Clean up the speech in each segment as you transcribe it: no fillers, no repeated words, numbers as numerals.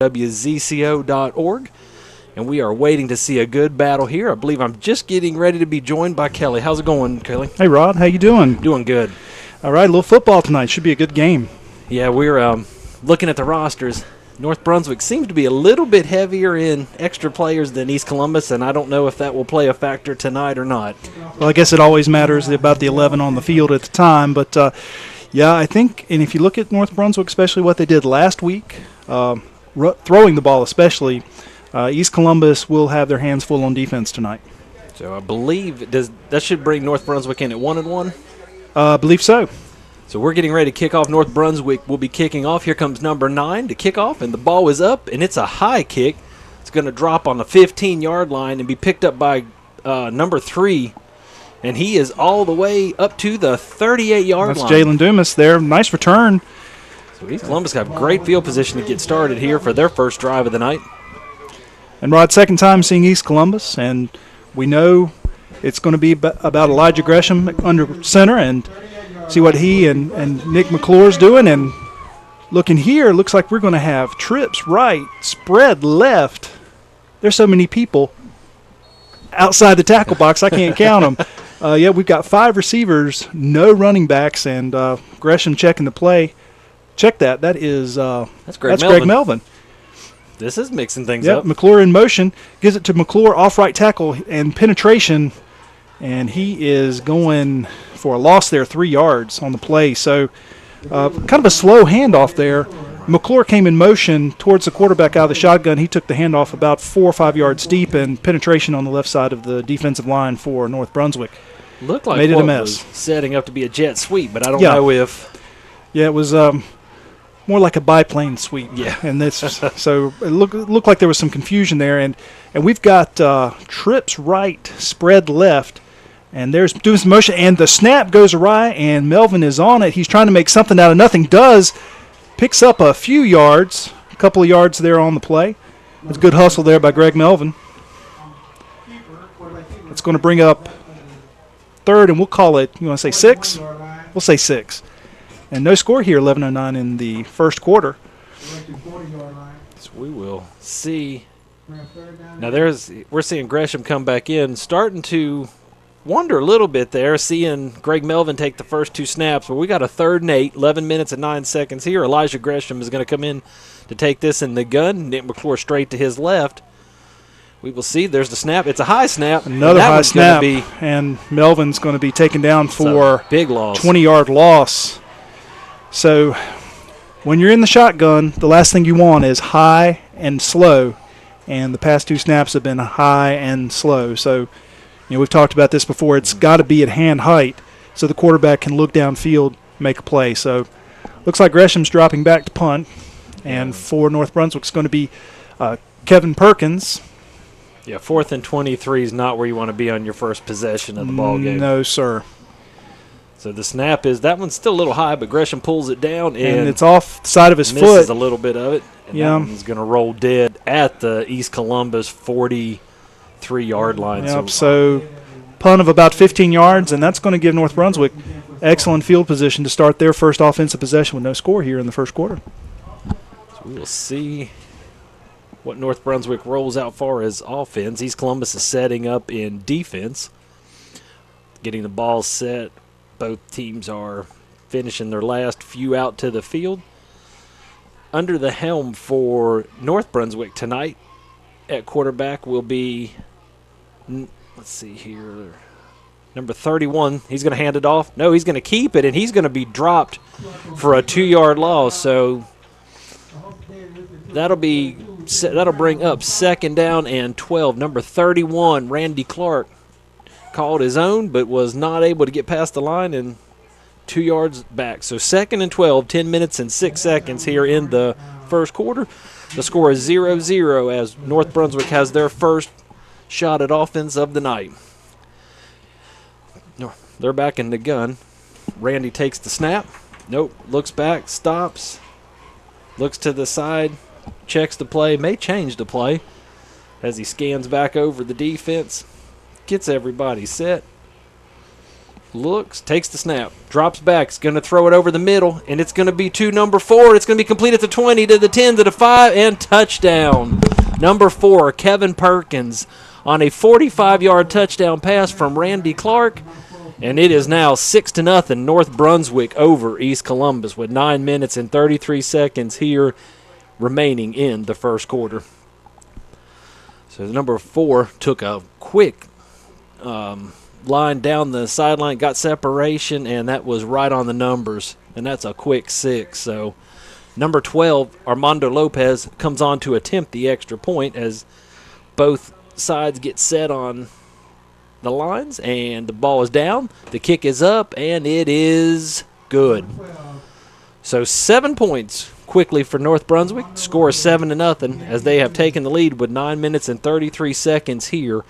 WZCO.org, and we are waiting to see a good battle here. I believe I'm just getting ready to be joined by Kelly. How's it going, Kelly? Hey, Rod. How you doing? Doing good. All right, a little football tonight. Should be a good game. Yeah, we're looking at the rosters. North Brunswick seems to be a little bit heavier in extra players than East Columbus, and I don't know if that will play a factor tonight or not. Well, I guess it always matters about the 11 on the field at the time, but yeah, I think, and if you look at North Brunswick, especially what they did last week, throwing the ball especially, East Columbus will have their hands full on defense tonight. So I believe that should bring North Brunswick in at 1-1? I believe so. So we're getting ready to kick off. North Brunswick will be kicking off. Here comes number 9 to kick off, and the ball is up, and it's a high kick. It's going to drop on the 15-yard line and be picked up by number 3, and he is all the way up to the 38-yard line. That's Jalen Dumas there. Nice return. So East Columbus got great field position to get started here for their first drive of the night. And Rod, second time seeing East Columbus, and we know it's going to be about Elijah Gresham under center, and see what he and Nick McClure's doing. And looking here, looks like we're going to have trips right, spread left. There's so many people outside the tackle box, I can't count them. Yeah, we've got 5 receivers, no running backs, and Gresham checking the play. Check that. That's Greg Melvin. This is mixing things up. Yep, McClure in motion. Gives it to McClure off right tackle and penetration, and he is going for a loss there, 3 yards on the play. So kind of a slow handoff there. McClure came in motion towards the quarterback out of the shotgun. He took the handoff about 4 or 5 yards deep, and penetration on the left side of the defensive line for North Brunswick. Looked like made it what a mess. Was setting up to be a jet sweep, but I don't know if. Yeah, it was more like a biplane sweep. Yeah, and that's so it looked like there was some confusion there, and we've got trips right, spread left. And there's doing some motion, and the snap goes awry, and Melvin is on it. He's trying to make something out of nothing. Picks up a few yards, a couple of yards there on the play. It's good hustle there by Greg Melvin. It's going to bring up third, and we'll call it, you want to say 6? We'll say 6. And no score here, 11:09 in the first quarter. So we will see. Now we're seeing Gresham come back in, starting to wonder a little bit there, seeing Greg Melvin take the first 2 snaps. But we got a 3rd and 8, 11 minutes and 9 seconds here. Elijah Gresham is going to come in to take this in the gun. Nick McClure straight to his left. We will see. There's the snap. It's a high snap. Another high snap, and Melvin's going to be taken down for big loss, 20-yard loss. So when you're in the shotgun, the last thing you want is high and slow, and the past 2 snaps have been high and slow. So we've talked about this before. It's got to be at hand height so the quarterback can look downfield, make a play. So looks like Gresham's dropping back to punt, and for North Brunswick's going to be Kevin Perkins. Yeah, 4th and 23 is not where you want to be on your first possession of the ball game. No, sir. So the snap that one's still a little high, but Gresham pulls it down, and it's off the side of his foot. Misses a little bit of it, and that one's going to roll dead at the East Columbus 43-yard line. Yep, so punt of about 15 yards, and that's going to give North Brunswick excellent field position to start their first offensive possession with no score here in the first quarter. So we will see what North Brunswick rolls out far as offense. East Columbus is setting up in defense, getting the ball set. Both teams are finishing their last few out to the field. Under the helm for North Brunswick tonight at quarterback will be, let's see here, number 31. He's going to hand it off. No, he's going to keep it, and he's going to be dropped for a 2-yard loss. So that'll bring up 2nd down and 12. Number 31, Randy Clark, called his own, but was not able to get past the line and 2 yards back. So 2nd and 12, 10 minutes and 6 seconds here in the first quarter. The score is 0-0 as North Brunswick has their first shot at offense of the night. They're back in the gun. Randy takes the snap. Nope. Looks back, stops, looks to the side, checks the play, may change the play as he scans back over the defense. Gets everybody set, looks, takes the snap, drops back, is going to throw it over the middle, and it's going to be to number 4. It's going to be complete at the 20, to the 10, to the 5, and touchdown. Number 4, Kevin Perkins, on a 45-yard touchdown pass from Randy Clark, and it is now 6-0 North Brunswick over East Columbus with 9 minutes and 33 seconds here remaining in the first quarter. So the number 4 took a quick line down the sideline, got separation, and that was right on the numbers, and that's a quick 6. So number 12, Armando Lopez, comes on to attempt the extra point as both sides get set on the lines, and the ball is down. The kick is up, and it is good. So 7 points quickly for North Brunswick. Score 7-0 as they have taken the lead with 9 minutes and 33 seconds here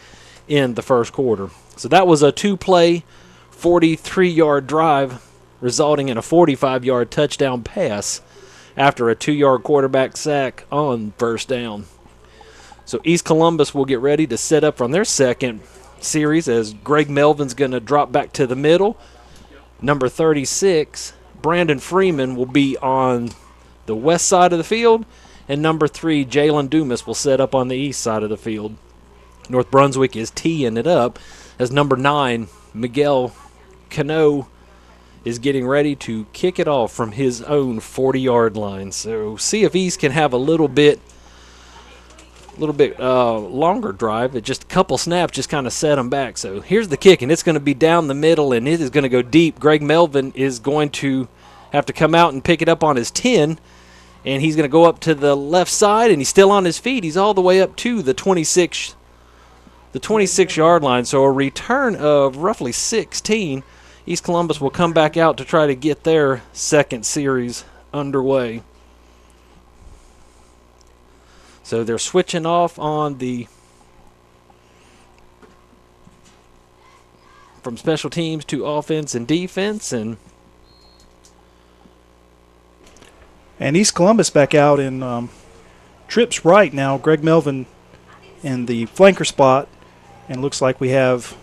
in the first quarter. So that was a 2-play, 43-yard drive, resulting in a 45-yard touchdown pass after a 2-yard quarterback sack on first down. So East Columbus will get ready to set up from their second series as Greg Melvin's going to drop back to the middle. Number 36, Brandon Freeman, will be on the west side of the field, and number 3, Jalen Dumas, will set up on the east side of the field. North Brunswick is teeing it up as number 9, Miguel Cano, is getting ready to kick it off from his own 40-yard line. So see if East can have a little bit longer drive. It just a couple snaps just kind of set them back. So here's the kick, and it's going to be down the middle, and it is going to go deep. Greg Melvin is going to have to come out and pick it up on his 10, and he's going to go up to the left side, and he's still on his feet. He's all the way up to the 26-yard line. So a return of roughly 16. East Columbus will come back out to try to get their second series underway. So they're switching off on from special teams to offense and defense, and East Columbus back out in trips right now. Greg Melvin in the flanker spot, and looks like we have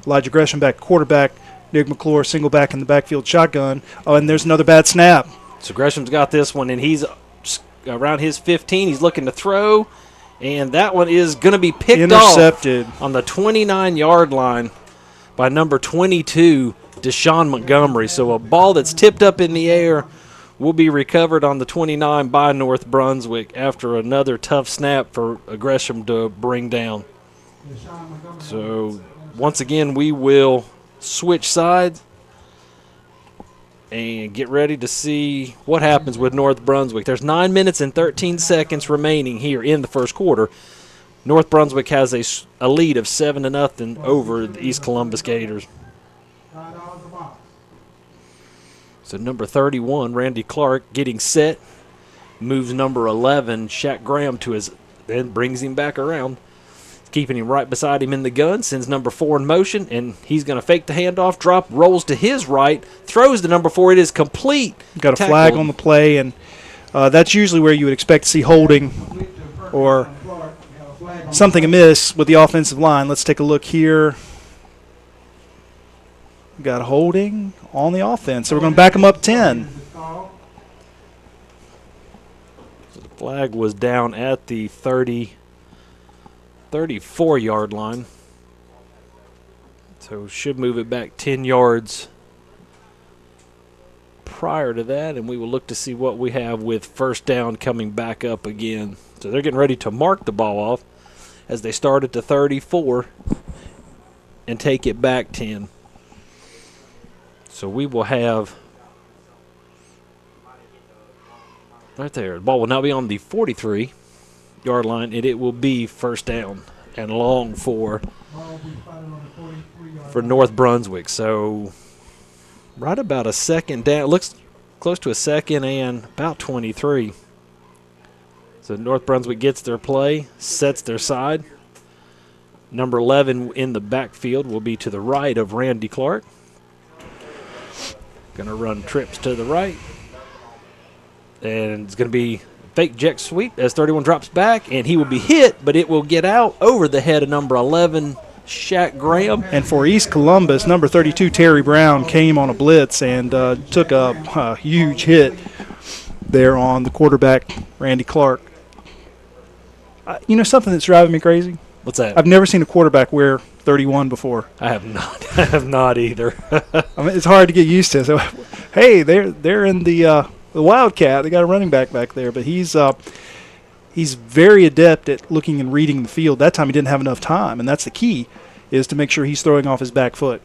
Elijah Gresham back quarterback, Nick McClure single back in the backfield shotgun. Oh, and there's another bad snap. So Gresham's got this one, and he's around his 15. He's looking to throw, and that one is going to be picked off on the 29-yard line by number 22, Deshaun Montgomery. So a ball that's tipped up in the air will be recovered on the 29 by North Brunswick after another tough snap for Gresham to bring down. So once again, we will switch sides and get ready to see what happens with North Brunswick. There's 9 minutes and 13 seconds remaining here in the first quarter. North Brunswick has a lead of 7-0 over the East Columbus Gators. So number 31, Randy Clark, getting set, moves number 11, Shaq Graham, to his, then brings him back around, keeping him right beside him in the gun, sends number 4 in motion, and he's going to fake the handoff, drop, rolls to his right, throws to number 4. It is complete. Got a flag on the play, and that's usually where you would expect to see holding or something amiss with the offensive line. Let's take a look here. Got holding on the offense, so we're going to back them up 10. So the flag was down at the 34-yard line. So should move it back 10 yards prior to that, and we will look to see what we have with first down coming back up again. So they're getting ready to mark the ball off as they start at the 34 and take it back 10. So we will have right there. The ball will now be on the 43-yard line, and it will be first down and long for North Brunswick. So right about a second down. It looks close to a second and about 23. So North Brunswick gets their play, sets their side. Number 11 in the backfield will be to the right of Randy Clark. Going to run trips to the right. And it's going to be fake jet sweep as 31 drops back, and he will be hit, but it will get out over the head of number 11, Shaq Graham. And for East Columbus, number 32, Terry Brown, came on a blitz and took a huge hit there on the quarterback, Randy Clark. You know something that's driving me crazy? What's that? I've never seen a quarterback wear 31 before. I have not. I have not either. I mean, it's hard to get used to. So, hey, they're in the Wildcat. They got a running back there, but he's very adept at looking and reading the field. That time he didn't have enough time, and that's the key, is to make sure he's throwing off his back foot.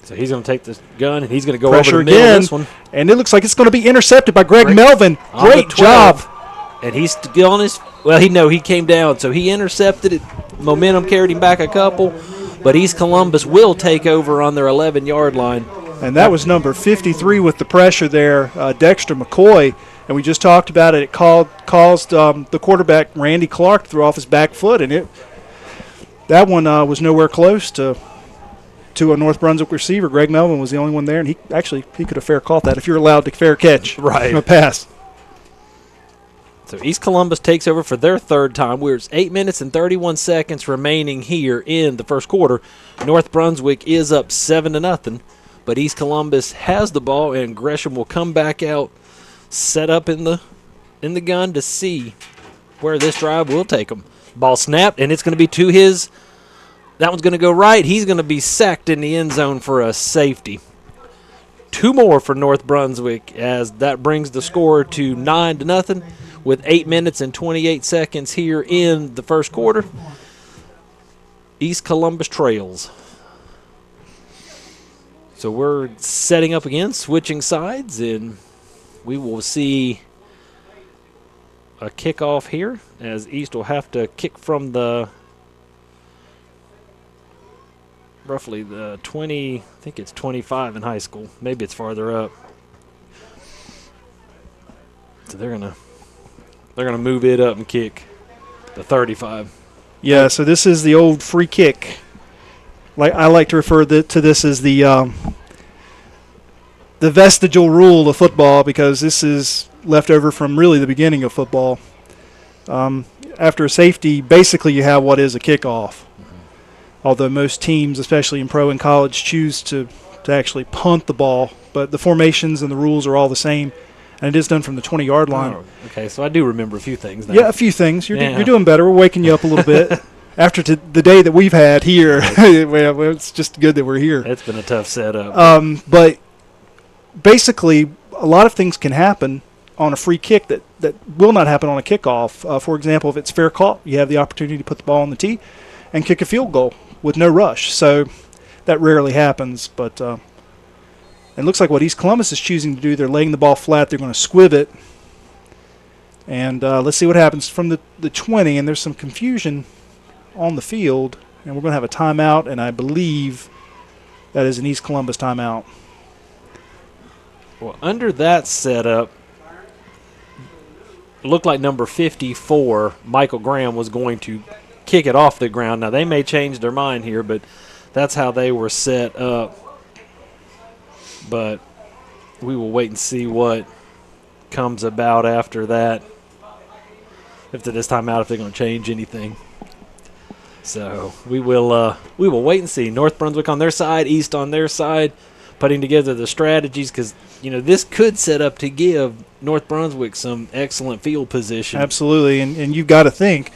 So he's going to take this gun, and he's going to go Pressure over the middle again, of this one. And it looks like it's going to be intercepted by Greg Melvin. Great job. And he's still on his – well, he came down, so he intercepted it. Momentum carried him back a couple, but East Columbus will take over on their 11-yard line. And that was number 53 with the pressure there, Dexter McCoy. And we just talked about it. It caused the quarterback, Randy Clark, to throw off his back foot. And that one was nowhere close to a North Brunswick receiver. Greg Melvin was the only one there, and he could have fair caught that if you're allowed to fair catch a pass. So East Columbus takes over for their third time. There's 8 minutes and 31 seconds remaining here in the first quarter. North Brunswick is up 7-0, but East Columbus has the ball, and Gresham will come back out, set up in the gun to see where this drive will take him. Ball snapped, and it's going to be to his. That one's going to go right. He's going to be sacked in the end zone for a safety. 2 more for North Brunswick, as that brings the score to 9-0 with 8 minutes and 28 seconds here in the first quarter. East Columbus trails. So we're setting up again, switching sides, and we will see a kickoff here, as East will have to kick from the roughly the 20, I think it's 25 in high school. Maybe it's farther up. So they're gonna move it up and kick the 35. Yeah, so this is the old free kick. Like I like to refer to this as the vestigial rule of football, because this is left over from really the beginning of football. After a safety, basically you have what is a kickoff. Although most teams, especially in pro and college, choose to actually punt the ball. But the formations and the rules are all the same, and it is done from the 20-yard line. Oh, okay, so I do remember a few things now. Yeah, a few things. You're doing better. We're waking you up a little bit. After the day that we've had here, well, it's just good that we're here. It's been a tough setup. But basically, a lot of things can happen on a free kick that will not happen on a kickoff. For example, if it's fair caught, you have the opportunity to put the ball on the tee and kick a field goal with no rush. So that rarely happens. But it looks like what East Columbus is choosing to do, they're laying the ball flat. They're going to squib it. And let's see what happens from the 20. And there's some confusion on the field. And we're going to have a timeout. And I believe that is an East Columbus timeout. Well, under that setup, it looked like number 54, Michael Graham, was going to kick it off the ground. Now, they may change their mind here, but that's how they were set up. But we will wait and see what comes about after that. After this timeout, if they're going to change anything. So we will wait and see. North Brunswick on their side, East on their side, putting together the strategies, because this could set up to give North Brunswick some excellent field position. Absolutely, and you've got to think,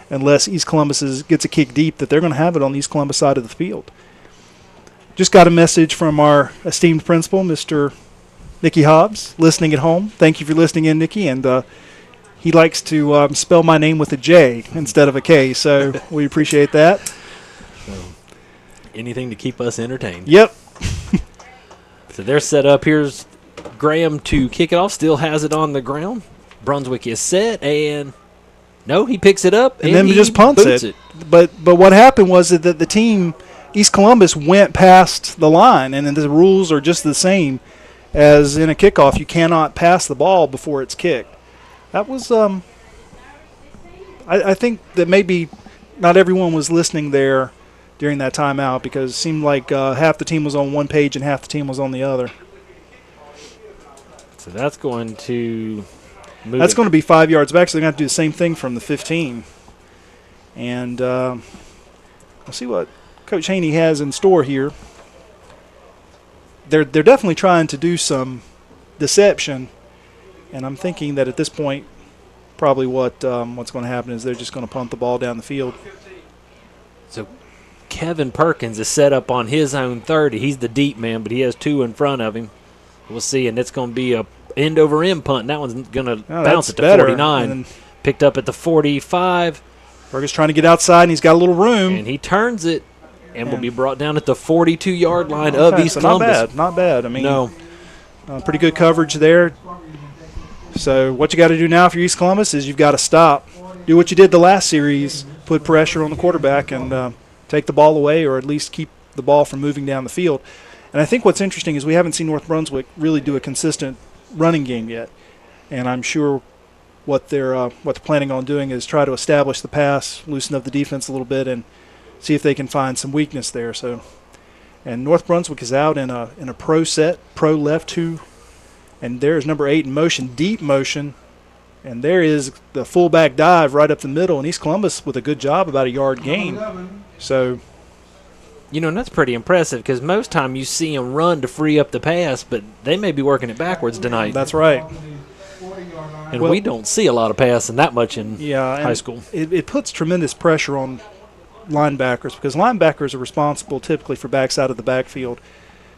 unless East Columbus gets a kick deep, that they're going to have it on the East Columbus side of the field. Just got a message from our esteemed principal, Mr. Nicky Hobbs, listening at home. Thank you for listening in, Nicky, and he likes to spell my name with a J instead of a K, so we appreciate that. So, anything to keep us entertained. Yep. So they're set up. Here's Graham to kick it off. Still has it on the ground. Brunswick is set, and no, he picks it up and then he just punts it. But what happened was that the team, East Columbus, went past the line, and the rules are just the same as in a kickoff. You cannot pass the ball before it's kicked. That was I think that maybe not everyone was listening there during that timeout, because it seemed like half the team was on one page and half the team was on the other. So that's going to move. That's going to be 5 yards back, so they're going to have to do the same thing from the 15. And we'll see what Coach Haney has in store here, they're definitely trying to do some deception, and I'm thinking that at this point, probably what's going to happen is they're just going to punt the ball down the field. So Kevin Perkins is set up on his own 30. He's the deep man, but he has 2 in front of him. We'll see, and it's going to be a end-over-end punt. And that one's going to bounce at the 49. Picked up at the 45. Perkins trying to get outside, and he's got a little room. And he turns it and will be brought down at the 42-yard line of East Columbus. Not bad. I mean, no. Pretty good coverage there. So what you got to do now for East Columbus is you've got to stop. Do what you did the last series, put pressure on the quarterback and take the ball away, or at least keep the ball from moving down the field. And I think what's interesting is we haven't seen North Brunswick really do a consistent running game yet. And I'm sure what they're planning on doing is try to establish the pass, loosen up the defense a little bit, and see if they can find some weakness there. So, and North Brunswick is out in a pro set, pro left 2, and there's number 8 in motion, deep motion, and there is the fullback dive right up the middle, and East Columbus with a good job, about a yard gain. So, and that's pretty impressive because most time you see them run to free up the pass, but they may be working it backwards tonight. That's right. And we don't see a lot of passing that much in high school. It puts tremendous pressure on linebackers because linebackers are responsible typically for backs out of the backfield.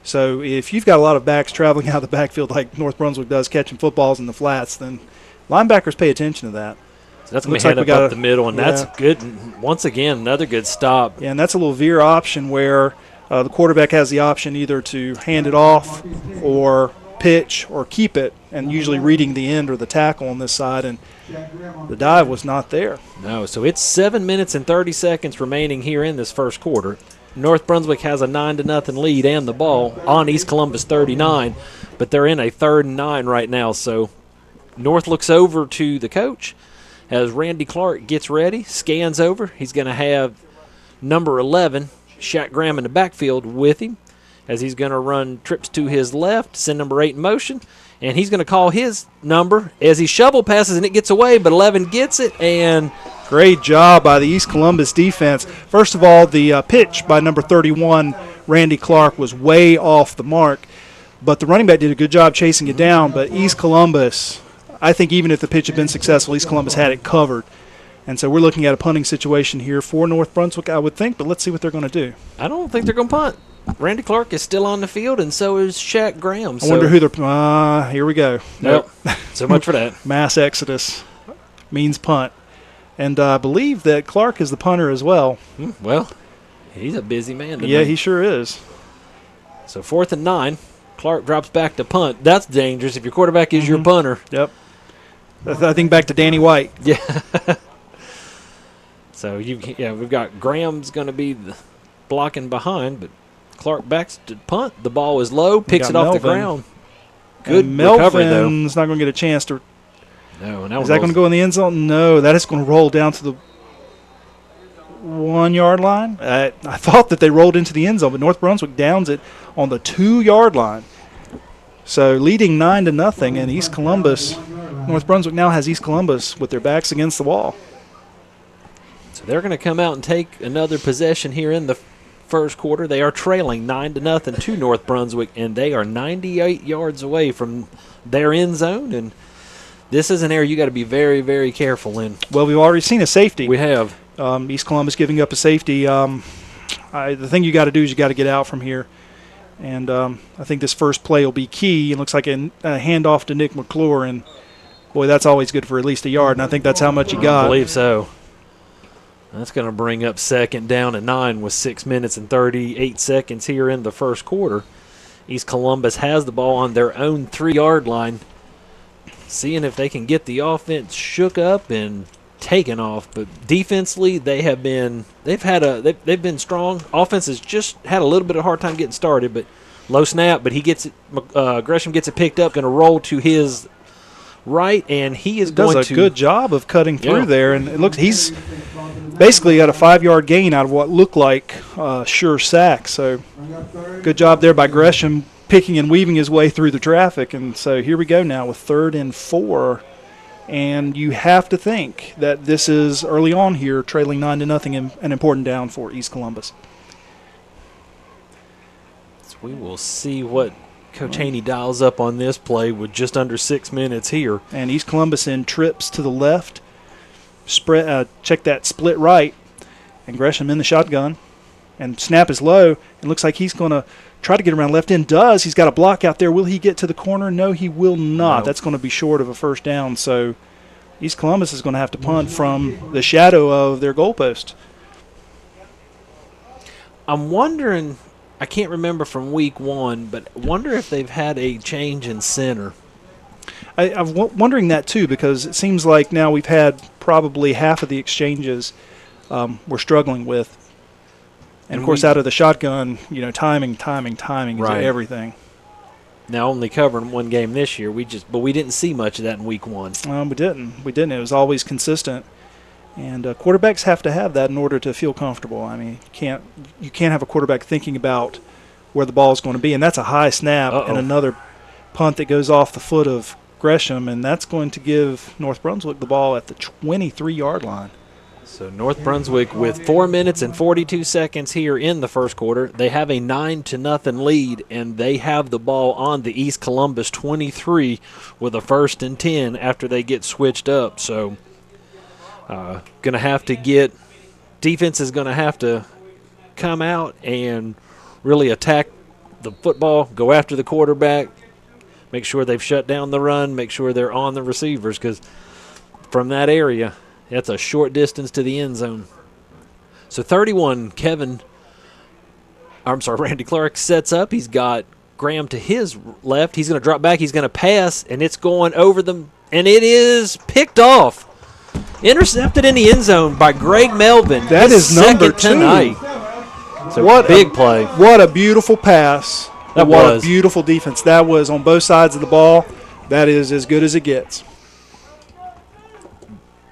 So if you've got a lot of backs traveling out of the backfield like North Brunswick does, catching footballs in the flats, then linebackers pay attention to that. So that's going to be head up the middle, and that's good. Once again, another good stop. Yeah, and that's a little veer option where the quarterback has the option either to hand it off or pitch or keep it, and usually reading the end or the tackle on this side, and the dive was not there. No, so it's 7 minutes and 30 seconds remaining here in this first quarter. North Brunswick has a 9-0 lead and the ball on East Columbus 39, but they're in a 3rd and 9 right now. So North looks over to the coach as Randy Clark gets ready, scans over. He's going to have number 11, Shaq Graham, in the backfield with him, as he's going to run trips to his left, send number 8 in motion, and he's going to call his number as he shovel passes, and it gets away, but 11 gets it, and great job by the East Columbus defense. First of all, the pitch by number 31, Randy Clark, was way off the mark, but the running back did a good job chasing it down, but East Columbus, I think even if the pitch had been successful, East Columbus had it covered. And so we're looking at a punting situation here for North Brunswick, I would think, but let's see what they're going to do. I don't think they're going to punt. Randy Clark is still on the field, and so is Shaq Graham. I wonder who they're here we go. Nope. So much for that. Mass exodus means punt. And I believe that Clark is the punter as well. Well, he's a busy man tonight. Yeah, he sure is. So 4th and 9. Clark drops back to punt. That's dangerous if your quarterback is your punter. Yep. I think back to Danny White. Yeah. So, we've got Graham's going to be blocking behind, but Clark backs to punt. The ball is low, picks it off the ground. Good recovery, though. Melvin's not going to get a chance to. No, is that going to go in the end zone? No, that is going to roll down to the 1-yard line. I thought that they rolled into the end zone, but North Brunswick downs it on the 2-yard line. So leading 9-0, and East Columbus, North Brunswick now has East Columbus with their backs against the wall. So they're going to come out and take another possession here in the first quarter. They are trailing 9-0 to North Brunswick, and they are 98 yards away from their end zone. And this is an area you got to be very, very careful in. Well, we've already seen a safety. We have. East Columbus giving up a safety. The thing you got to do is you got to get out from here. And I think this first play will be key. It looks like a handoff to Nick McClure, and boy, that's always good for at least a yard. And I think that's how much he got. I believe so. That's going to bring up 2nd down and 9 with 6 minutes and 38 seconds here in the first quarter. East Columbus has the ball on their own 3-yard line, seeing if they can get the offense shook up and taken off. But defensively, they've been strong. Offense has just had a little bit of a hard time getting started, but low snap. But he gets it. Gresham gets it picked up, going to roll to his right, and he is going to does a good job of cutting through there. And it looks he's basically got a 5-yard gain out of what looked like sure sack. So good job there by Gresham, picking and weaving his way through the traffic. And so here we go now with 3rd and 4. And you have to think that this is early on here, trailing 9-0, an important down for East Columbus. So we will see what Coach Haney dials up on this play with just under 6 minutes here. And East Columbus in trips to the left. Check that split right. And Gresham in the shotgun. And snap is low. It looks like he's going to try to get around left end. Does. He's got a block out there. Will he get to the corner? No, he will not. No. That's going to be short of a first down. So East Columbus is going to have to punt from the shadow of their goalpost. I'm wondering, I can't remember from week 1, but I wonder if they've had a change in center. I'm wondering that too, because it seems like now we've had probably half of the exchanges we're struggling with. And of course, out of the shotgun, timing is Right. everything. Now only covering one game this year, but we didn't see much of that in week 1. We didn't. It was always consistent. And quarterbacks have to have that in order to feel comfortable. I mean, you can't have a quarterback thinking about where the ball is going to be, and that's a high snap and another punt that goes off the foot of Gresham, and that's going to give North Brunswick the ball at the 23-yard line. So North Brunswick with 4 minutes and 42 seconds here in the first quarter. They have a 9-0 lead, and they have the ball on the East Columbus 23 with a 1st and 10 after they get switched up. So going to have to defense is going to have to come out and really attack the football, go after the quarterback, make sure they've shut down the run, make sure they're on the receivers, because from that area, that's a short distance to the end zone. So 31, Randy Clark sets up. He's got Graham to his left. He's going to drop back. He's going to pass, and it's going over them, and it is picked off. Intercepted in the end zone by Greg Melvin. That is number 2 tonight. So what big play. What a beautiful pass. That what was. A beautiful defense. That was on both sides of the ball. That is as good as it gets.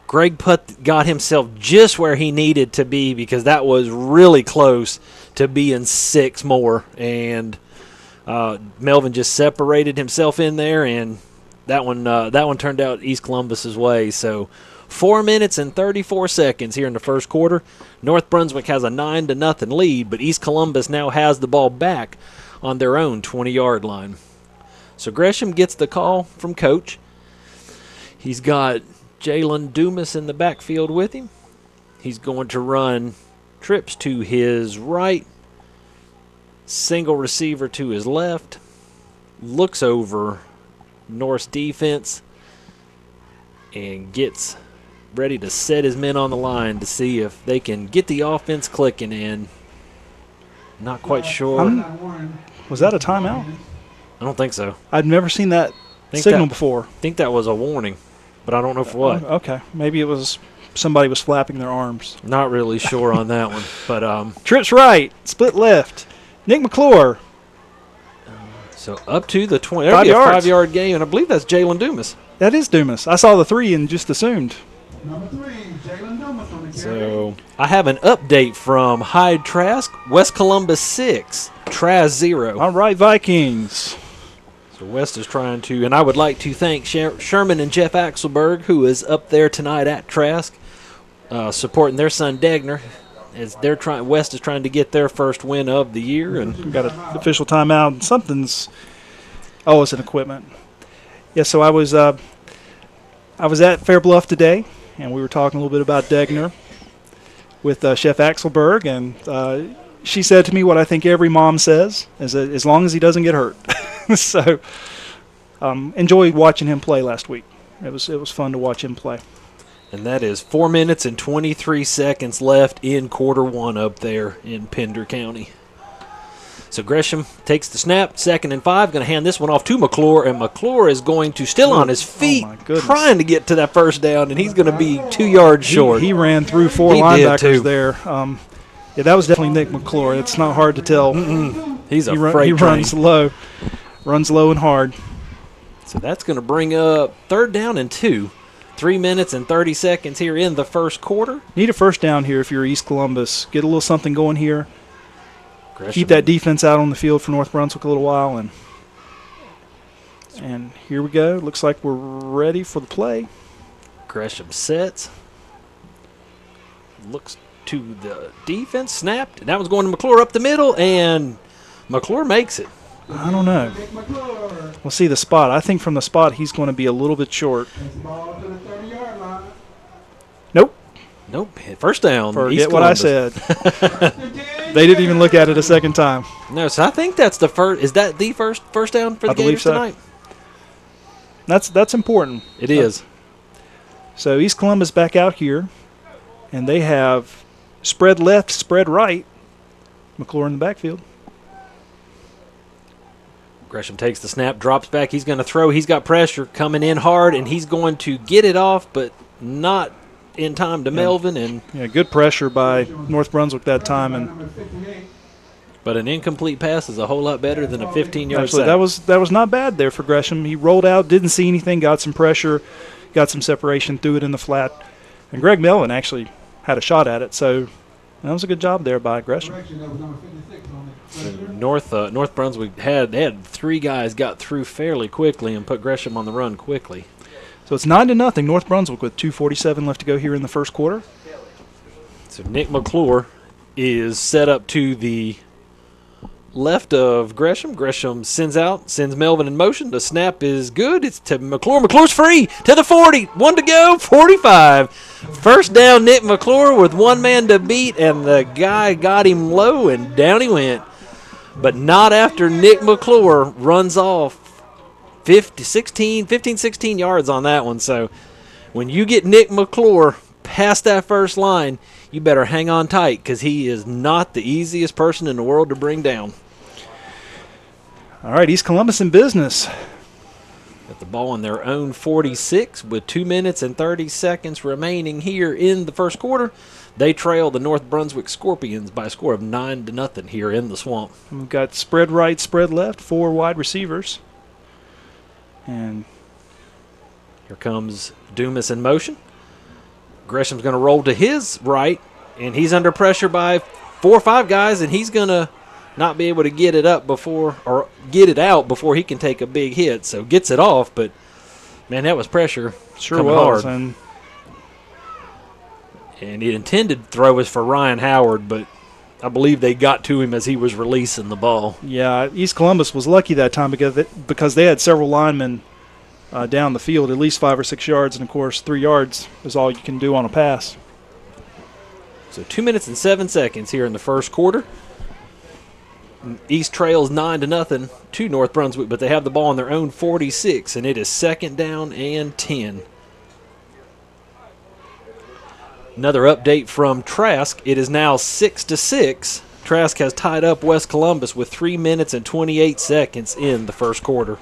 Greg got himself just where he needed to be, because that was really close to being 6 more. And Melvin just separated himself in there, and that one turned out East Columbus's way. So 4 minutes and 34 seconds here in the first quarter. North Brunswick has a 9-0 lead, but East Columbus now has the ball back on their own 20-yard line. So Gresham gets the call from Coach. He's got Jalen Dumas in the backfield with him. He's going to run trips to his right, single receiver to his left, looks over North's defense, and gets ready to set his men on the line to see if they can get the offense clicking in. Not quite sure. Was that a timeout? I don't think so. I've never seen that signal before. I think that was a warning, but I don't know for what. Okay. Maybe it was somebody was flapping their arms. Not really sure on that one. But trips right, split left. Nick McClure. So up to the 20. That'll be a 5-yard gain, and I believe that's Jalen Dumas. That is Dumas. I saw the 3 and just assumed. Number 3, Jalen Dumas on the carry. So I have an update from Hyde Trask. West Columbus 6, Trask 0. All right, Vikings. So West is trying to, and I would like to thank Sherman and Jeff Axelberg, who is up there tonight at Trask, supporting their son Degner, as West is trying to get their first win of the year. And we've got an official timeout. It's an equipment. Yeah, so I was at Fair Bluff today, and we were talking a little bit about Degner with Chef Axelberg, and she said to me what I think every mom says, is that as long as he doesn't get hurt. So enjoyed watching him play last week. It was fun to watch him play. And that is 4 minutes and 23 seconds left in quarter 1 up there in Pender County. So Gresham takes the snap, 2nd and 5, going to hand this one off to McClure, and McClure is going to still on his feet, trying to get to that first down, and he's going to be 2 yards short. He ran through 4 linebackers there. Yeah, that was definitely Nick McClure. It's not hard to tell. He's a freight train. Runs low and hard. So that's going to bring up 3rd down and 2. 3 minutes and 30 seconds here in the first quarter. Need a first down here if you're East Columbus. Get a little something going here. Gresham. Keep that defense out on the field for North Brunswick a little while. And here we go. Looks like we're ready for the play. Gresham sets. Looks to the defense. Snapped. And that one's going to McClure up the middle. And McClure makes it. I don't know. Nick McClure. We'll see the spot. I think from the spot he's going to be a little bit short. Takes the ball to the 30-yard line. Nope. Nope. First down. Forget East what I Columbus. said. They didn't even look at it a second time. No, so I think that's the first. Is that the first down for the I believe Gators so. tonight? That's important. It is. So East Columbus back out here, and they have spread left, spread right. McClure in the backfield. Gresham takes the snap, drops back. He's going to throw. He's got pressure coming in hard, and he's going to get it off, but not in time to Melvin. And Yeah, good pressure by North Brunswick that time, and Number 58. but an incomplete pass is a whole lot better than a 15-yard actually sack. that was not bad there for Gresham. He rolled out, didn't see anything, got some pressure, got some separation, threw it in the flat, and Greg Melvin actually had a shot at it. So that was a good job there by Gresham. Correction, that was number 56 on it. So North Brunswick had three guys got through fairly quickly and put Gresham on the run quickly. So it's 9-0 North Brunswick with 2:47 left to go here in the first quarter. So Nick McClure is set up to the left of Gresham. Gresham sends Melvin in motion. The snap is good. It's to McClure. McClure's free to the 40. 1 to go, 45. First down, Nick McClure with one man to beat, and the guy got him low, and down he went. But not after Nick McClure runs off 15, 16 yards on that one. So when you get Nick McClure past that first line, you better hang on tight because he is not the easiest person in the world to bring down. All right, East Columbus in business. Got the ball on their own 46 with 2 minutes and 30 seconds remaining here in the first quarter. They trail the North Brunswick Scorpions by a score of 9-0 here in the Swamp. We've got spread right, spread left, 4 wide receivers. And Here comes Dumas in motion. Gresham's going to roll to his right, and he's under pressure by 4 or 5 guys, and he's going to not be able to get it out before he can take a big hit. So gets it off, but man, that was pressure. sure coming was. hard. And the intended throw was for Ryan Howard, but I believe they got to him as he was releasing the ball. Yeah, East Columbus was lucky that time because they had several linemen down the field, at least 5 or 6 yards, and of course 3 yards is all you can do on a pass. So 2 minutes and 7 seconds here in the first quarter. East trails 9-0 to North Brunswick, but they have the ball on their own 46, and it is second down and 10. Another update from Trask. It is now 6-6. Trask has tied up West Columbus with 3 minutes and 28 seconds in the first quarter.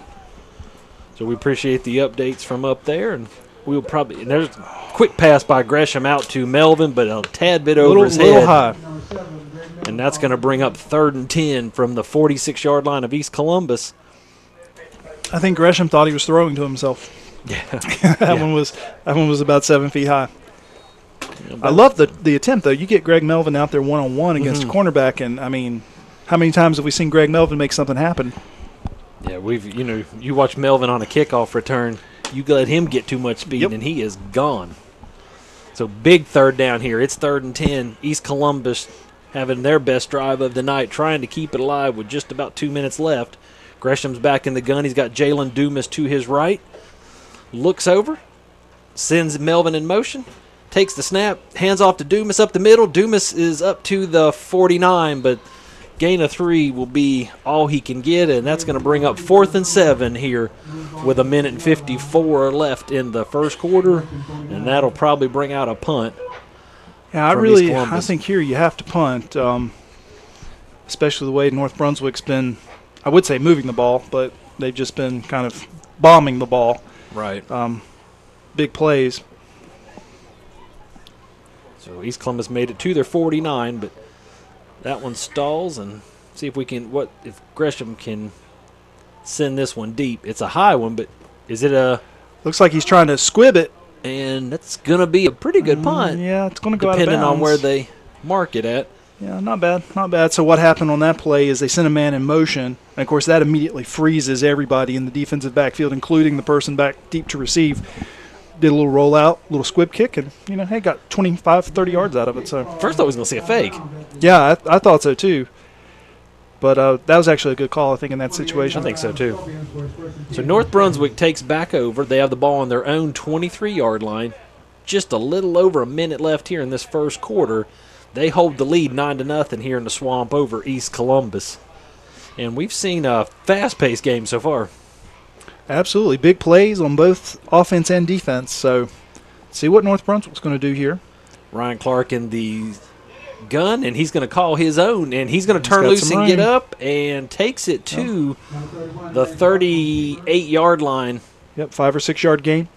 So we appreciate the updates from up there, and we'll probably. And there's a quick pass by Gresham out to Melvin, but a tad bit over his Little head. high. And that's going to bring up 3rd and 10 from the 46-yard line of East Columbus. I think Gresham thought he was throwing to himself. Yeah. That one was about 7 feet high. I love the attempt though. You get Greg Melvin out there one-on-one against a cornerback, and I mean, how many times have we seen Greg Melvin make something happen? Yeah, you watch Melvin on a kickoff return, you let him get too much speed, Yep. and he is gone. So big 3rd down here. It's 3rd and 10. East Columbus having their best drive of the night, trying to keep it alive with just about 2 minutes left. Gresham's back in the gun. He's got Jalen Dumas to his right. Looks over, sends Melvin in motion, takes the snap, hands off to Dumas up the middle. Dumas is up to the 49, but gain of 3 will be all he can get, and that's going to bring up 4th and 7 here with 1 minute and 54 left in the first quarter, and that'll probably bring out a punt. Yeah, I think here you have to punt, especially the way North Brunswick's been, I would say moving the ball, but they've just been kind of bombing the ball. Right. Big plays. So East Columbus made it to their 49, but that one stalls, and see if if Gresham can send this one deep. It's a high one, but is it a? Looks like he's trying to squib it. And that's going to be a pretty good punt. Yeah, it's going to go out of bounds. Depending on where they mark it at. Yeah, not bad, not bad. So what happened on that play is they sent a man in motion, and of course that immediately freezes everybody in the defensive backfield, including the person back deep to receive. Did a little rollout, little squib kick, and hey, got 25, 30 yards out of it. So First I was going to see a fake. yeah, I thought so too. But that was actually a good call, I think, in that situation. I think so, too. So North Brunswick takes back over. They have the ball on their own 23-yard line. Just a little over a minute left here in this first quarter. They hold the lead 9-0 here in the Swamp over East Columbus. And we've seen a fast-paced game so far. Absolutely. Big plays on both offense and defense. So see what North Brunswick's going to do here. Ryan Clark in the gun, and he's going to call his own, and he's going to turn loose and get up and takes it to the 38-yard line. Yep, 5 or 6 yard gain.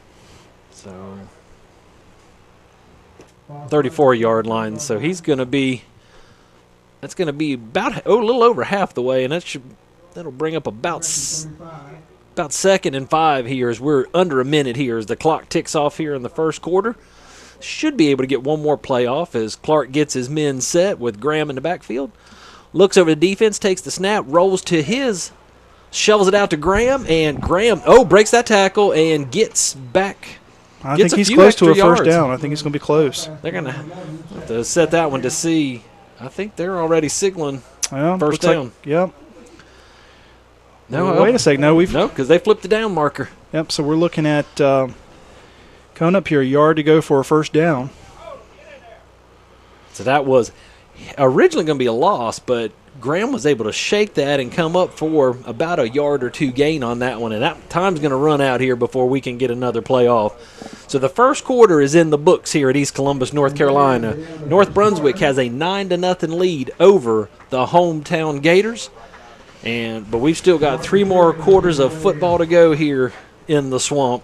So 34-yard line. So he's going to be – that's going to be about a little over half the way, and that'll bring up about 2nd and 5 here as we're under a minute here as the clock ticks off here in the first quarter. Should be able to get one more play off as Clark gets his men set with Graham in the backfield. Looks over the defense, takes the snap, rolls to his, shovels it out to Graham, and Graham, breaks that tackle and gets back. I think he's close to a first down. I think he's going to be close. They're going to have to set that one to see. I think they're already signaling first down. Yep. No, wait a second. No, because they flipped the down marker. Yep, so we're looking at coming up here, a yard to go for a first down. So that was originally going to be a loss, but Graham was able to shake that and come up for about a yard or 2 gain on that one, and that time's going to run out here before we can get another play off. So the first quarter is in the books here at East Columbus, North Carolina. North Brunswick has a 9-0 lead over the hometown Gators, but we've still got 3 more quarters of football to go here in the Swamp.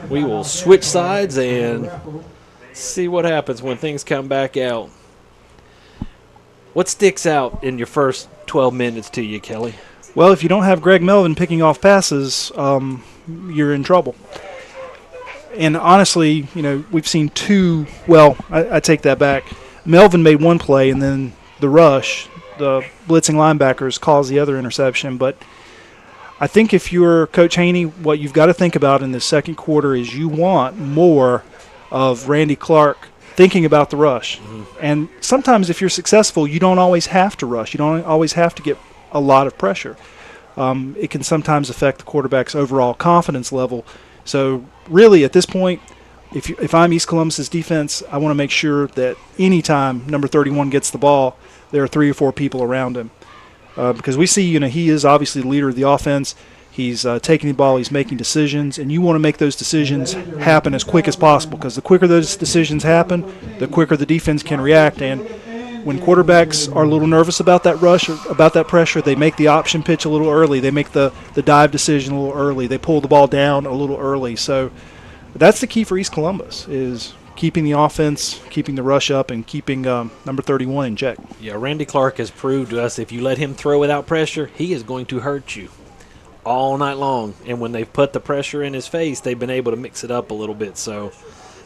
We will switch sides and see what happens when things come back out. What sticks out in your first 12 minutes to you, Kelly? Well, if you don't have Greg Melvin picking off passes, you're in trouble. And honestly, we've seen 2 – well, I take that back. Melvin made 1 play, and then the rush, the blitzing linebackers, caused the other interception. But I think if you're Coach Haney, what you've got to think about in the second quarter is you want more of Randy Clark thinking about the rush. Mm-hmm. And sometimes if you're successful, you don't always have to rush. You don't always have to get a lot of pressure. It can sometimes affect the quarterback's overall confidence level. So really at this point, if I'm East Columbus's defense, I want to make sure that anytime number 31 gets the ball, there are 3 or 4 people around him. Because we see, he is obviously the leader of the offense. He's taking the ball. He's making decisions. And you want to make those decisions happen as quick as possible because the quicker those decisions happen, the quicker the defense can react. And when quarterbacks are a little nervous about that rush or about that pressure, they make the option pitch a little early. They make the dive decision a little early. They pull the ball down a little early. So that's the key for East Columbus is keeping the offense, keeping the rush up, and keeping number 31 in check. Yeah, Randy Clark has proved to us if you let him throw without pressure, he is going to hurt you all night long. And when they've put the pressure in his face, they've been able to mix it up a little bit. So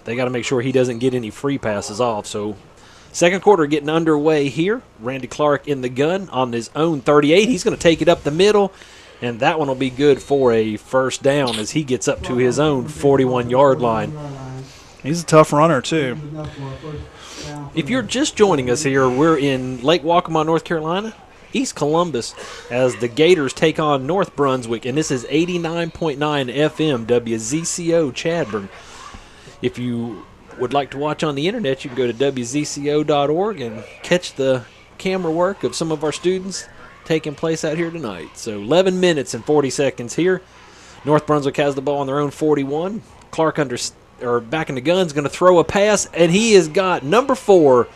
they got to make sure he doesn't get any free passes off. So second quarter getting underway here. Randy Clark in the gun on his own 38. He's going to take it up the middle, and that one will be good for a first down as he gets up to his own 41-yard line. He's a tough runner, too. If you're just joining us here, we're in Lake Waccamaw, North Carolina. East Columbus as the Gators take on North Brunswick, and this is 89.9 FM WZCO Chadburn. If you would like to watch on the internet, you can go to WZCO.org and catch the camera work of some of our students taking place out here tonight. So 11 minutes and 40 seconds here. North Brunswick has the ball on their own 41. Clark back in the gun is going to throw a pass, and he has got number 4,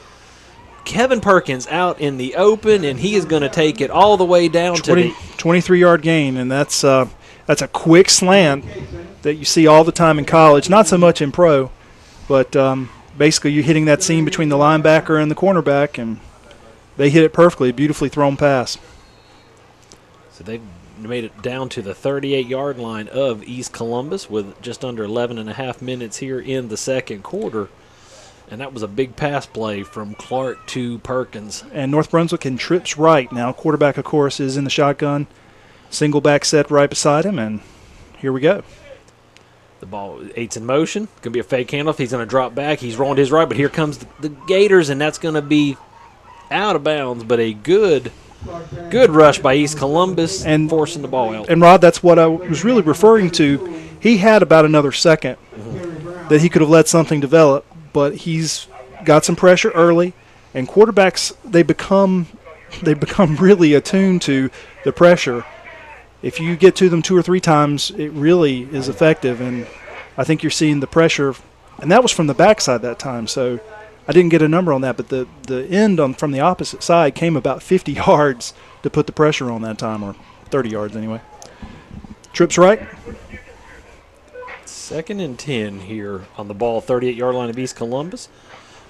Kevin Perkins, out in the open, and he is going to take it all the way down to the 23-yard gain, and that's a quick slant that you see all the time in college, not so much in pro, but basically you're hitting that seam between the linebacker and the cornerback, and they hit it perfectly, beautifully thrown pass. So they've made it down to the 38-yard line of East Columbus with just under 11 and a half minutes here in the second quarter. And that was a big pass play from Clark to Perkins. And North Brunswick in trips right now. Quarterback, of course, is in the shotgun. Single back set right beside him, and here we go. The ball, 8's in motion. Going to be a fake handoff. He's going to drop back. He's rolling to his right, but here comes the Gators, and that's going to be out of bounds, but a good Good rush by East Columbus And- forcing the ball out. And Rod, that's what I was really referring to. He had about another second that he could have let something develop, but he's got some pressure early. And quarterbacks, they become really attuned to the pressure. If you get to them 2 or 3 times, it really is effective. And I think you're seeing the pressure, and that was from the backside that time. So I didn't get a number on that, but the end from the opposite side came about 50 yards to put the pressure on that time, or 30 yards anyway. Trips right. 2nd and 10 here on the ball, 38-yard line of East Columbus.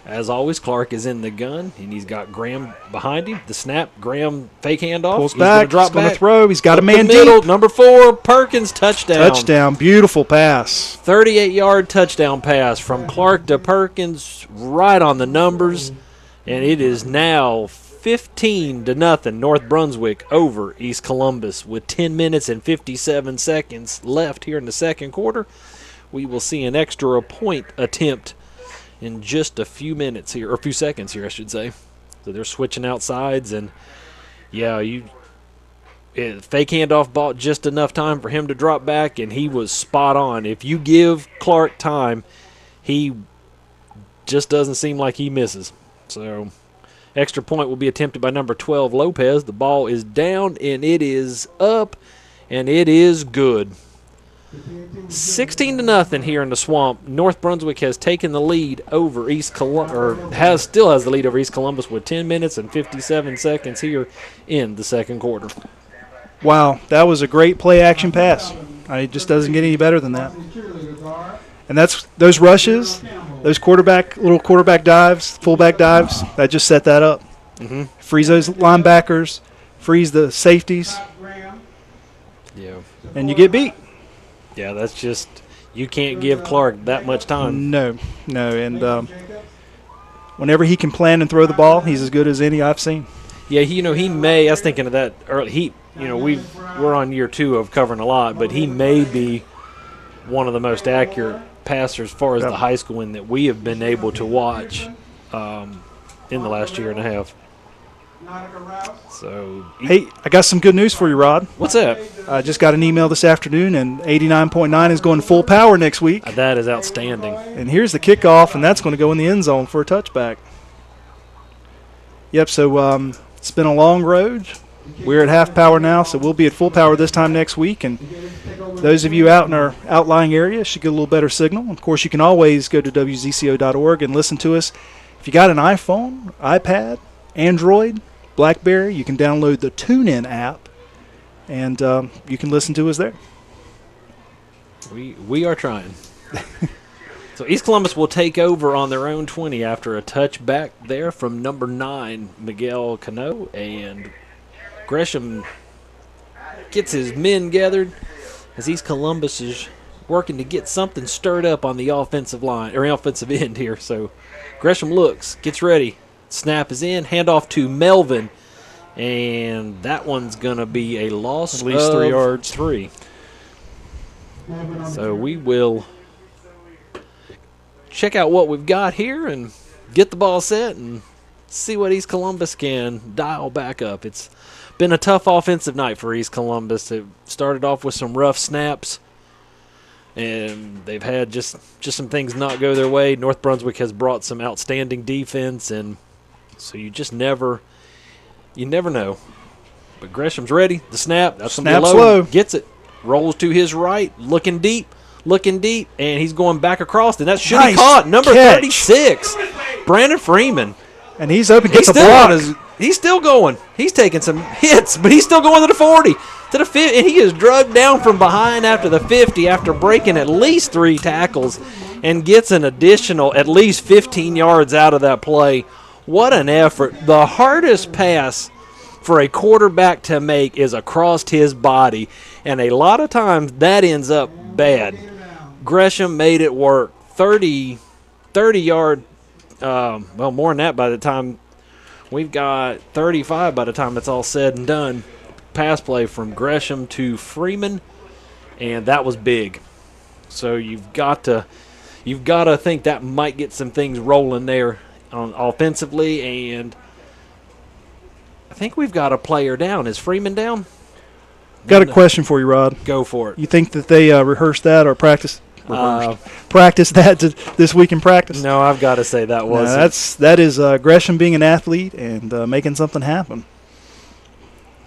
As always, Clark is in the gun, and he's got Graham behind him. The snap, Graham fake handoff. Pulls He's back. gonna drop He's going back. to throw. He's got a Up man the middle, deep. number 4, Perkins, touchdown. Touchdown. Beautiful pass. 38-yard touchdown pass from Clark to Perkins, right on the numbers, and it is now 15-0 North Brunswick over East Columbus with 10 minutes and 57 seconds left here in the second quarter. We will see an extra point attempt in just a few minutes here, or a few seconds here, I should say. So they're switching out sides, and fake handoff bought just enough time for him to drop back, and he was spot on. If you give Clark time, he just doesn't seem like he misses. So extra point will be attempted by number 12, Lopez. The ball is down, and it is up, and it is good. 16-0 here in the Swamp. North Brunswick has taken the lead over East Columbus, or still has the lead over East Columbus with 10 minutes and 57 seconds here in the second quarter. Wow, that was a great play-action pass. It just doesn't get any better than that. And that's those rushes, those little quarterback dives, fullback dives, that just set that up. Mm-hmm. Freeze those linebackers, freeze the safeties, Yeah. and you get beat. Yeah, that's just – you can't give Clark that much time. No. And whenever he can plan and throw the ball, he's as good as any I've seen. Yeah, he may – I was thinking of that early. We're on year 2 of covering a lot, but he may be one of the most accurate passers as far as the high school in that we have been able to watch in the last year and a half. So, Hey, I got some good news for you, Rod. what's that? I just got an email this afternoon, and 89.9 is going full power next week. That is outstanding. And here's the kickoff, and that's going to go in the end zone for a touchback. Yep, so it's been a long road. We're at half power now, so we'll be at full power this time next week. And those of you out in our outlying area should get a little better signal. Of course, you can always go to wzco.org and listen to us. If you got an iPhone, iPad, Android, BlackBerry, you can download the TuneIn app, and you can listen to us there. We are trying. So East Columbus will take over on their own 20 after a touchback there from number 9, Miguel Cano, and Gresham gets his men gathered as East Columbus is working to get something stirred up on the offensive line or offensive end here. So Gresham looks, gets ready. Snap is in, handoff to Melvin, and that one's going to be a loss At least of 3 yards. 3. So we will check out what we've got here and get the ball set and see what East Columbus can dial back up. It's been a tough offensive night for East Columbus. It started off with some rough snaps, and they've had just some things not go their way. North Brunswick has brought some outstanding defense, and so you never know. But Gresham's ready. The snap. That's Snap low. slow. Gets it. Rolls to his right. Looking deep, and he's going back across. And that should be Nice caught. Number catch. 36, Brandon Freeman. And he's open, He's gets a still block. he's still going. He's taking some hits, but he's still going to the 40, to the 50, and he is drugged down from behind after the 50 after breaking at least 3 tackles and gets an additional at least 15 yards out of that play. What an effort. The hardest pass for a quarterback to make is across his body, and a lot of times that ends up bad. Gresham made it work. 30-yard, well, more than that by the time we've got 35 by the time it's all said and done. Pass play from Gresham to Freeman, and that was big. So you've got to think that might get some things rolling there on offensively, and I think we've got a player down. Is Freeman down? Got a question for you, Rod. Go for it. You think that they rehearsed that or practiced that this week in practice? No, I've got to say that was that is Gresham being an athlete and making something happen.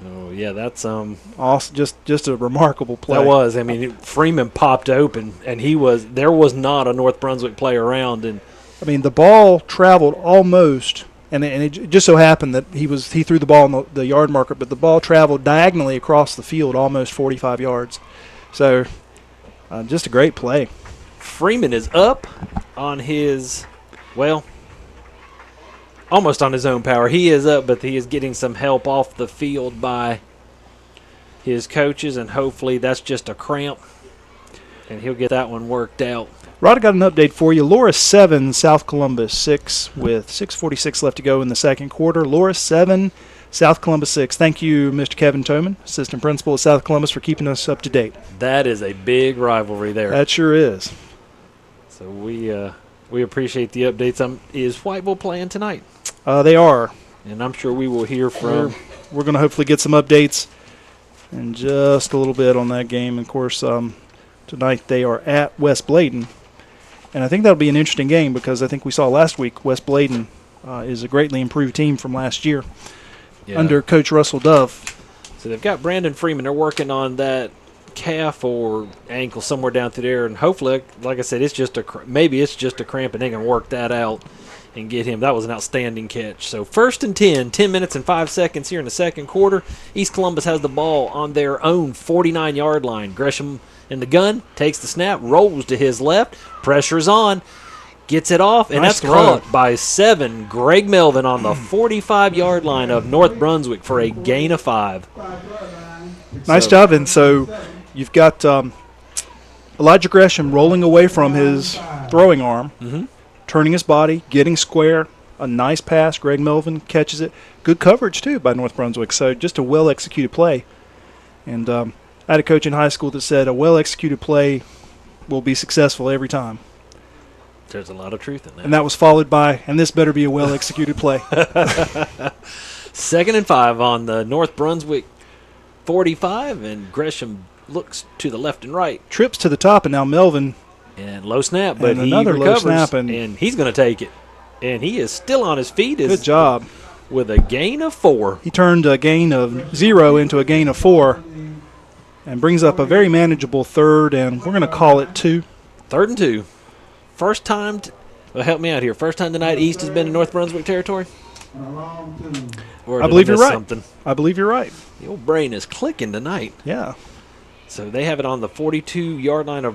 Oh yeah, that's Also, just a remarkable play. That was. I mean, Freeman popped open, and there was not a North Brunswick player around, and I mean, the ball traveled almost, and it just so happened that he threw the ball on the yard marker, but the ball traveled diagonally across the field almost 45 yards. So, just a great play. Freeman is up on his, almost on his own power. He is up, but he is getting some help off the field by his coaches, and hopefully that's just a cramp, and he'll get that one worked out. Rod, I got an update for you. Loris 7, South Columbus 6, with 6:46 left to go in the second quarter. Loris 7, South Columbus 6. Thank you, Mr. Kevin Toman, assistant principal at South Columbus, for keeping us up to date. That is a big rivalry there. That sure is. So we appreciate the updates. Is Whiteville playing tonight? They are. And I'm sure we will hear from. We're going to hopefully get some updates in just a little bit on that game. Of course, tonight they are at West Bladen. And I think that'll be an interesting game because I think we saw last week West Bladen is a greatly improved team from last year under Coach Russell Dove. So they've got Brandon Freeman. They're working on that calf or ankle somewhere down through there, and hopefully, like I said, maybe it's just a cramp, and they can work that out and get him. That was an outstanding catch. So 1st and 10 minutes and 5 seconds here in the second quarter. East Columbus has the ball on their own 49-yard line. Gresham in the gun, takes the snap, rolls to his left, pressure's on, gets it off, and nice that's caught by 7. Greg Melvin on the 45-yard line of North Brunswick for a gain of 5. Nice job. And so you've got Elijah Gresham rolling away from his throwing arm, turning his body, getting square, a nice pass. Greg Melvin catches it. Good coverage, too, by North Brunswick. So just a well-executed play. And I had a coach in high school that said a well-executed play will be successful every time. There's a lot of truth in that. And that was followed by, and this better be a well-executed play. 2nd and 5 on the North Brunswick 45, and Gresham looks to the left and right. Trips to the top, and now Melvin. And low snap, but he another recovers, low snap, and he's going to take it. And he is still on his feet. Good job. With a gain of 4. He turned a gain of 0 into a gain of 4 and brings up a very manageable 3rd, and we're going to call it 2. 3rd and 2. First time, help me out here. First time tonight East has been in North Brunswick territory? Or I believe you're right. Something? I believe you're right. The old brain is clicking tonight. Yeah. So they have it on the 42-yard line of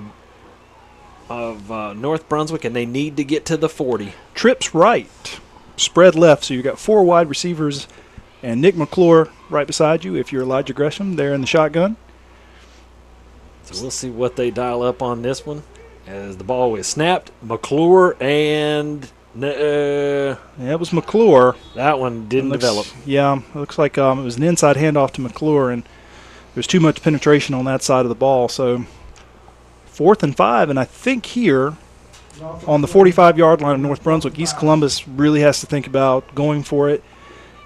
North Brunswick, and they need to get to the 40. Trips right, spread left. So you've got 4 wide receivers and Nick McClure right beside you if you're Elijah Gresham there in the shotgun. So we'll see what they dial up on this one as the ball is snapped. McClure and it was McClure. That one didn't develop. Yeah, it looks like it was an inside handoff to McClure, and there's too much penetration on that side of the ball. So 4th and 5, and I think here on the 45-yard line of North Brunswick, East Columbus really has to think about going for it.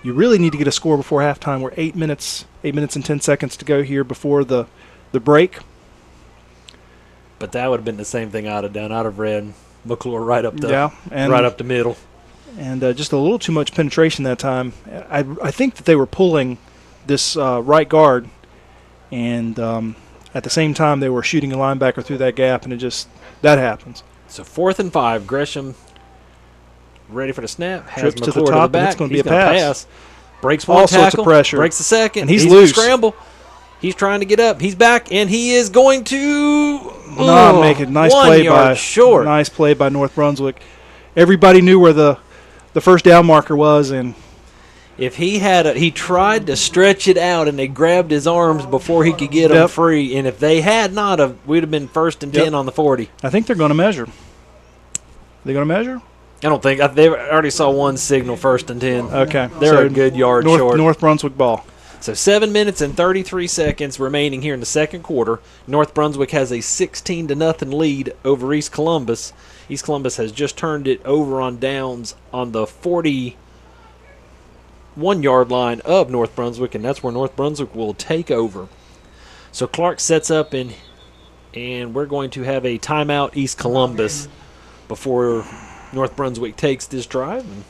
You really need to get a score before halftime. We're 8 minutes and 10 seconds to go here before the break. But that would have been the same thing I'd have done. I'd have read McClure right up the middle. And just a little too much penetration that time. I think that they were pulling this right guard, and at the same time they were shooting a linebacker through that gap, and that happens. So 4th and 5, Gresham ready for the snap. Has Trips McClure to the top, to the back. and it's going to be He's a pass. Breaks one All tackle. sorts of pressure. Breaks the second. And he's loose. Scramble. He's trying to get up. He's back, and he is going to not make it. Nice play by North Brunswick. Everybody knew where the first down marker was, and if he tried to stretch it out, and they grabbed his arms before he could get him free. And if they had not, we'd have been 1st and 10 on the 40. I think they're going to measure. They going to measure? I don't think they already saw one signal 1st and 10. Okay, they're a good yard short. North Brunswick ball. So 7 minutes and 33 seconds remaining here in the second quarter. North Brunswick has a 16-0 lead over East Columbus. East Columbus has just turned it over on downs on the 41 1-yard line of North Brunswick, and that's where North Brunswick will take over. So Clark sets up, and we're going to have a timeout East Columbus before North Brunswick takes this drive, and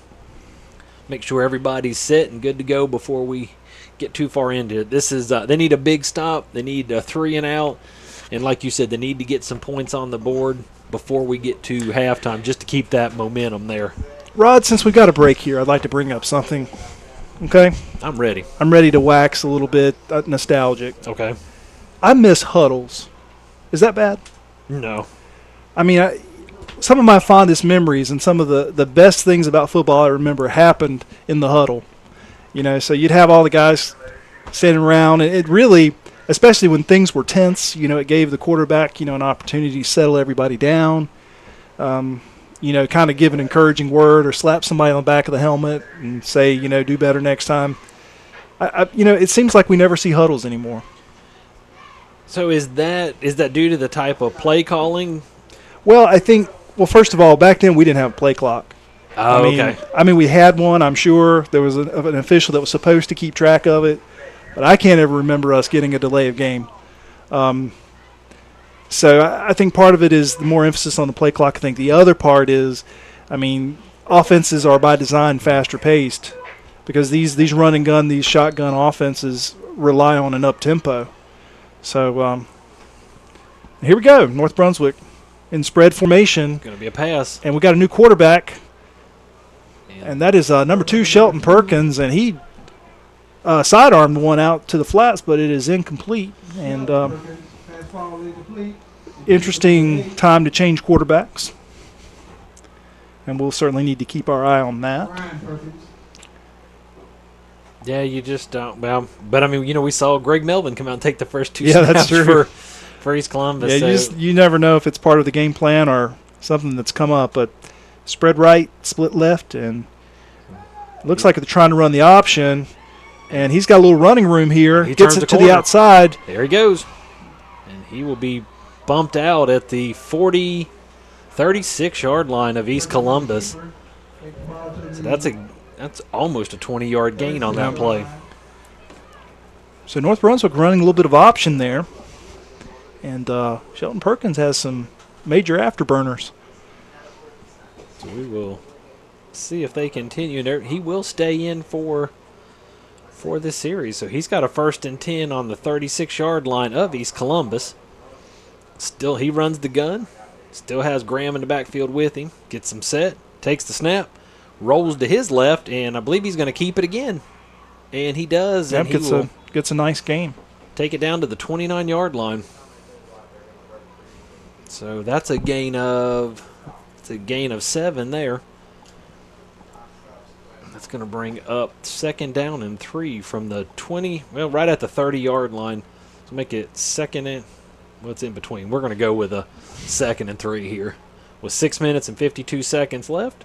make sure everybody's set and good to go before we get too far into it. This is they need a big stop. They need a 3 and out, and like you said, they need to get some points on the board before we get to halftime, just to keep that momentum there. Rod, since we got a break here, I'd like to bring up something. Okay? I'm ready. I'm ready to wax a little bit nostalgic. Okay. I miss huddles. Is that bad? No. I mean, some of my fondest memories and some of the best things about football I remember happened in the huddle. You know, so you'd have all the guys standing around, and it really, especially when things were tense, you know, it gave the quarterback, you know, an opportunity to settle everybody down, you know, kind of give an encouraging word or slap somebody on the back of the helmet and say, you know, do better next time. You know, it seems like we never see huddles anymore. So is that due to the type of play calling? Well, I think, first of all, back then we didn't have a play clock. Oh, okay. I mean, we had one, I'm sure. There was an official that was supposed to keep track of it. But I can't ever remember us getting a delay of game. So I think part of it is the more emphasis on the play clock. I think the other part is, I mean, offenses are by design faster paced because these run and gun, these shotgun offenses rely on an up tempo. So here we go, North Brunswick in spread formation. Going to be a pass. And we got a new quarterback, and that is number 2, Shelton Perkins, and he sidearmed one out to the flats, but it is incomplete. And interesting time to change quarterbacks, and we'll certainly need to keep our eye on that. Yeah, you just don't. Well, but I mean, you know, we saw Greg Melvin come out and take the first 2 that's snaps true. for East Columbus. Yeah, so. you never know if it's part of the game plan or something that's come up. But spread right, split left, and it looks like they're trying to run the option. And he's got a little running room here. He gets turns it the to corner. the outside. There he goes. And he will be bumped out at the 36-yard line of East Columbus. So that's almost a 20-yard gain on that play. So North Brunswick running a little bit of option there. And Shelton Perkins has some major afterburners. So we will see if they continue there. He will stay in for this series. So he's got a 1st and 10 on the 36-yard line of East Columbus. Still, he runs the gun. Still has Graham in the backfield with him. Gets him set. Takes the snap. Rolls to his left, and I believe he's going to keep it again. And he does. Yep, and gets a nice game. Take it down to the 29-yard line. So that's a gain of 7 there. That's going to bring up 2nd down and 3 from the 20, right at the 30-yard line. So make it 2nd and what's in between. We're going to go with a 2nd and 3 here. With 6 minutes and 52 seconds left.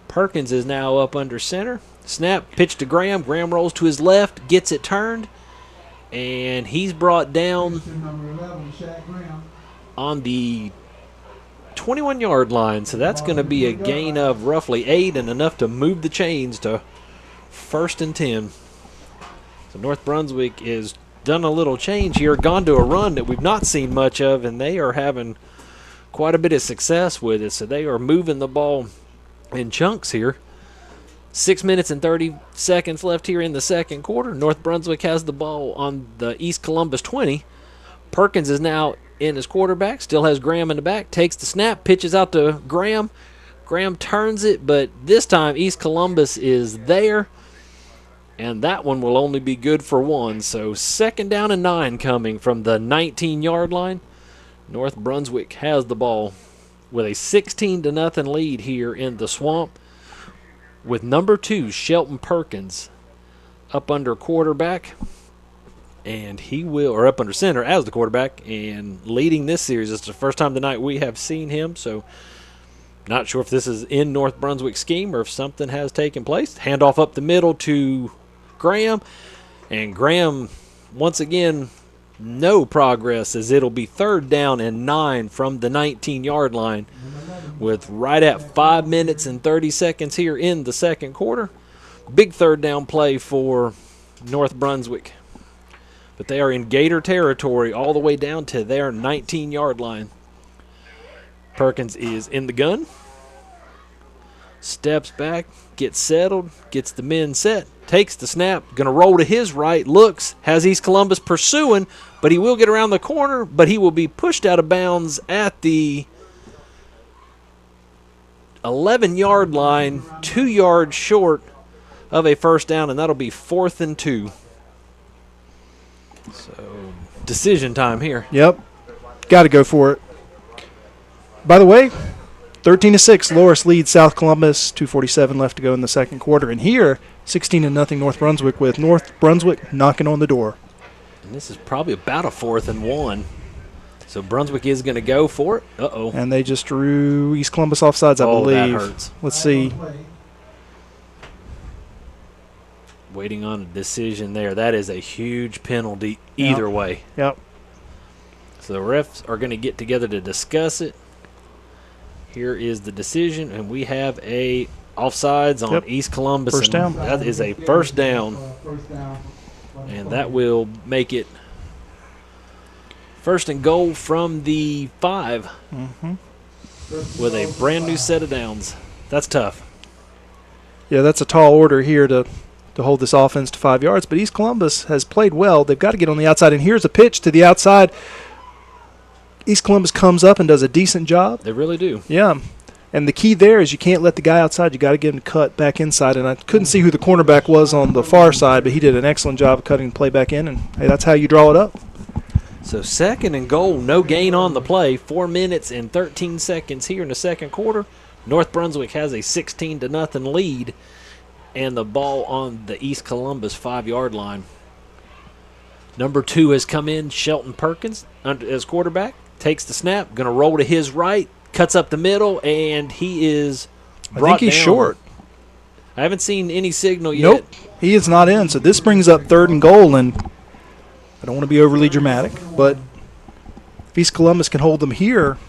Perkins is now up under center. Snap, pitch to Graham. Graham rolls to his left, gets it turned, and he's brought down on the 21-yard line. So that's going to be a gain of roughly 8 and enough to move the chains to 1st and 10. So North Brunswick is done a little change here, gone to a run that we've not seen much of, and they are having quite a bit of success with it. So they are moving the ball in chunks here. 6 minutes and 30 seconds left here in the second quarter. North Brunswick has the ball on the East Columbus 20. Perkins is now in as quarterback, still has Graham in the back, takes the snap, pitches out to Graham. Graham turns it, but this time East Columbus is there, and that one will only be good for 1. So 2nd down and 9 coming from the 19-yard line. North Brunswick has the ball with a 16-0 lead here in the Swamp, with number 2, Shelton Perkins, up under quarterback, and he will, or up under center as the quarterback, and leading this series. It's the first time tonight we have seen him, so not sure if this is in North Brunswick's scheme or if something has taken place. Handoff up the middle to Graham, and Graham, once again, no progress, as it'll be 3rd down and 9 from the 19-yard line with right at 5 minutes and 30 seconds here in the second quarter. Big third down play for North Brunswick. But they are in Gator territory all the way down to their 19-yard line. Perkins is in the gun. Steps back, gets settled, gets the men set, takes the snap, going to roll to his right, looks, has East Columbus pursuing, but he will get around the corner, but he will be pushed out of bounds at the 11-yard line, 2 yards short of a first down, and that'll be 4th and 2. So, decision time here. Yep. Got to go for it. By the way, 13-6, Loris leads South Columbus, 2:47 left to go in the second quarter. And here, 16-0 North Brunswick, with North Brunswick knocking on the door. And this is probably about a 4th and 1. So Brunswick is going to go for it. Uh-oh. And they just drew East Columbus offsides, I believe. That hurts. Let's see. Waiting on a decision there. That is a huge penalty either way. Yep. So the refs are going to get together to discuss it. Here is the decision, and we have a offsides on East Columbus. First down. That is a first down, and that will make it 1st and goal from the 5 with a brand new set of downs. That's tough. Yeah, that's a tall order here to hold this offense to 5 yards. But East Columbus has played well. They've got to get on the outside. And here's a pitch to the outside. East Columbus comes up and does a decent job. They really do. Yeah. And the key there is you can't let the guy outside. You got to get him to cut back inside. And I couldn't see who the cornerback was on the far side, but he did an excellent job of cutting the play back in. And, hey, that's how you draw it up. So 2nd and goal, no gain on the play. 4 minutes and 13 seconds here in the second quarter. North Brunswick has a 16-0 lead, and the ball on the East Columbus 5-yard line. Number 2 has come in, Shelton Perkins, as quarterback. Takes the snap, going to roll to his right, cuts up the middle, and he is brought I think he's down. short. I haven't seen any signal yet. Nope, he is not in. So this brings up 3rd and goal, and I don't want to be overly dramatic, but if East Columbus can hold them here,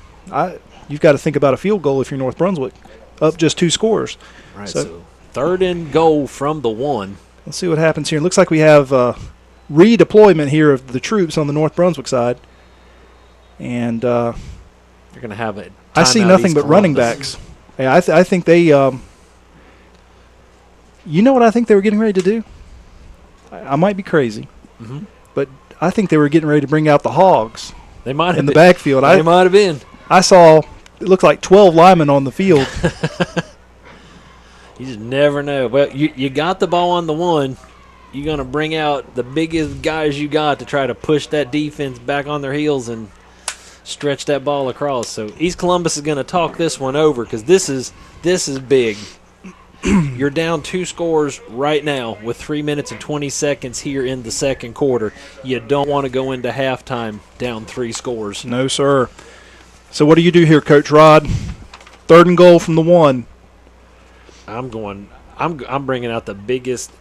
you've got to think about a field goal if you're North Brunswick, up just 2 scores. Right, so 3rd and goal from the 1. Let's see what happens here. It looks like we have redeployment here of the troops on the North Brunswick side. And you're going to have it. I see nothing but running backs. Yeah, I think they you know what I think they were getting ready to do? I might be crazy, but I think they were getting ready to bring out the Hogs. They might have in the backfield. They might have been. I saw it looked like 12 linemen on the field. You just never know. Well, you got the ball on the 1. You're going to bring out the biggest guys you got to try to push that defense back on their heels and stretch that ball across. So East Columbus is going to talk this one over because this is big. You're down 2 scores right now with 3 minutes and 20 seconds here in the second quarter. You don't want to go into halftime down 3 scores. No, sir. So what do you do here, Coach Rod? 3rd and goal from the 1. I'm bringing out the biggest.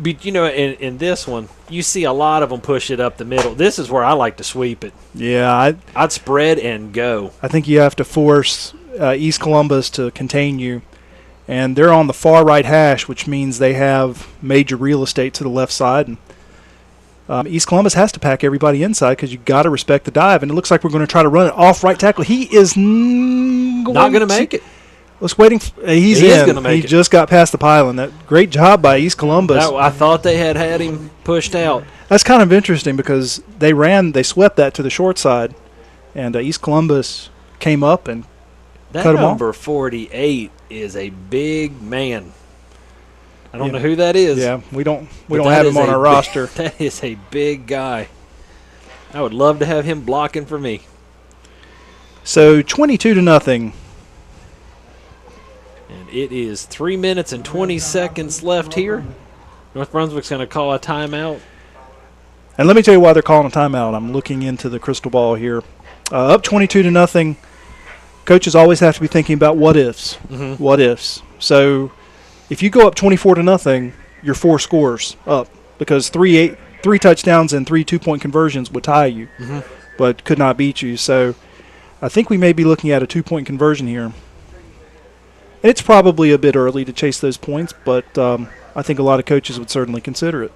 But, in this one, you see a lot of them push it up the middle. This is where I like to sweep it. Yeah. I'd spread and go. I think you have to force East Columbus to contain you. And they're on the far right hash, which means they have major real estate to the left side. And East Columbus has to pack everybody inside because you've got to respect the dive. And it looks like we're going to try to run it off right tackle. He is not going to make it. Let's waiting. He's in. Going to make it. He just got past the pylon. That great job by East Columbus. I thought they had him pushed out. That's kind of interesting because they swept that to the short side, and East Columbus came up and cut him off. That number 48 is a big man. I don't know who that is. Yeah, we don't have him on our roster. That is a big guy. I would love to have him blocking for me. So 22-0. And it is 3 minutes and 20 seconds left here. North Brunswick's going to call a timeout. And let me tell you why they're calling a timeout. I'm looking into the crystal ball here. Up 22-0. Coaches always have to be thinking about what ifs. Mm-hmm. What ifs. So if you go up 24-0, you're 4 scores up because three touchdowns and 3 2-point conversions would tie you, but could not beat you. So I think we may be looking at a 2-point conversion here. It's probably a bit early to chase those points, but I think a lot of coaches would certainly consider it.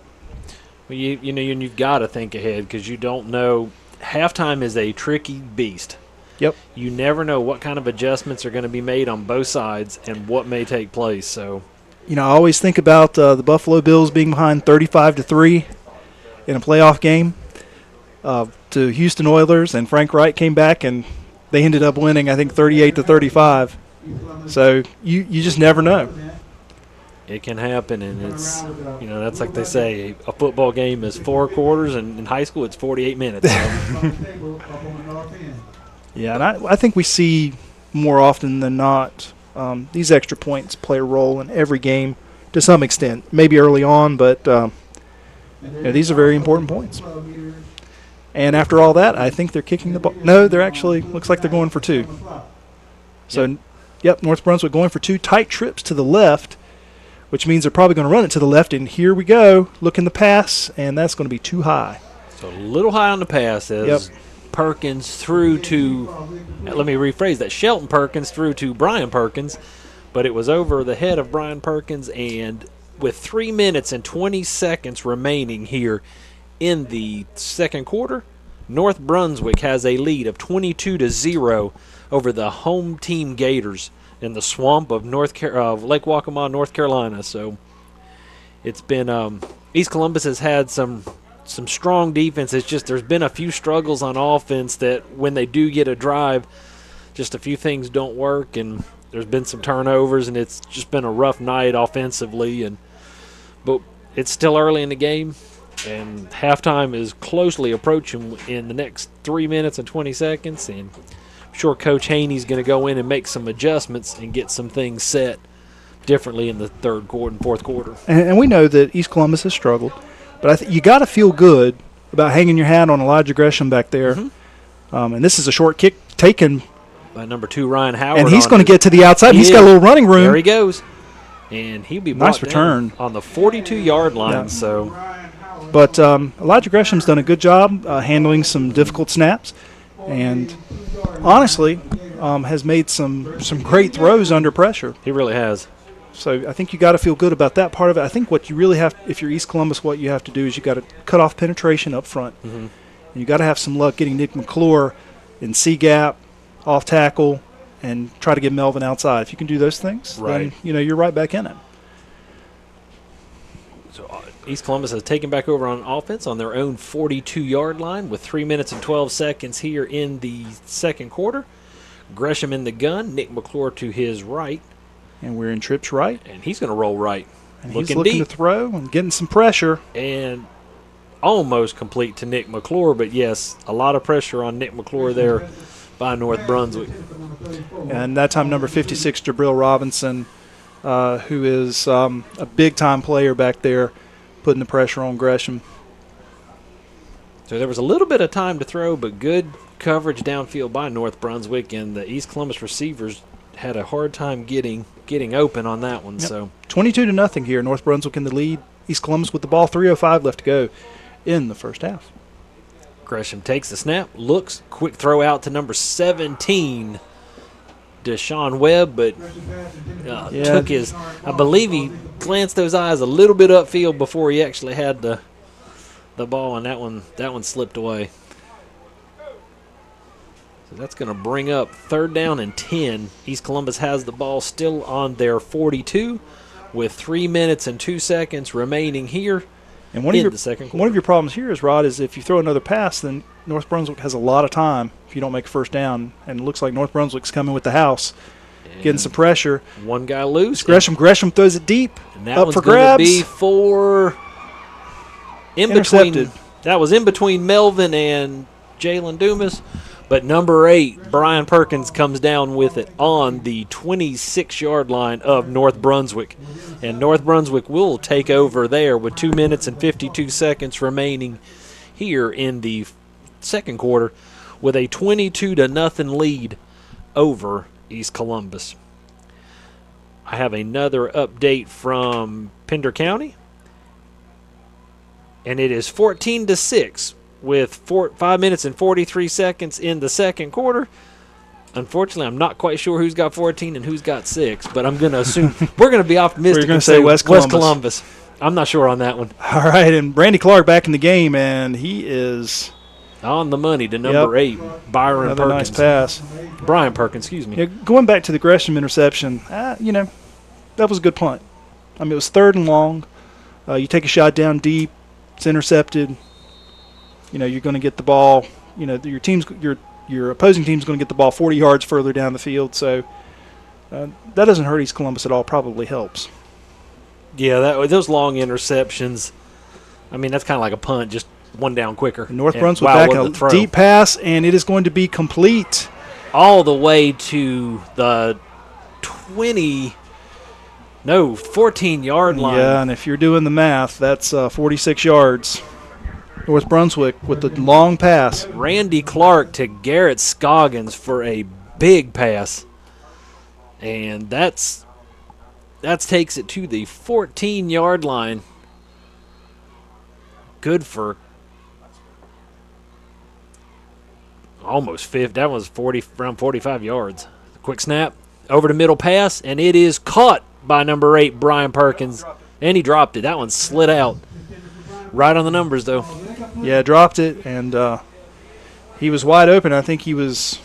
Well, you've got to think ahead because you don't know. Halftime is a tricky beast. Yep. You never know what kind of adjustments are going to be made on both sides and what may take place. So, I always think about the Buffalo Bills being behind 35-3 in a playoff game to Houston Oilers, and Frank Wright came back and they ended up winning, I think, 38-35. So you just never know. it can happen, and it's that's like they say, a football game is 4 quarters, and in high school it's 48 minutes. So. Yeah, and I think we see more often than not these extra points play a role in every game to some extent. Maybe early on, but these are very important points. And after all that, I think they're kicking the ball. No, they're actually, looks like they're going for 2. So, yep, North Brunswick going for 2 tight trips to the left, which means they're probably going to run it to the left. And here we go, looking the pass, and that's going to be too high. So a little high on the pass as Perkins threw to, let me rephrase that, Shelton Perkins threw to Brian Perkins, but it was over the head of Brian Perkins, and with 3 minutes and 20 seconds remaining here in the second quarter, North Brunswick has a lead of 22-0 over the home team Gators in the swamp of Lake Waccamaw, North Carolina. So it's been East Columbus has had some strong defense. It's just there's been a few struggles on offense that when they do get a drive, just a few things don't work, and there's been some turnovers, and it's just been a rough night offensively. But it's still early in the game, and halftime is closely approaching in the next 3 minutes and 20 seconds, and I'm sure Coach Haney's going to go in and make some adjustments and get some things set differently in the third quarter and fourth quarter. And we know that East Columbus has struggled, but you got to feel good about hanging your hat on Elijah Gresham back there. Mm-hmm. And this is a short kick taken by number 2 Ryan Howard, and he's going to get to the outside. He's got a little running room. There he goes, and he'll be nice return on the 42-yard line. Yeah. So, but Elijah Gresham's done a good job handling some difficult snaps, and honestly, has made some great throws under pressure. He really has. So I think you got to feel good about that part of it. I think what you really have, if you're East Columbus, what you have to do is you got to cut off penetration up front. Mm-hmm. And you got to have some luck getting Nick McClure in C gap, off tackle, and try to get Melvin outside. If you can do those things, then you're right back in it. So East Columbus has taken back over on offense on their own 42-yard line with 3 minutes and 12 seconds here in the second quarter. Gresham in the gun, Nick McClure to his right. And we're in trips right. And he's going to roll right. And he's looking deep to throw and getting some pressure. And almost complete to Nick McClure, but yes, a lot of pressure on Nick McClure there by North Brunswick. And that time number 56, Jabril Robinson, who is a big-time player back there, putting the pressure on Gresham. So there was a little bit of time to throw, but good coverage downfield by North Brunswick, and the East Columbus receivers had a hard time getting open on that one. Yep. So 22-0 here. North Brunswick in the lead. East Columbus with the ball. 3:05 left to go in the first half. Gresham takes the snap, looks, quick throw out to number 17, Deshaun Webb, but took his, I believe he glanced those eyes a little bit upfield before he actually had the ball, and that one slipped away. So that's going to bring up 3rd down and 10. East Columbus has the ball still on their 42 with 3 minutes and 2 seconds remaining here. And the second quarter. One of your problems here is, Rod, is if you throw another pass, then North Brunswick has a lot of time if you don't make a first down. And it looks like North Brunswick's coming with the house, getting some pressure. One guy loose. Gresham throws it deep, and that up one's for grabs. Be for intercepted. That was in between Melvin and Jalen Dumas. But number 8, Brian Perkins, comes down with it on the 26-yard line of North Brunswick. And North Brunswick will take over there with 2 minutes and 52 seconds remaining here in the second quarter with a 22-0 lead over East Columbus. I have another update from Pender County. And it is 14-6. With 5 minutes and 43 seconds in the second quarter. Unfortunately, I'm not quite sure who's got 14 and who's got 6, but I'm going to assume we're going to be optimistic. We're gonna and say West Columbus. I'm not sure on that one. All right, and Randy Clark back in the game, and he is On the money to number 8, Byron another Perkins. nice pass. Brian Perkins, excuse me. Yeah, going back to the Gresham interception, that was a good punt. I mean, it was 3rd and long. You take a shot down deep, it's intercepted. You're going to get the ball. Your opposing team's going to get the ball 40 yards further down the field. So that doesn't hurt East Columbus at all. Probably helps. Yeah, those long interceptions. I mean, that's kind of like a punt, just one down quicker. North Brunswick back in a deep pass, and it is going to be complete. All the way to the 14-yard line. Yeah, and if you're doing the math, that's 46 yards. North Brunswick with the long pass. Randy Clark to Garrett Scoggins for a big pass. And that takes it to the 14-yard line. Good for almost 50. That was around 45 yards. Quick snap, over the middle pass, and it is caught by number 8, Brian Perkins. And he dropped it. That one slid out. Right on the numbers, though. Yeah, dropped it, and he was wide open. I think he was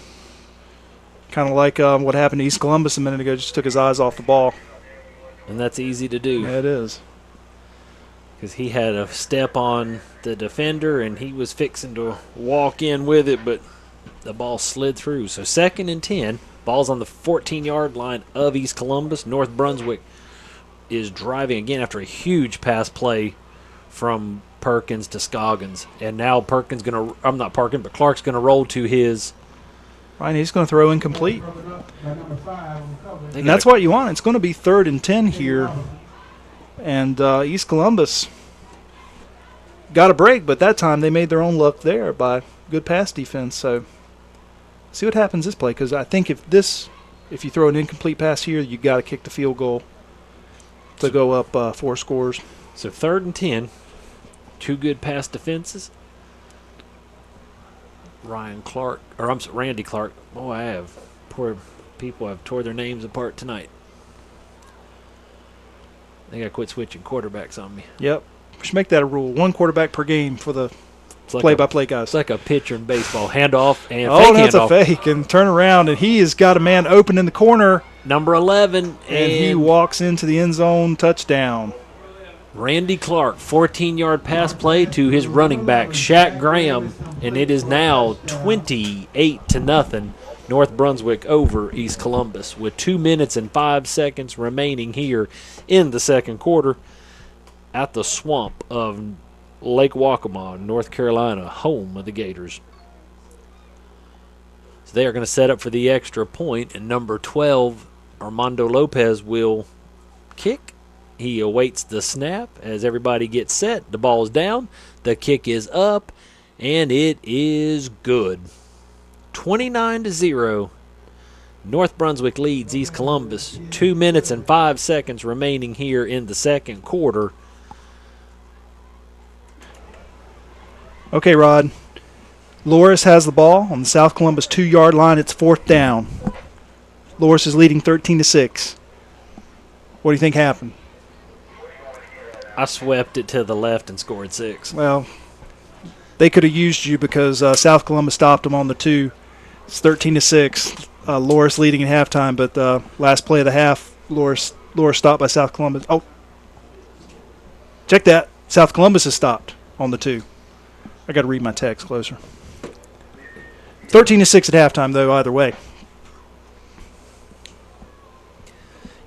kind of like what happened to East Columbus a minute ago, just took his eyes off the ball. And that's easy to do. Yeah, it is. Because he had a step on the defender, and he was fixing to walk in with it, but the ball slid through. So 2nd and 10. Ball's on the 14-yard line of East Columbus. North Brunswick is driving again after a huge pass play from Perkins to Scoggins. And now Clark's going to roll to his. Right, he's going to throw incomplete. And And that's what you want. It's going to be 3rd and 10 here. And East Columbus got a break, but that time they made their own luck there by good pass defense. So see what happens this play, because I think if you throw an incomplete pass here, you got to kick the field goal to go up 4 scores. So 3rd and 10. 2 good pass defenses. Randy Clark. Boy, poor people have tore their names apart tonight. They got to quit switching quarterbacks on me. Yep. We should make that a rule. 1 quarterback per game for the play-by-play guys. It's like a pitcher in baseball. Handoff and Oh, fake no, it's a handoff. fake. And turn around, and he has got a man open in the corner. Number 11. And he walks into the end zone, touchdown. Randy Clark, 14-yard pass play to his running back, Shaq Graham, and it is now 28-0, North Brunswick over East Columbus, with 2 minutes and 5 seconds remaining here in the second quarter at the swamp of Lake Waccamaw, North Carolina, home of the Gators. So they are going to set up for the extra point, and number 12, Armando Lopez, will kick. He awaits the snap as everybody gets set. The ball is down. The kick is up, and it is good. 29-0. North Brunswick leads East Columbus. 2 minutes and 5 seconds remaining here in the second quarter. Okay, Rod. Loris has the ball on the South Columbus 2-yard line. It's 4th down. Loris is leading 13-6. What do you think happened? I swept it to the left and scored 6. Well, they could have used you because South Columbus stopped them on the 2. It's 13-6. Loris leading at halftime, but last play of the half, Loris stopped by South Columbus. Oh, check that. South Columbus is stopped on the 2. I got to read my text closer. 13-6 at halftime, though. Either way.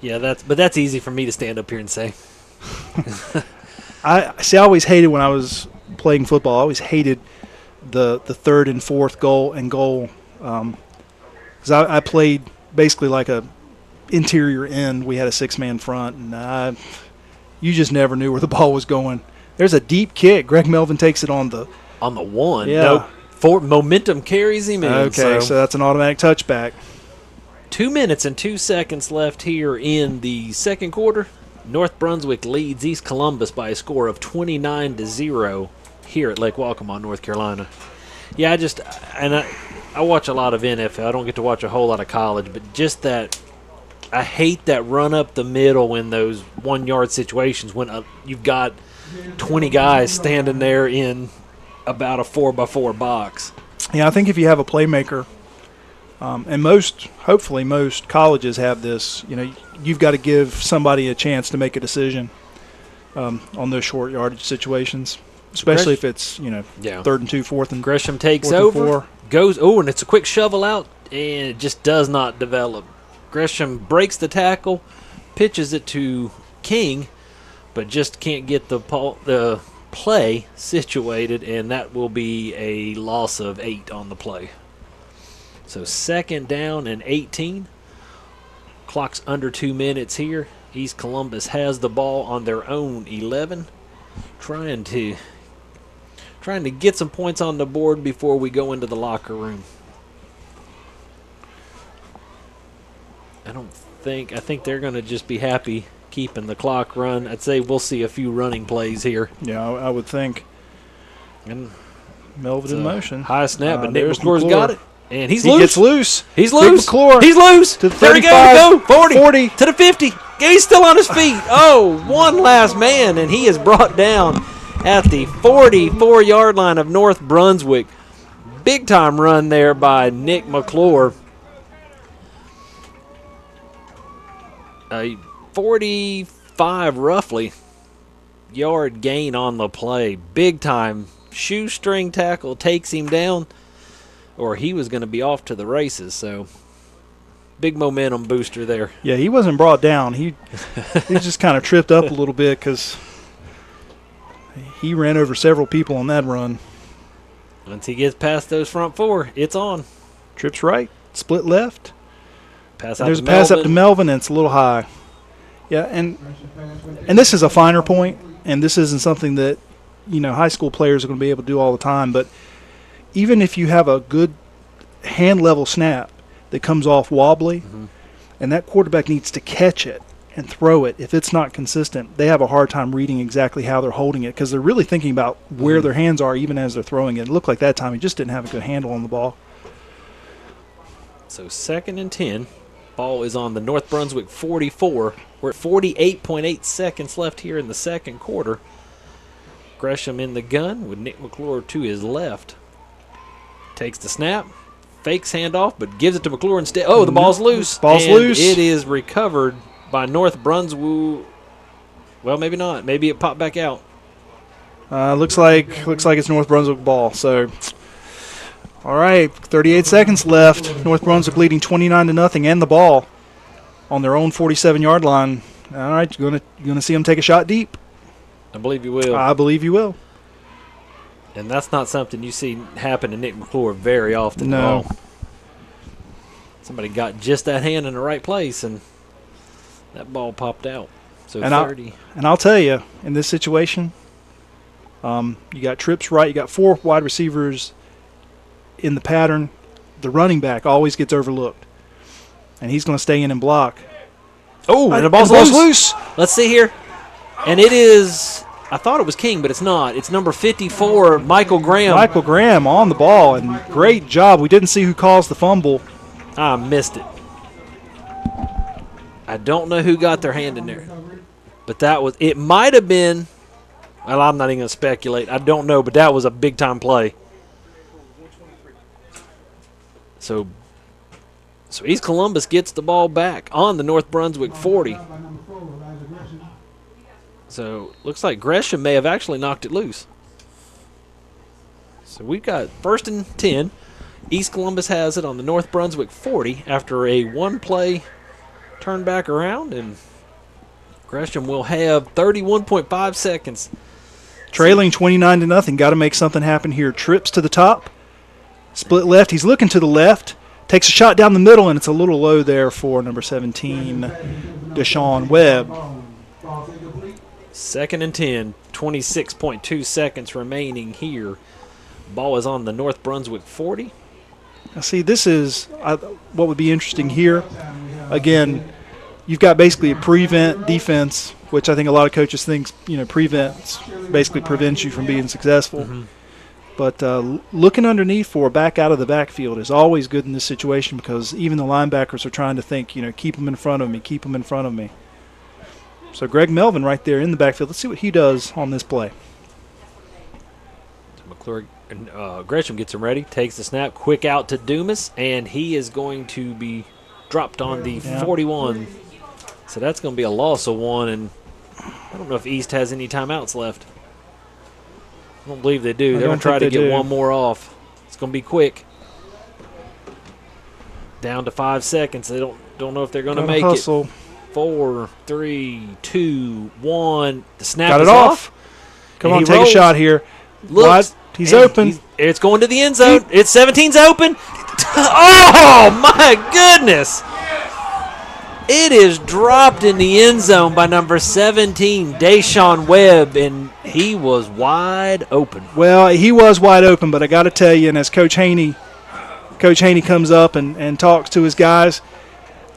Yeah, that's easy for me to stand up here and say. I always hated when I was playing football. I always hated the 3rd and 4th goal. Because I played basically like a interior end. We had a 6-man front, and you just never knew where the ball was going. There's a deep kick. Greg Melvin takes it on the 1. Yeah. Nope. Momentum carries him in. Okay, so that's an automatic touchback. 2 minutes and 2 seconds left here in the second quarter. North Brunswick leads East Columbus by a score of 29-0 here at Lake Waccamaw, North Carolina. Yeah, I watch a lot of NFL. I don't get to watch a whole lot of college, but just that, I hate that run up the middle in those 1 yard situations when you've got 20 guys standing there in about a 4x4 box. Yeah, I think if you have a playmaker, and hopefully most colleges have this, you've got to give somebody a chance to make a decision on those short yardage situations, especially if it's, 3rd and 2, 4th and Gresham takes fourth and over, four. goes, and it's a quick shovel out, and it just does not develop. Gresham breaks the tackle, pitches it to King, but just can't get the play situated, and that will be a loss of 8 on the play. So 2nd down and 18. Clock's under 2 minutes here. East Columbus has the ball on their own 11, trying to get some points on the board before we go into the locker room. I think they're going to just be happy keeping the clock run. I'd say we'll see a few running plays here. Yeah, I would think. And Melvin in motion. High snap, but Nick there's McClure's got it. And He gets loose. He's loose. Nick McClure He's loose. to the there 35, we go. 40 to the 50. He's still on his feet. One last man, and he is brought down at the 44-yard line of North Brunswick. Big time run there by Nick McClure. 45 roughly yard gain on the play. Big time shoestring tackle takes him down, or he was going to be off to the races. So big momentum booster there. Yeah, he wasn't brought down. He just kind of tripped up a little bit because he ran over several people on that run. Once he gets past those front 4, it's on. Trips right, split left. There's a pass up to Melvin, and it's a little high. Yeah, and this is a finer point, and this isn't something that high school players are going to be able to do all the time. But even if you have a good hand level snap that comes off wobbly, and that quarterback needs to catch it and throw it, if it's not consistent, they have a hard time reading exactly how they're holding it because they're really thinking about where their hands are even as they're throwing it. It looked like that time he just didn't have a good handle on the ball. So 2nd and 10. Ball is on the North Brunswick 44. We're at 48.8 seconds left here in the second quarter. Gresham in the gun with Nick McClure to his left. Takes the snap, fakes handoff, but gives it to McClure instead. The ball's loose. Ball's loose. It is recovered by North Brunswick. Well, maybe not. Maybe it popped back out. Looks like it's North Brunswick ball. So, all right, 38 seconds left. North Brunswick leading 29-0, and the ball on their own 47-yard line. All right, you're gonna see them take a shot deep. I believe you will. I believe you will. And that's not something you see happen to Nick McClure very often. No. At all. Somebody got just that hand in the right place, and that ball popped out. So and 30. I'll tell you, in this situation, you got trips right. You got 4 wide receivers in the pattern. The running back always gets overlooked, and he's going to stay in and block. And the ball's loose. Let's see here. And it is, I thought it was King, but it's not. It's number 54, Michael Graham. Michael Graham on the ball, and great job. We didn't see who caused the fumble. I missed it. I don't know who got their hand in there. But it might have been, well, I'm not even going to speculate. I don't know, but that was a big-time play. So East Columbus gets the ball back on the North Brunswick 40. So looks like Gresham may have actually knocked it loose. So we've got 1st and 10. East Columbus has it on the North Brunswick 40 after a one-play turn back around, and Gresham will have 31.5 seconds. Trailing 29-0. Got to make something happen here. Trips to the top. Split left. He's looking to the left. Takes a shot down the middle, and it's a little low there for number 17, Deshaun Webb. 2nd and 10. 26.2 seconds remaining here. Ball is on the North Brunswick 40. Now, see, this is what would be interesting here. Again, you've got basically a prevent defense, which I think a lot of coaches think, prevents basically prevents you from being successful. But looking underneath for a back out of the backfield is always good in this situation because even the linebackers are trying to think, keep them in front of me, keep them in front of me. So Greg Melvin right there in the backfield. Let's see what he does on this play. McClure Gresham gets him ready, takes the snap, quick out to Dumas, and he is going to be dropped on the 41. So that's going to be a loss of one, and I don't know if East has any timeouts left. I don't believe they do. They're going to try to get one more off. It's going to be quick. Down to 5 seconds. They don't know if they're going to make hustle. It. 4, 3, 2, 1. The snap Got is it off. Come on, take rolls. a shot here. Looks. He's open. It's going to the end zone. It's 17's open. Oh, my goodness. It is dropped in the end zone by number 17, Deshaun Webb, and he was wide open. Well, he was wide open, but I got to tell you, and as Coach Haney comes up and talks to his guys,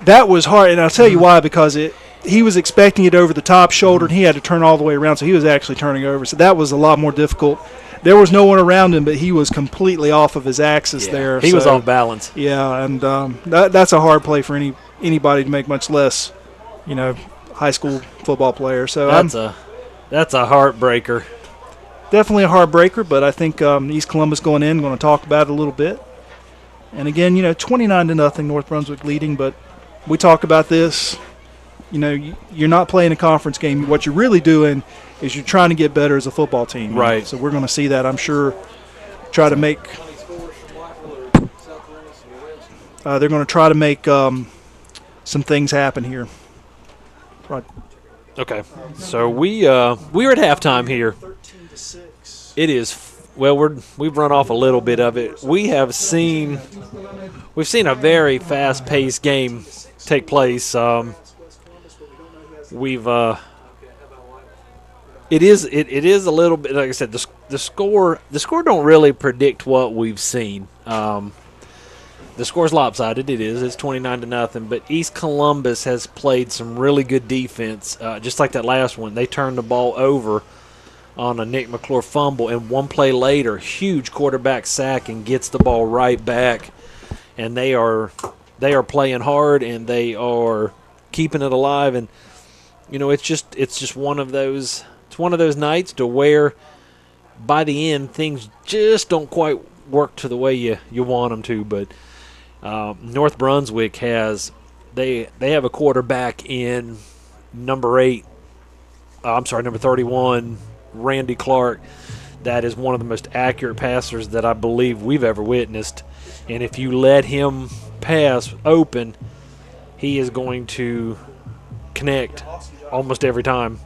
that was hard. And I'll tell you why, because he was expecting it over the top shoulder, and he had to turn all the way around, so he was actually turning over. So that was a lot more difficult. There was no one around him, but he was completely off of his axis there. He was off balance. Yeah, and that's a hard play for anybody to make, much less, high school football player. So that's a heartbreaker. Definitely a heartbreaker, but I think East Columbus going to talk about it a little bit. And again, 29-0, North Brunswick leading, but we talk about this. You're not playing a conference game. What you're really doing is you're trying to get better as a football team. Right. So we're going to see that, I'm sure, try to make they're going to try to make some things happen here. Right. Okay. So we're at halftime here. It is we've run off a little bit of it. We've seen a very fast-paced game take place. It is a little bit, like I said, the score don't really predict what we've seen. The score's lopsided. It's 29-0. But East Columbus has played some really good defense, just like that last one. They turned the ball over on a Nick McClure fumble, and one play later, huge quarterback sack and gets the ball right back. And they are playing hard, and they are keeping it alive. And it's just one of those. It's one of those nights to where, by the end, things just don't quite work to the way you want them to. But North Brunswick they have a quarterback in number 31, Randy Clark. That is one of the most accurate passers that I believe we've ever witnessed. And if you let him pass open, he is going to connect almost every time.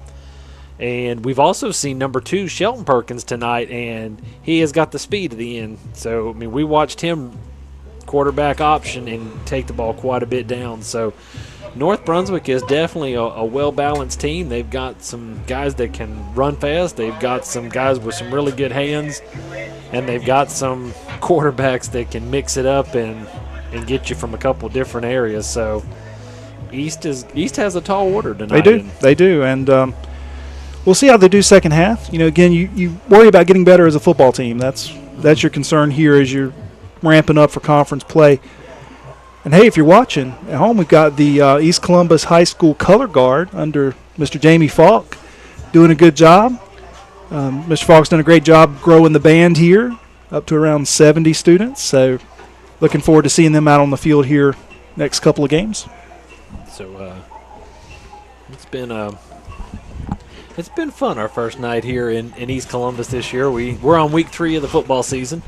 And we've also seen number 2, Shelton Perkins, tonight, and he has got the speed to the end. So, we watched him quarterback option and take the ball quite a bit down. So, North Brunswick is definitely a well-balanced team. They've got some guys that can run fast. They've got some guys with some really good hands. And they've got some quarterbacks that can mix it up and get you from a couple different areas. So, East has a tall order tonight. They do. And we'll see how they do second half. Again, you worry about getting better as a football team. That's your concern here as you're ramping up for conference play. And, hey, if you're watching at home, we've got the East Columbus High School color guard under Mr. Jamie Falk doing a good job. Mr. Falk's done a great job growing the band here up to around 70 students. So looking forward to seeing them out on the field here next couple of games. So it's been fun, our first night here in East Columbus this year. We're on week 3 of the football season,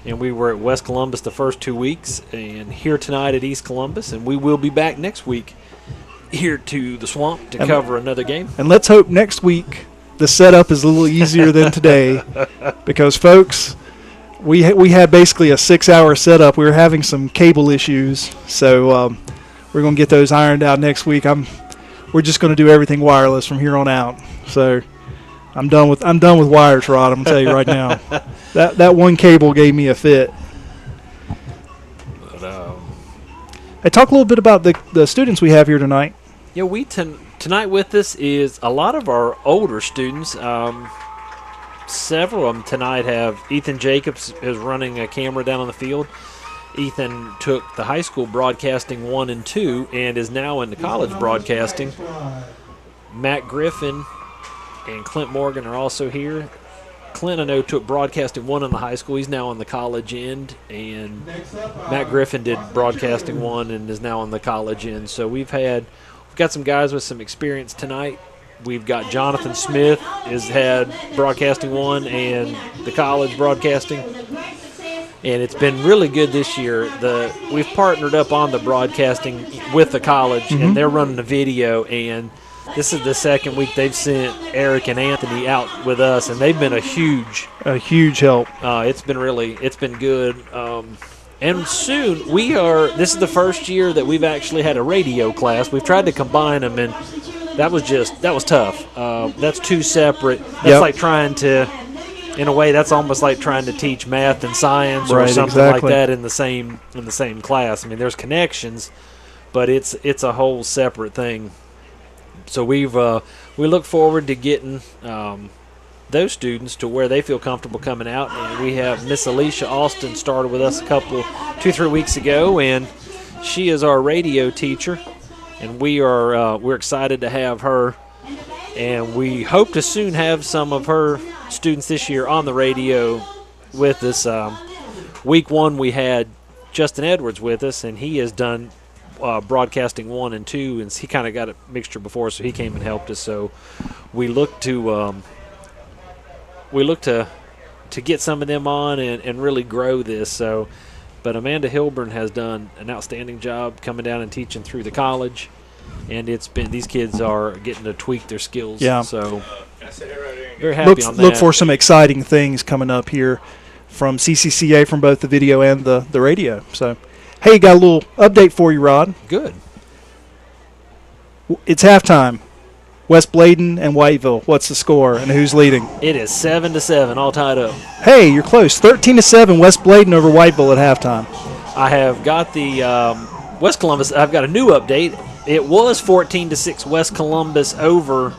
and we were at West Columbus the first 2 weeks, and here tonight at East Columbus, and we will be back next week here to the Swamp to cover another game. And let's hope next week the setup is a little easier than today, because, folks, we had basically a 6-hour setup. We were having some cable issues, so we're going to get those ironed out next week. We're just going to do everything wireless from here on out. So I'm done with wires, Rod. I'm going to tell you right now. That one cable gave me a fit. But, hey, talk a little bit about the students we have here tonight. Yeah, tonight with us is a lot of our older students. several of them tonight have. Ethan Jacobs is running a camera down on the field. Ethan took the high school broadcasting 1 and 2 and is now in the college broadcasting. Matt Griffin and Clint Morgan are also here. Clint, I know, took broadcasting 1 in the high school. He's now on the college end. And Matt Griffin did broadcasting 1 and is now on the college end. So we've got some guys with some experience tonight. We've got Jonathan Smith has had broadcasting 1 and the college broadcasting. And it's been really good this year. We've partnered up on the broadcasting with the college, and they're running the video. And this is the second week they've sent Eric and Anthony out with us, and they've been a huge help. It's been good. And soon this is the first year that we've actually had a radio class. We've tried to combine them, and that was tough. That's two separate. That's like trying to. In a way, that's almost like trying to teach math and science or something like that in the same class. I mean, there's connections, but it's a whole separate thing. So we look forward to getting those students to where they feel comfortable coming out. And we have Miss Alicia Austin started with us 2-3 weeks ago, and she is our radio teacher, and we're excited to have her. And we hope to soon have some of her students this year on the radio with us. Week 1 we had Justin Edwards with us, and he has done broadcasting 1 and 2, and he kind of got a mixture before, so he came and helped us. So we look to get some of them on and really grow this. So, but Amanda Hilburn has done an outstanding job coming down and teaching through the college. And these kids are getting to tweak their skills. Yeah. So very happy on that. Look for some exciting things coming up here from CCCA, from both the video and the radio. So, hey, got a little update for you, Rod. Good. It's halftime. West Bladen and Whiteville. What's the score and who's leading? It is 7-7, all tied up. Hey, you're close. 13-7, West Bladen over Whiteville at halftime. I have got the West Columbus. I've got a new update. It was 14-6 West Columbus over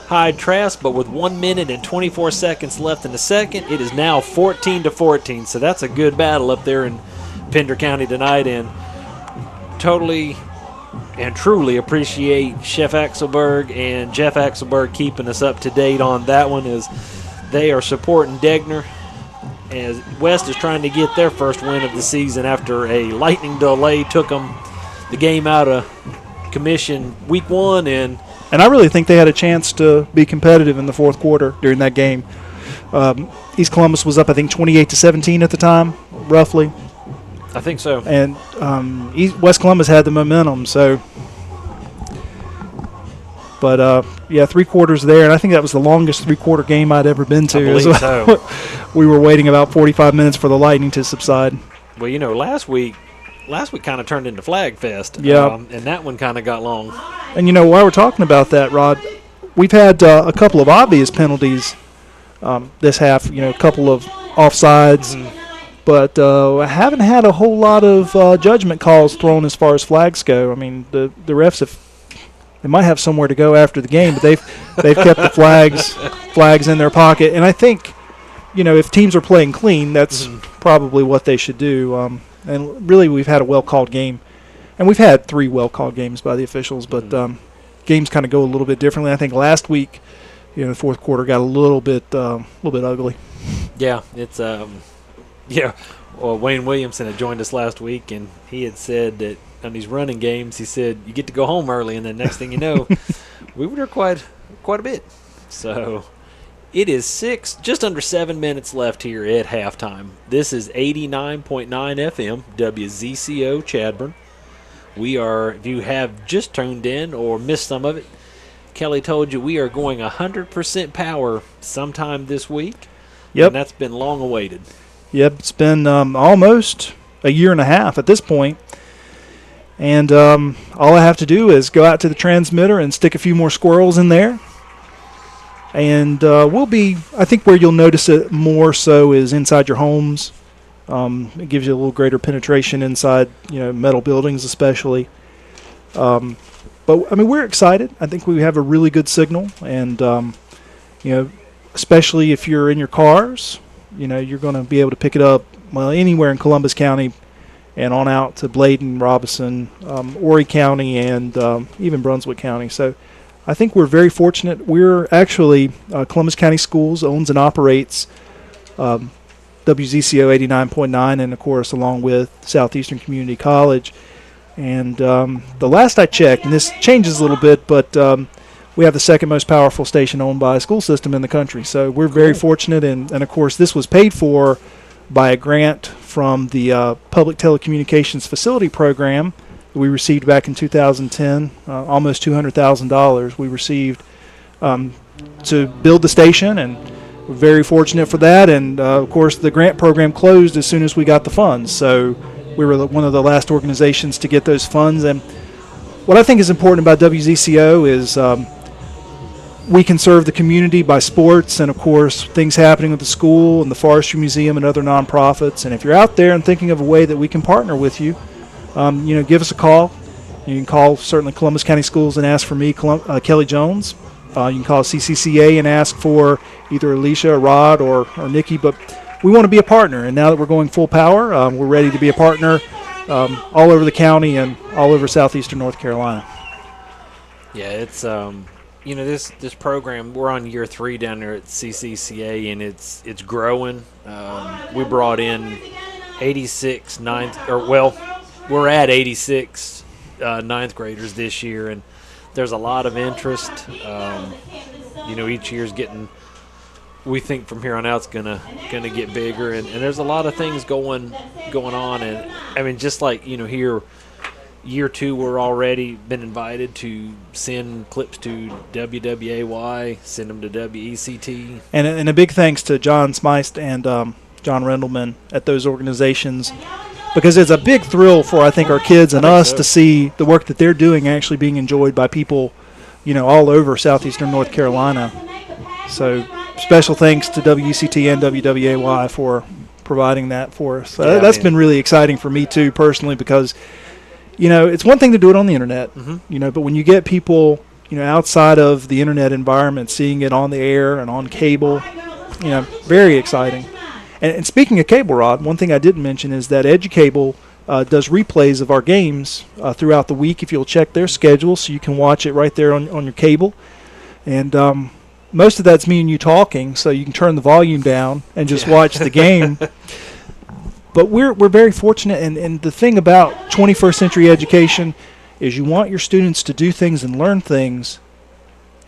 Hyde Trask, but with 1 minute and 24 seconds left in the second, it is now 14-14. So that's a good battle up there in Pender County tonight, and totally and truly appreciate Chef Axelberg and Jeff Axelberg keeping us up to date on that one, as they are supporting Degner as West is trying to get their first win of the season after a lightning delay took them the game out of commission week 1, and I really think they had a chance to be competitive in the fourth quarter during that game. East Columbus was up, I think, 28-17 at the time, roughly. I think so. And West Columbus had the momentum. So, but 3 quarters there, and I think that was the longest 3-quarter game I'd ever been to. I believe so. We were waiting about 45 minutes for the lightning to subside. Well, last week kind of turned into Flag Fest. Yeah. And that one kind of got long. And, while we're talking about that, Rod, we've had a couple of obvious penalties this half, a couple of offsides. Mm-hmm. But I haven't had a whole lot of judgment calls thrown as far as flags go. I mean, the refs they might have somewhere to go after the game, but they've kept the flags in their pocket. And I think, if teams are playing clean, that's probably what they should do. And really, we've had a well-called game. And we've had 3 well-called games by the officials, but games kind of go a little bit differently. I think last week, the fourth quarter got a little bit ugly. Yeah, it's Well, Wayne Williamson had joined us last week, and he had said that on these running games, he said you get to go home early, and then next thing you know, we were there quite a bit. So it is just under 7 minutes left here at halftime. This is 89.9 FM, WZCO Chadburn. If you have just tuned in or missed some of it, Kelly told you we are going 100% power sometime this week. Yep. And that's been long awaited. Yep, it's been almost a year and a half at this point. And all I have to do is go out to the transmitter and stick a few more squirrels in there. And we'll be, I think where you'll notice it more so is inside your homes. It gives you a little greater penetration inside, metal buildings especially. But, I mean, we're excited. I think we have a really good signal. And, especially if you're in your cars. You're going to be able to pick it up, well, anywhere in Columbus County and on out to Bladen, Robeson, Horry County, and even Brunswick County. So I think we're very fortunate. We're actually, Columbus County Schools owns and operates WZCO 89.9, and of course along with Southeastern Community College. And the last I checked, and this changes a little bit, but we have the second most powerful station owned by a school system in the country. So we're very fortunate, and of course this was paid for by a grant from the Public Telecommunications Facility Program that we received back in 2010, almost $200,000 we received to build the station, and we're very fortunate for that. And of course the grant program closed as soon as we got the funds, so we were one of the last organizations to get those funds. And what I think is important about WZCO is we can serve the community by sports and, of course, things happening with the school and the Forestry Museum and other nonprofits. And if you're out there and thinking of a way that we can partner with you, give us a call. You can call certainly Columbus County Schools and ask for me, Kelly Jones. You can call CCCA and ask for either Alicia or Rod or Nikki. But we want to be a partner, and now that we're going full power, we're ready to be a partner all over the county and all over southeastern North Carolina. Yeah, it's this program, we're on year 3 down there at CCCA, and it's growing. We brought in 86 we're at 86 ninth graders this year, and there's a lot of interest. Each year's getting, we think from here on out it's gonna get bigger, and there's a lot of things going on. And I mean, just like here, year 2, we're already been invited to send clips to WWAY, send them to WECT, and a big thanks to John Smeist and John Rendelman at those organizations, because it's a big thrill for, I think, our kids and us to see the work that they're doing actually being enjoyed by people all over southeastern North Carolina. So special thanks to WECT and WWAY for providing that for us. That's been really exciting for me too personally, because it's one thing to do it on the internet, but when you get people outside of the internet environment seeing it on the air and on cable, very exciting. And speaking of cable, Rod, one thing I didn't mention is that EduCable does replays of our games throughout the week. If you'll check their schedule, so you can watch it right there on your cable. And most of that's me and you talking, so you can turn the volume down and just watch the game. But we're very fortunate, and the thing about 21st century education is you want your students to do things and learn things,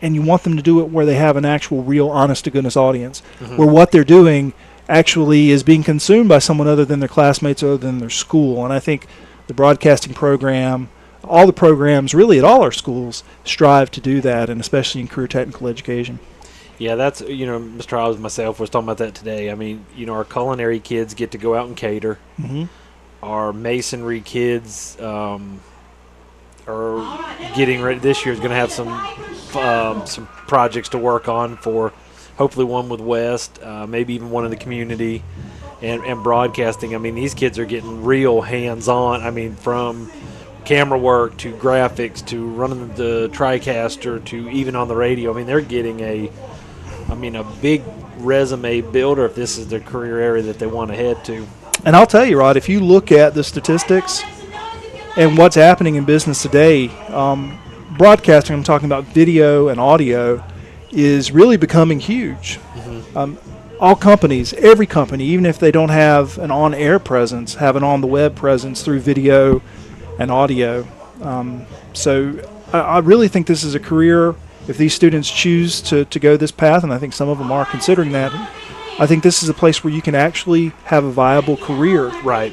and you want them to do it where they have an actual, real, honest-to-goodness audience, where what they're doing actually is being consumed by someone other than their classmates, other than their school. And I think the broadcasting program, all the programs really at all our schools strive to do that, and especially in career technical education. Yeah, that's, Mr. Hobbs and myself was talking about that today. I mean, our culinary kids get to go out and cater. Our masonry kids are getting ready. This year is going to have some projects to work on, for hopefully one with West, maybe even one in the community, and broadcasting. I mean, these kids are getting real hands-on. I mean, from camera work to graphics to running the TriCaster to even on the radio. I mean, they're getting a big resume builder if this is their career area that they want to head to. And I'll tell you, Rod, if you look at the statistics and what's happening in business today, broadcasting, I'm talking about video and audio, is really becoming huge. All companies, every company, even if they don't have an on-air presence, have an on-the-web presence through video and audio. So I really think this is a career, if these students choose to go this path, and I think some of them are considering that, I think this is a place where you can actually have a viable career. Right.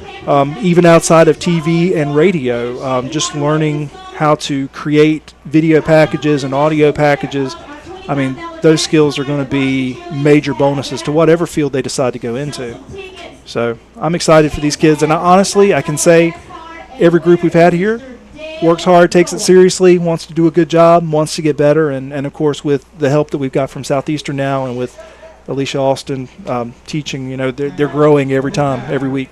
Even outside of TV and radio, just learning how to create video packages and audio packages. I mean, those skills are going to be major bonuses to whatever field they decide to go into. So I'm excited for these kids. And honestly, I can say every group we've had here works hard, takes it seriously, wants to do a good job, wants to get better. And of course, with the help that we've got from Southeastern now and with Alicia Austin teaching, they're growing every week.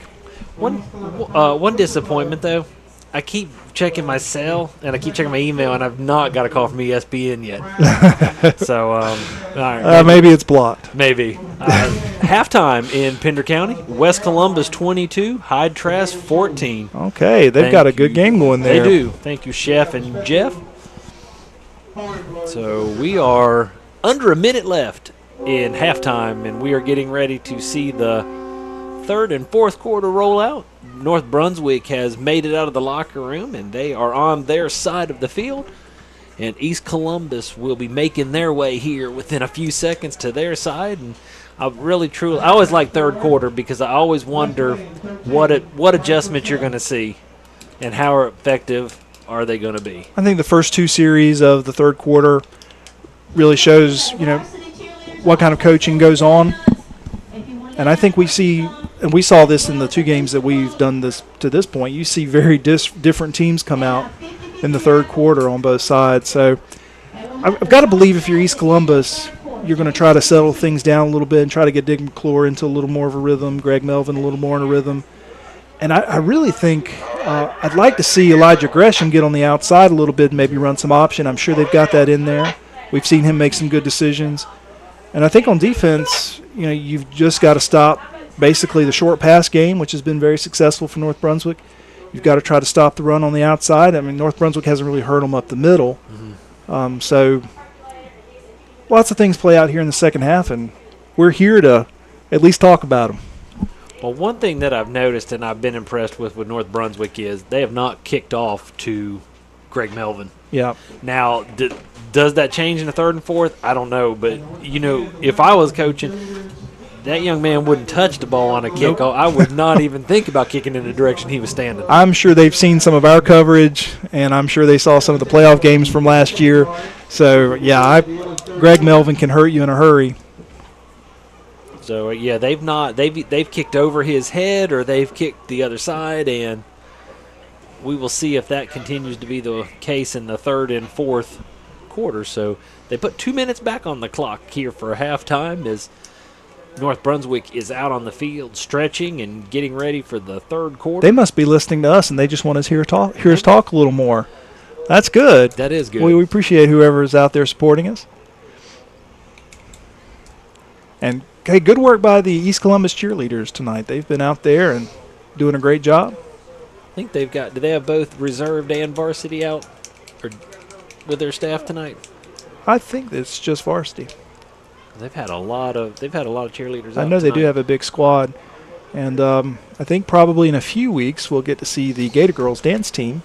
One disappointment, though, I keep checking my cell and I keep checking my email, and I've not got a call from ESPN yet. So, all right, maybe it's blocked. maybe. Halftime in Pender County: West Columbus 22, Hyde Trask 14. Okay, they've got a good game going there. They do. Thank you, Chef and Jeff. So we are under a minute left in halftime, and we are getting ready to see the third and fourth quarter roll out. North Brunswick has made it out of the locker room, and they are on their side of the field. And East Columbus will be making their way here within a few seconds to their side. And I always like third quarter because I always wonder what adjustments you're going to see and how effective are they going to be. I think the first two series of the third quarter really shows, what kind of coaching goes on. And I think we saw this in the two games that we've done this to this point. You see very different teams come out in the third quarter on both sides. So I've got to believe if you're East Columbus, you're going to try to settle things down a little bit and try to get Dick McClure into a little more of a rhythm, Greg Melvin a little more in a rhythm. And I really think I'd like to see Elijah Gresham get on the outside a little bit and maybe run some option. I'm sure they've got that in there. We've seen him make some good decisions. And I think on defense, you've just got to stop basically the short pass game, which has been very successful for North Brunswick. You've got to try to stop the run on the outside. I mean, North Brunswick hasn't really hurt them up the middle. Mm-hmm. So lots of things play out here in the second half, and we're here to at least talk about them. Well, one thing that I've noticed and I've been impressed with North Brunswick is they have not kicked off to Greg Melvin. Yeah. Now, does that change in the third and fourth? I don't know. But, if I was coaching, that young man wouldn't touch the ball on a kickoff. Nope. I would not even think about kicking in the direction he was standing. I'm sure they've seen some of our coverage, and I'm sure they saw some of the playoff games from last year. So, yeah, Greg Melvin can hurt you in a hurry. So, yeah, they've kicked over his head or they've kicked the other side, and we will see if that continues to be the case in the third and fourth quarter. So they put 2 minutes back on the clock here for halftime as North Brunswick is out on the field stretching and getting ready for the third quarter. They must be listening to us, and they just want us hear us talk a little more. That's good. That is good. We appreciate whoever is out there supporting us. And, hey, good work by the East Columbus cheerleaders tonight. They've been out there and doing a great job. I think do they have both reserved and varsity out with their staff tonight? I think it's just varsity. They've had a lot of cheerleaders out I know tonight. They do have a big squad. And I think probably in a few weeks we'll get to see the Gator Girls dance team.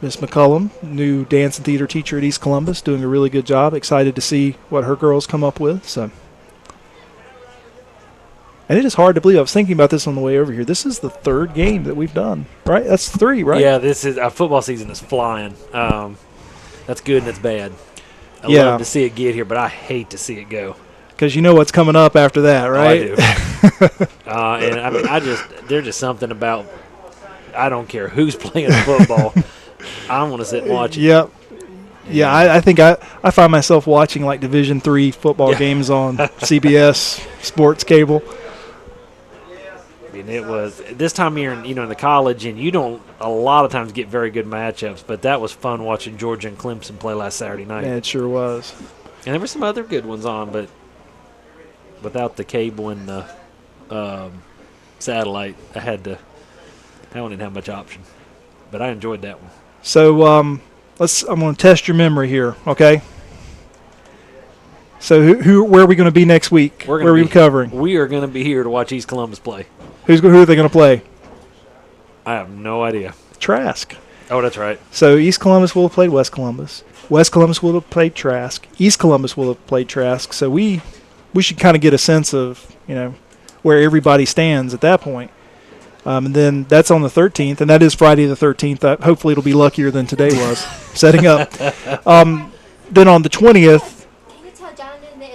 Miss McCullum, new dance and theater teacher at East Columbus, doing a really good job. Excited to see what her girls come up with. And it is hard to believe. I was thinking about this on the way over here. This is the third game that we've done, right? That's 3, right? Yeah, this is football season is flying. That's good and it's bad. I love to see it get here, but I hate to see it go. Because you know what's coming up after that, right? Oh, I do. And I mean, there's just something about. I don't care who's playing football. I want to sit and watch it. Yep. Yeah, I think I find myself watching like Division III football games on CBS Sports Cable. I mean, it was this time of year, in the college, and you don't a lot of times get very good matchups. But that was fun watching Georgia and Clemson play last Saturday night. Yeah, it sure was. And there were some other good ones on, but without the cable and the satellite, I didn't have much option. But I enjoyed that one. So I'm going to test your memory here, okay? So where are we going to be next week? Where are we covering? We are going to be here to watch East Columbus play. Who are they going to play? I have no idea. Trask. Oh, that's right. So East Columbus will have played West Columbus. West Columbus will have played Trask. East Columbus will have played Trask. So we should kind of get a sense of, where everybody stands at that point. And then that's on the 13th, and that is Friday the 13th. Hopefully it'll be luckier than today was setting up. Then on the 20th,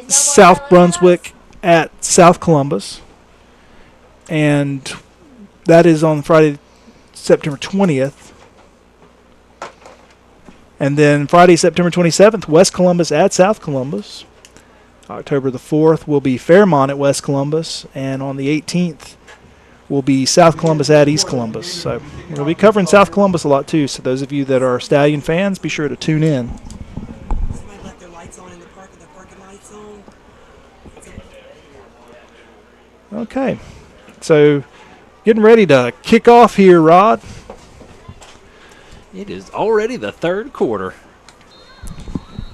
South Brunswick at South Columbus. And that is on Friday, September 20th. And then Friday, September 27th, West Columbus at South Columbus. October the 4th will be Fairmont at West Columbus. And on the 18th will be South Columbus at East Columbus. So we'll be covering South Columbus a lot too. So those of you that are Stallion fans, be sure to tune in. Somebody left their lights on in the park, the parking lights on. Okay, so getting ready to kick off here, Rod. It is already the third quarter.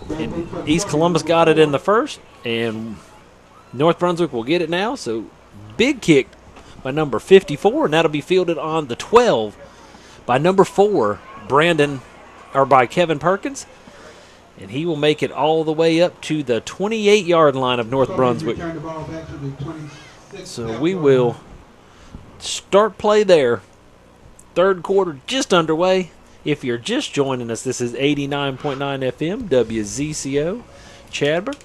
And East Columbus got it in the first, and North Brunswick will get it now. So big kick by number 54, and that'll be fielded on the 12 by number 4, by Kevin Perkins. And he will make it all the way up to the 28-yard line of North Brunswick. So we will start play there. Third quarter just underway. If you're just joining us, this is 89.9 FM, WZCO, Chadburn.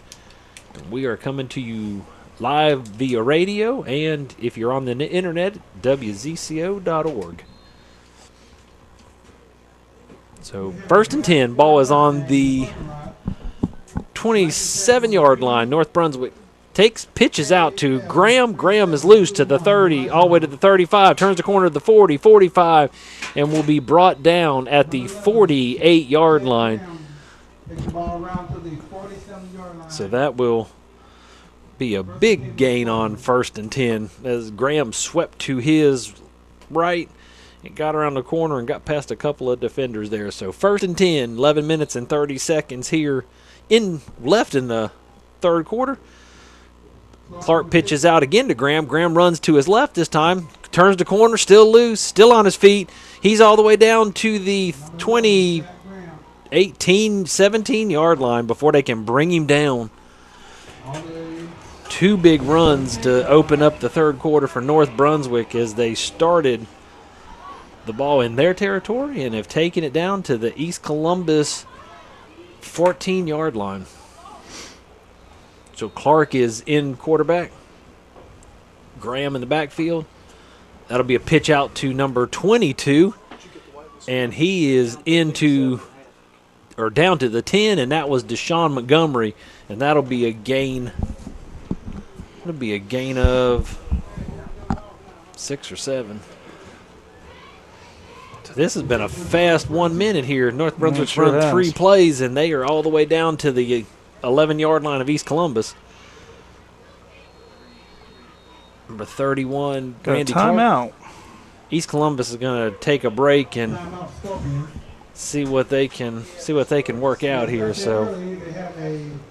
We are coming to you live via radio, and if you're on the internet, WZCO.org. So first and 10, ball is on the 27-yard line. North Brunswick pitches out to Graham. Graham is loose to the 30, all the way to the 35, turns the corner to the 40, 45, and will be brought down at the 48-yard line. So that will be a big gain on first and 10 as Graham swept to his right and got around the corner and got past a couple of defenders there. So first and 10, 11 minutes and 30 seconds here left in the third quarter. Clark pitches out again to Graham. Graham runs to his left this time, turns the corner, still loose, still on his feet. He's all the way down to the 18, 17-yard line before they can bring him down. Two big runs to open up the third quarter for North Brunswick as they started the ball in their territory and have taken it down to the East Columbus 14-yard line. So Clark is in quarterback. Graham in the backfield. That'll be a pitch out to number 22. And he is down to the 10, and that was Deshaun Montgomery. And that'll be a gain. It'll be a gain of 6 or 7. So this has been a fast 1 minute here. North Brunswick's run 3 plays, and they are all the way down to the 11-yard line of East Columbus. Number 31, Randy timeout. East Columbus is going to take a break and see what they can work out here. So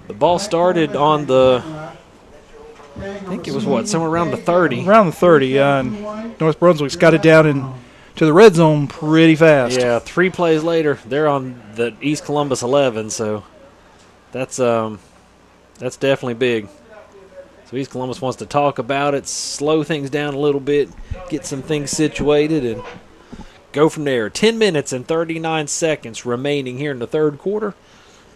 the ball started on the, I think it was somewhere around the 30. Around the 30, and North Brunswick's got it down to the red zone pretty fast. Yeah, 3 plays later, they're on the East Columbus 11. So that's definitely big. So East Columbus wants to talk about it, slow things down a little bit, get some things situated, and go from there. 10 minutes and 39 seconds remaining here in the third quarter.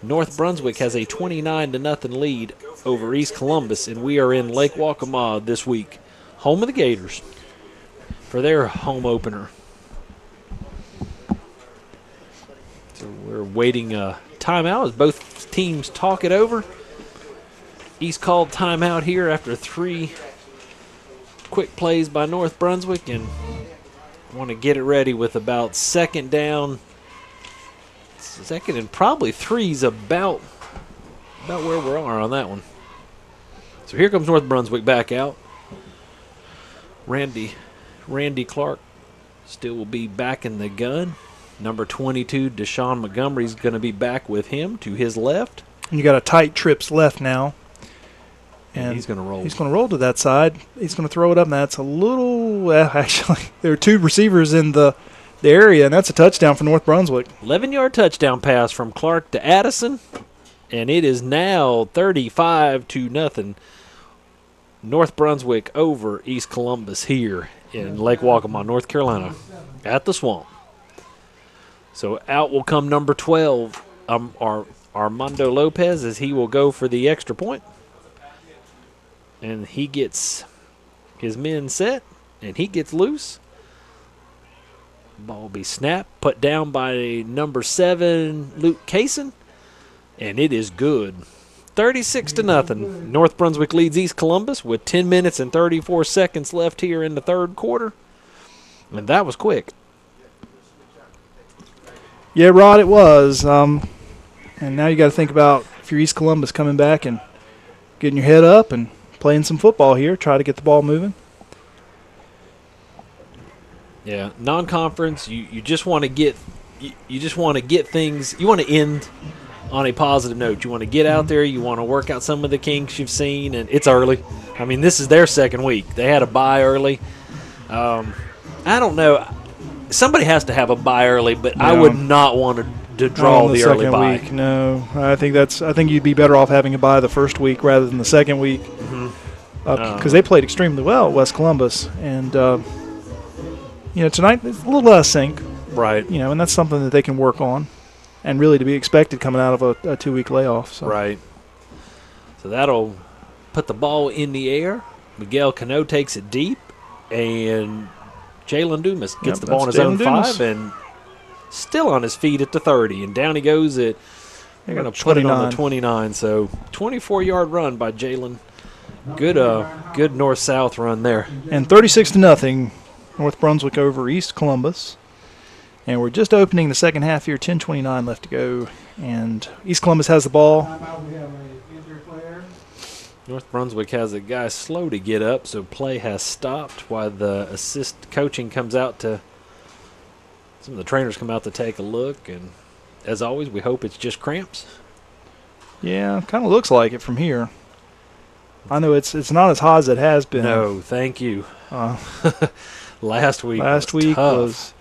North Brunswick has a 29-0 lead over East Columbus, and we are in Lake Waccamaw this week, home of the Gators, for their home opener. So we're waiting a timeout as both teams talk it over. East called timeout here after 3 quick plays by North Brunswick, and want to get it ready with about second and probably 3's about where we are on that one. So here comes North Brunswick back out. Randy Clark still will be back in the gun. Number 22, Deshaun Montgomery, is going to be back with him to his left. You got a tight trips left now. And he's going to roll. He's going to roll to that side. He's going to throw it up, and that's a little. Well, actually, there are 2 receivers in the area, and that's a touchdown for North Brunswick. 11-yard touchdown pass from Clark to Addison, and it is now 35-0. North Brunswick over East Columbus here in Lake Waccamaw, North Carolina, at the Swamp. So out will come number 12, Armando Lopez, as he will go for the extra point. And he gets his men set, and he gets loose. Ball will be snapped, put down by number 7, Luke Kaysen, and it is good. 36-0. North Brunswick leads East Columbus with 10 minutes and 34 seconds left here in the third quarter. And that was quick. Yeah, Rod, it was. And now you got to think about if you're East Columbus coming back and getting your head up and playing some football here, try to get the ball moving. Yeah, non-conference, you just want to get things. You want to end on a positive note. You want to get out there. You want to work out some of the kinks you've seen, and it's early. I mean, this is their second week. They had a bye early. I don't know. Somebody has to have a bye early, but I would not want to draw on the early second bye. Week, no, I think you'd be better off having a bye the first week rather than the second week, because they played extremely well at West Columbus, and tonight it's a little out of sync, right? And that's something that they can work on, and really to be expected coming out of a 2-week layoff. So. Right. So that'll put the ball in the air. Miguel Cano takes it deep, and Jalen Dumas gets the ball on his own Dumas. 5 and still on his feet at the 30. And down he goes they're going to put it on the 29. So 24-yard run by Jalen. Good north-south run there. And 36-0, North Brunswick over East Columbus. And we're just opening the second half here, 10:29 left to go. And East Columbus has the ball. Timeout, we have a injured player. North Brunswick has a guy slow to get up, so play has stopped while the assist coaching comes out to – some of the trainers come out to take a look. And as always, we hope it's just cramps. Yeah, kind of looks like it from here. I know it's not as hot as it has been. No, thank you. Last week was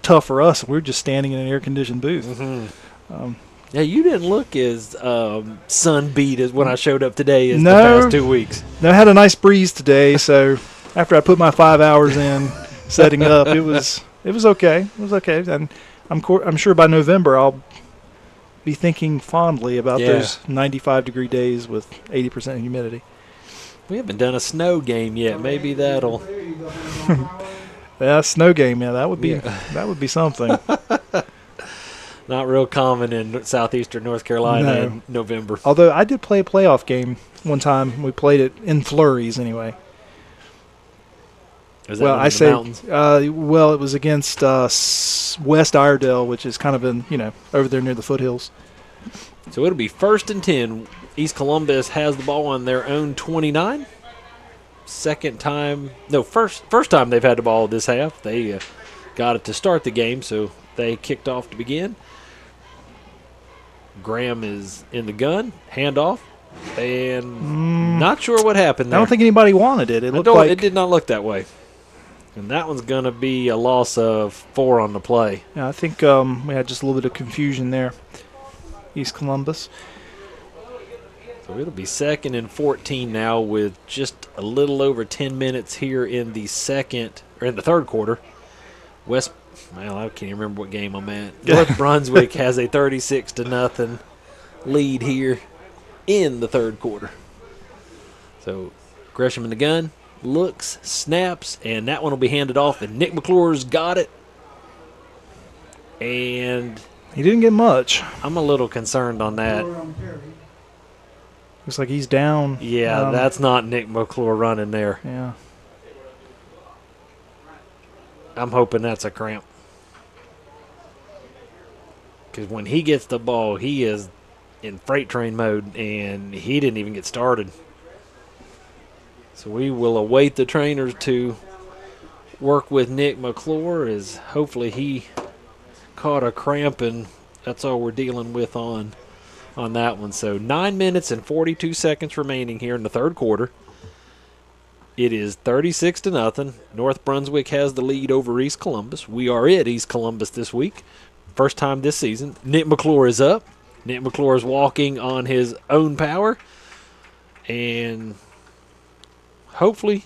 tough for us. We were just standing in an air-conditioned booth. Mm-hmm. Yeah, you didn't look as sun-beat as when I showed up today as the past 2 weeks. No, I had a nice breeze today, so after I put my 5 hours in setting up, it was okay. It was okay, and I'm sure by November I'll be thinking fondly about those 95-degree days with 80% humidity. We haven't done a snow game yet. Maybe that'll. Yeah, snow game. Yeah, that would be something. Not real common in southeastern North Carolina in November. Although I did play a playoff game one time. We played it in flurries anyway. Is that in the mountains? Well, it was against West Iredell, which is kind of over there near the foothills. So it'll be 1st and 10. East Columbus has the ball on their own 29. First time they've had the ball this half. They got it to start the game, so they kicked off to begin. Graham is in the gun, handoff, and not sure what happened there. I don't think anybody wanted it. It did not look that way. And that one's going to be a loss of 4 on the play. Yeah, I think we had just a little bit of confusion there. East Columbus. So it'll be 2nd and 14 now with just a little over 10 minutes here in the third quarter. I can't even remember what game I'm at. North Brunswick has a 36-0 lead here in the third quarter. So Gresham in the gun, looks, snaps, and that one will be handed off, and Nick McClure's got it. And he didn't get much. I'm a little concerned on that. Looks like he's down. Yeah, that's not Nick McClure running there. Yeah. I'm hoping that's a cramp. Because when he gets the ball, he is in freight train mode, and he didn't even get started. So we will await the trainers to work with Nick McClure, as hopefully he caught a cramp, and that's all we're dealing with on that one. So 9 minutes and 42 seconds remaining here in the third quarter. It is 36-0. North Brunswick has the lead over East Columbus. We are at East Columbus this week. First time this season. Nick McClure is up. Nick McClure is walking on his own power. And hopefully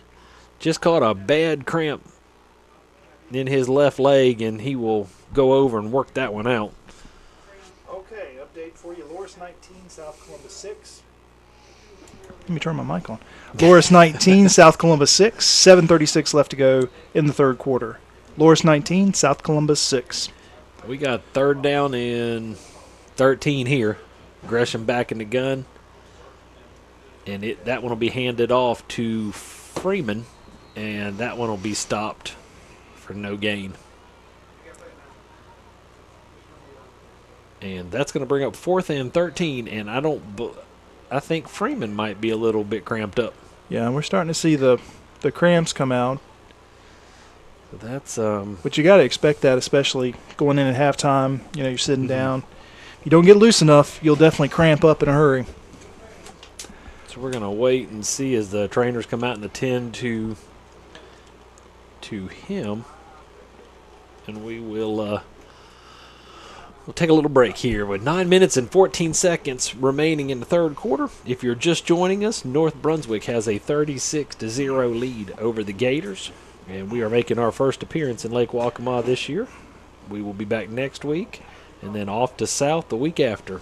just caught a bad cramp in his left leg, and he will go over and work that one out. Okay, update for you. Loris 19, South Columbus 6. Let me turn my mic on. Loris 19, South Columbus 6. 7:36 left to go in the third quarter. Loris 19, South Columbus 6. We got third down and 13 here. Gresham back in the gun. And that one will be handed off to Freeman, and that one will be stopped for no gain. And that's going to bring up 4th and 13, and I think Freeman might be a little bit cramped up. Yeah, we're starting to see the cramps come out. So that's But you got to expect that, especially going in at halftime. You know, you're sitting down. If you don't get loose enough, you'll definitely cramp up in a hurry. So we're going to wait and see as the trainers come out and attend to him. And we will we'll take a little break here with 9 minutes and 14 seconds remaining in the third quarter. If you're just joining us, North Brunswick has a 36-0 lead over the Gators. And we are making our first appearance in Lake Waccamaw this year. We will be back next week and then off to South the week after.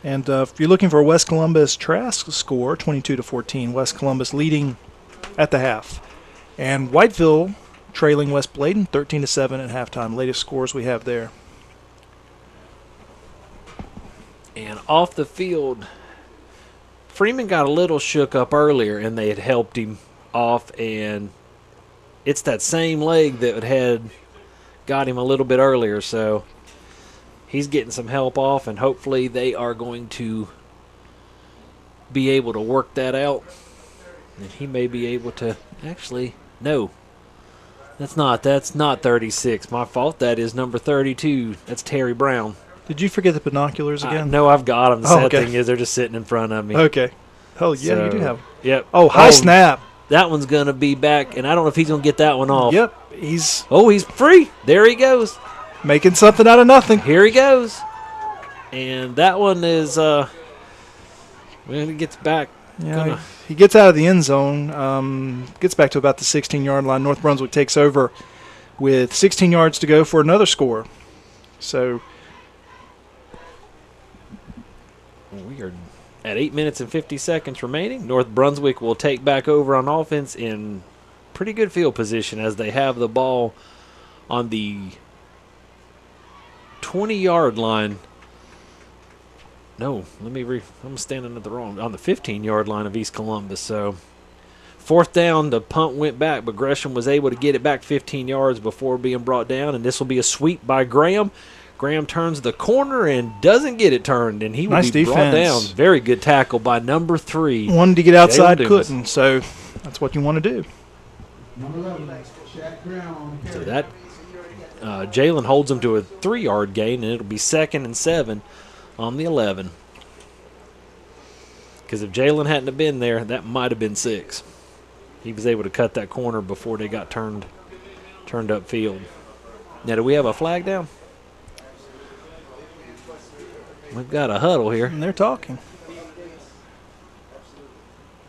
And if you're looking for a West Columbus Trask score, 22-14, West Columbus leading at the half. And Whiteville trailing West Bladen 13-7 at halftime. Latest scores we have there. And off the field, Freeman got a little shook up earlier, and they had helped him off, and it's that same leg that had got him a little bit earlier, so he's getting some help off, and hopefully they are going to be able to work that out. And he may be able to actually, no, that's not 36. My fault. That is number 32. That's Terry Brown. Did you forget the binoculars again? No, I've got them. The Oh, sad okay. thing is they're just sitting in front of me. Okay. Oh, yeah, you do So, have. Yep. Oh, high snap. That one's going to be back, and I don't know if he's going to get that one off. Yep, he's Oh, he's free. There he goes. making something out of nothing. Here he goes. And that one is, when he gets back, Yeah, he gets out of the end zone, gets back to about the 16-yard line. North Brunswick takes over with 16 yards to go for another score. So we are at 8 minutes and 50 seconds remaining. North Brunswick will take back over on offense in pretty good field position as they have the ball on the 20-yard line. No, I'm standing at the wrong, on the 15-yard line of East Columbus. So 4th down, the punt went back, but Gresham was able to get it back 15 yards before being brought down, and this will be a sweep by Graham. Graham turns the corner and doesn't get it turned, and he will Nice be brought defense. down. Very good tackle by number 3. wanted to get outside, Jalen Dumas. couldn't. So that's what you want to do. Number 11, Shaq Brown on the So carry. that Jalen holds him to a 3-yard gain, and it'll be 2nd and 7 on the 11. Because if Jalen hadn't have been there, that might have been 6. He was able to cut that corner before they got turned upfield. Now, do we have a flag down? We've got a huddle here. And they're talking.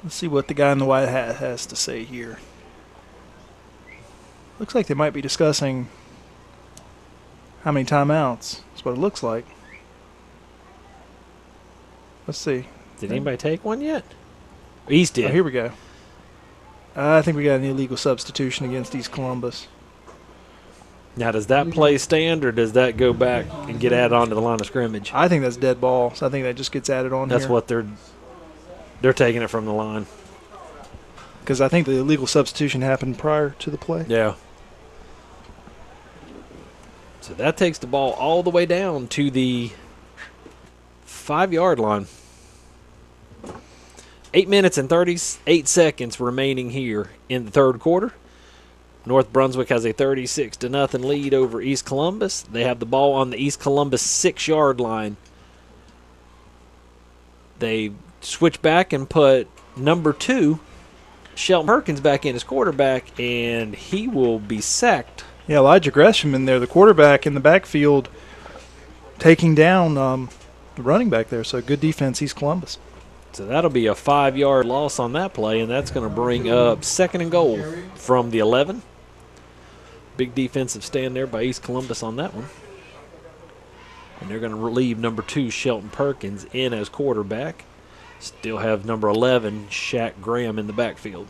Let's see what the guy in the white hat has to say here. Looks like they might be discussing how many timeouts. That's what it looks like. Let's see. Did anybody take one yet? East did. Oh, here we go. I think we got an illegal substitution against East Columbus. Now, does that play stand, or does that go back and get added onto the line of scrimmage? I think that's dead ball, so I think that just gets added on That's here. what they're taking it from the line. Because I think the illegal substitution happened prior to the play. Yeah. So that takes the ball all the way down to the 5-yard line. 8 minutes and 38 seconds remaining here in the third quarter. North Brunswick has a 36-0 lead over East Columbus. They have the ball on the East Columbus 6-yard line. They switch back and put number 2, Shelton Perkins, back in as quarterback, and he will be sacked. Yeah, Elijah Gresham in there, the quarterback in the backfield, taking down the running back there. So good defense, East Columbus. So that'll be a 5-yard loss on that play, and that's going to bring up 2nd and goal from the 11. Big defensive stand there by East Columbus on that one. And they're going to relieve number 2, Shelton Perkins, in as quarterback. Still have number 11, Shaq Graham, in the backfield.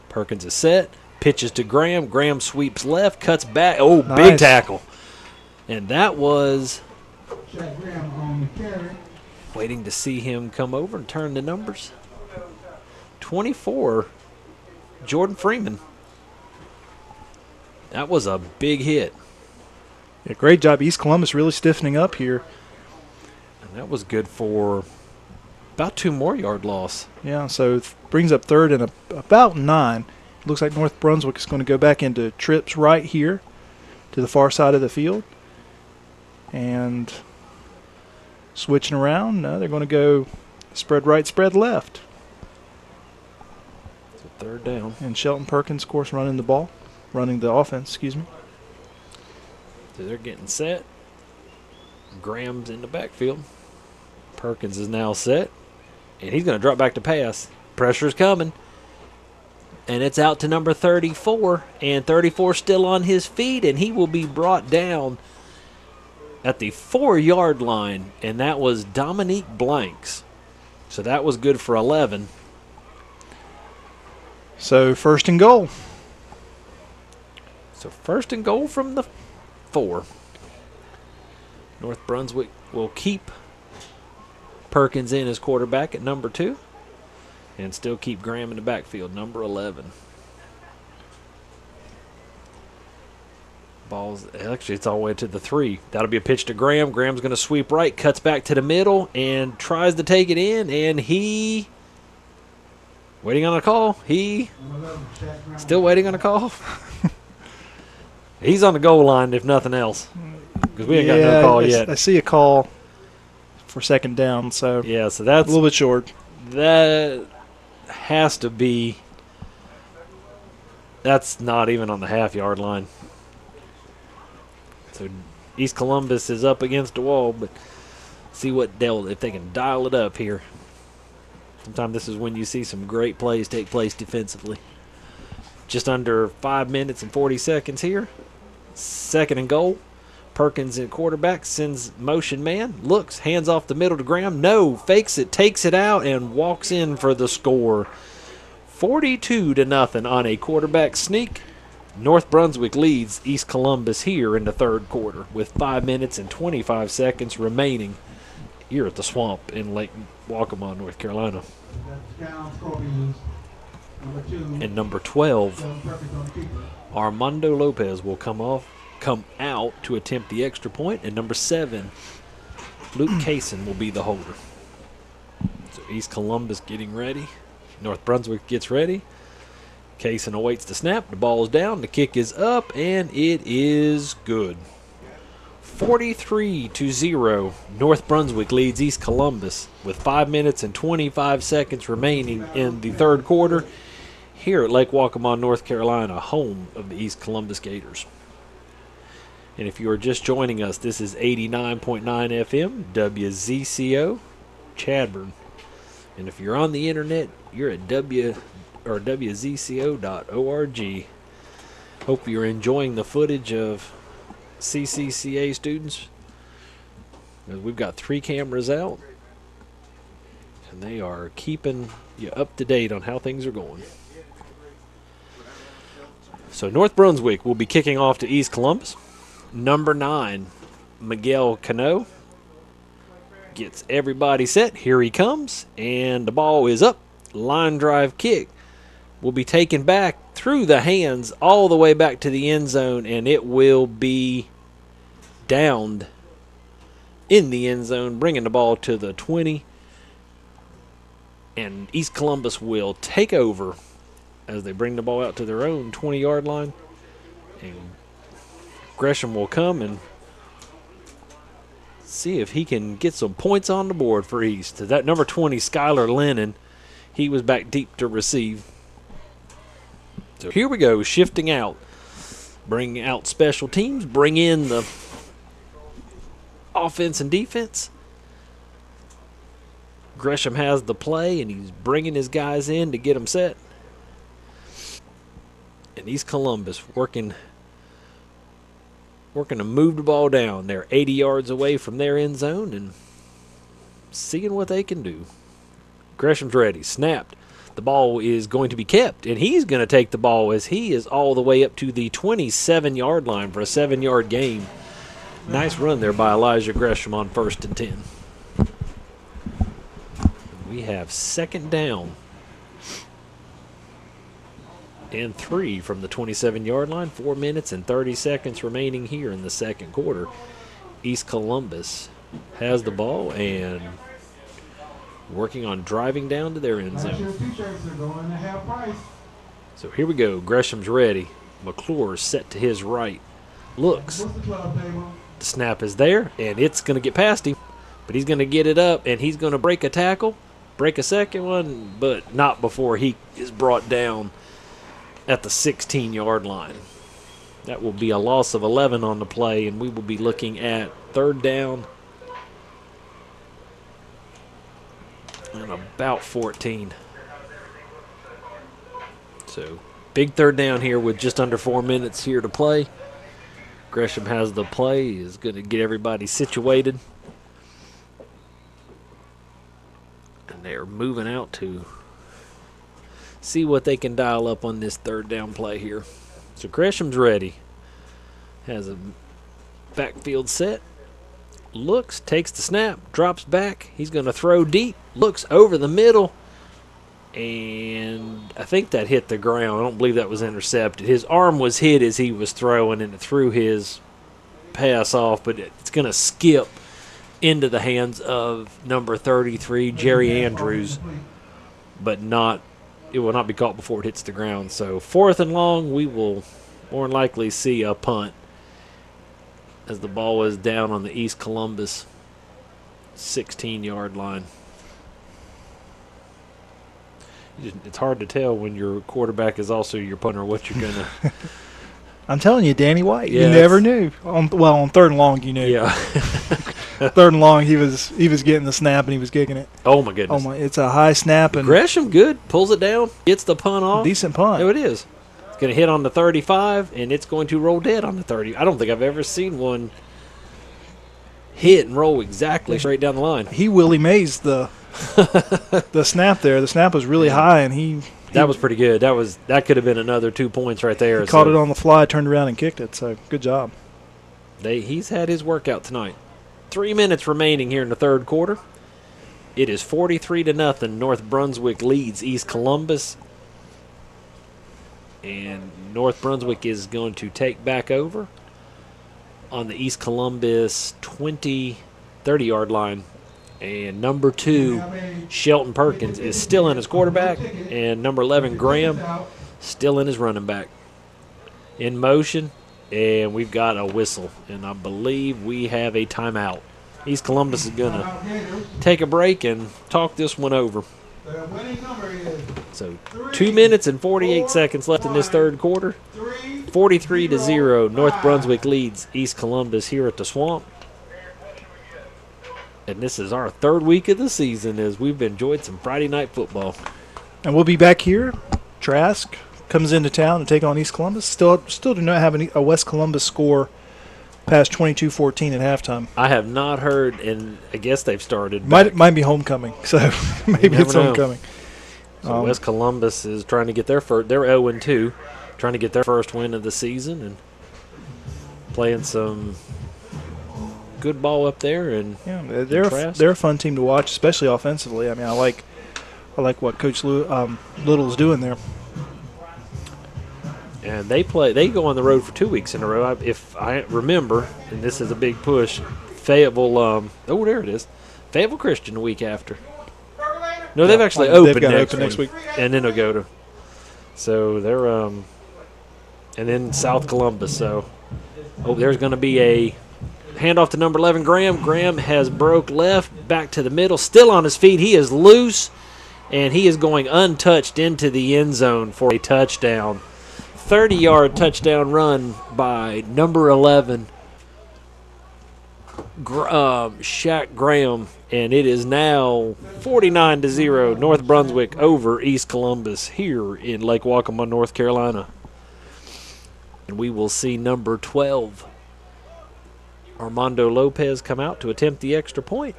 Perkins is set, pitches to Graham. Graham sweeps left, cuts back. Oh, Nice. Big tackle. And that was Shaq Brown on the carry. waiting to see him come over and turn the numbers. 24, Jordan Freeman. That was a big hit. Yeah, great job. East Columbus really stiffening up here. And that was good for about 2 more yard loss. Yeah, so brings up third and about 9. Looks like North Brunswick is going to go back into trips right here to the far side of the field. And switching around, no, they're going to go spread right, spread left. So 3rd down. And Shelton Perkins, of course, running the offense, excuse me. So they're getting set. Graham's in the backfield. Perkins is now set. And he's going to drop back to pass. Pressure's coming. And it's out to number 34. And 34 still on his feet. And he will be brought down at the 4-yard line. And that was Dominique Blanks. So that was good for 11. So 1st and goal. So 1st and goal from the 4. North Brunswick will keep Perkins in as quarterback at number 2 and still keep Graham in the backfield, number 11. Actually, it's all the way to the 3. That'll be a pitch to Graham. Graham's going to sweep right, cuts back to the middle, and tries to take it in, and he... waiting on a call. Still waiting on a call. He's on the goal line, if nothing else, because we ain't got no call yet. I see a call for 2nd down, so yeah, so that's a little bit short. That has to be. That's not even on the half-yard line. So East Columbus is up against the wall, but see if they can dial it up here. Sometimes this is when you see some great plays take place defensively. Just under 5 minutes and 40 seconds here. 2nd and goal. Perkins in quarterback, sends motion man, looks, hands off the middle to Graham. No, fakes it, takes it out, and walks in for the score. 42-0 on a quarterback sneak. North Brunswick leads East Columbus here in the 3rd quarter with 5 minutes and 25 seconds remaining here at the Swamp in Lake Waccamaw, North Carolina. And number 12, Armando Lopez will come out to attempt the extra point, and number 7, Luke Kaysen will be the holder. So East Columbus getting ready. North Brunswick gets ready. Kaysen awaits the snap. The ball is down. The kick is up, and it is good. 43-0. North Brunswick leads East Columbus with 5 minutes and 25 seconds remaining in the 3rd quarter here at Lake Waccamaw, North Carolina, home of the East Columbus Gators. And if you are just joining us, this is 89.9 FM, WZCO, Chadburn. And if you're on the internet, you're at WZCO.org. Hope you're enjoying the footage of CCCA students. We've got 3 cameras out, and they are keeping you up to date on how things are going. So North Brunswick will be kicking off to East Columbus. Number 9, Miguel Cano, gets everybody set. Here he comes, and the ball is up. Line drive kick will be taken back through the hands all the way back to the end zone, and it will be downed in the end zone, bringing the ball to the 20. And East Columbus will take over as they bring the ball out to their own 20-yard line. And Gresham will come and see if he can get some points on the board for East. That number 20, Skylar Lennon, he was back deep to receive. So here we go, shifting out. Bring out special teams, bring in the offense and defense. Gresham has the play, and he's bringing his guys in to get them set. And East Columbus working to move the ball down. They're 80 yards away from their end zone and seeing what they can do. Gresham's ready. Snapped. The ball is going to be kept, and he's going to take the ball as he is all the way up to the 27-yard line for a 7-yard gain. Nice run there by Elijah Gresham on 1st and 10. We have 2nd down and 3 from the 27-yard line. 4 minutes and 30 seconds remaining here in the second quarter. East Columbus has the ball and working on driving down to their end Last zone. year's t-shirts are going to half price. So here we go. Gresham's ready. McClure set to his right. Looks. What's the club table? The snap is there, and it's going to get past him. But he's going to get it up, and he's going to break a tackle, break a second one, but not before he is brought down at the 16-yard line. That will be a loss of 11 on the play, and we will be looking at third down and about 14. So big third down here with just under 4 minutes here to play. Gresham has the play, is going to get everybody situated. And they're moving out to see what they can dial up on this third down play here. So Gresham's ready. Has a backfield set. Looks, takes the snap, drops back. He's going to throw deep. Looks over the middle. And I think that hit the ground. I don't believe that was intercepted. His arm was hit as he was throwing, and it threw his pass off, but it's going to skip into the hands of number 33, Jerry Andrews, but it will not be caught before it hits the ground. So 4th and long, we will more than likely see a punt as the ball is down on the East Columbus 16-yard line. It's hard to tell when your quarterback is also your punter what you're going to. I'm telling you, Danny White, Yeah, you never knew. On 3rd and long, you knew. Yeah. 3rd and long, he was getting the snap and he was kicking it. Oh, my goodness. Oh my! It's a high snap and Gresham, good. Pulls it down. Gets the punt off. decent punt. Oh, it is. It's going to hit on the 35, and it's going to roll dead on the 30. I don't think I've ever seen one hit and roll exactly straight down the line. He Willie Mays the snap there. The snap was really high, and he That was pretty good. That could have been another 2 points right there. caught it on the fly, turned around, and kicked it. So good job. He's had his workout tonight. 3 minutes remaining here in the third quarter. It is 43-0. North Brunswick leads East Columbus. And North Brunswick is going to take back over on the East Columbus 30-yard line. And number 2, Shelton Perkins, is still in his quarterback. And number 11, Graham, still in his running back. In motion, and we've got a whistle. And I believe we have a timeout. East Columbus is going to take a break and talk this one over. The winning number is So 2 minutes and 48 seconds left in this third quarter. 43-0. North Brunswick leads East Columbus here at the Swamp. And this is our third week of the season as we've enjoyed some Friday night football. And we'll be back here. Trask comes into town to take on East Columbus. Still do not have a West Columbus score past 22-14 at halftime. I have not heard, and I guess they've started. Might be homecoming, so maybe it's know. homecoming. So West Columbus is trying to get their first. They're 0-2, trying to get their first win of the season and playing some good ball up there. And Yeah, they're a fun team to watch, especially offensively. I mean, I like what Coach Little's doing there. And they go on the road for 2 weeks in a row. If I remember, and this is a big push, Fayetteville. There it is. Fayetteville Christian the week after. No, they've actually they've opened got next, open next week. and then they'll go to. So they're and then South Columbus. So there's going to be a handoff to number 11, Graham. Graham has broke left, back to the middle, still on his feet. He is loose, and he is going untouched into the end zone for a touchdown. 30-yard touchdown run by number 11, Shaq Graham, and it is now 49-0, North Brunswick over East Columbus here in Lake Waccamaw, North Carolina. And we will see number 12, Armando Lopez, come out to attempt the extra point,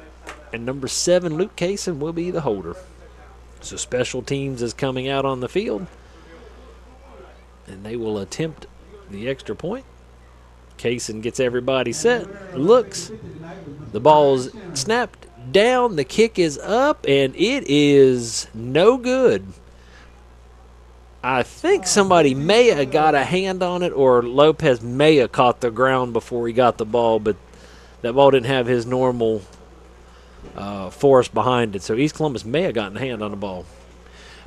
and number 7, Luke Kaysen, will be the holder. So special teams is coming out on the field, and they will attempt the extra point. Kaysen gets everybody set, looks, the ball's snapped down, the kick is up, and it is no good. I think somebody may have got a hand on it, or Lopez may have caught the ground before he got the ball, but that ball didn't have his normal force behind it. So East Columbus may have gotten a hand on the ball.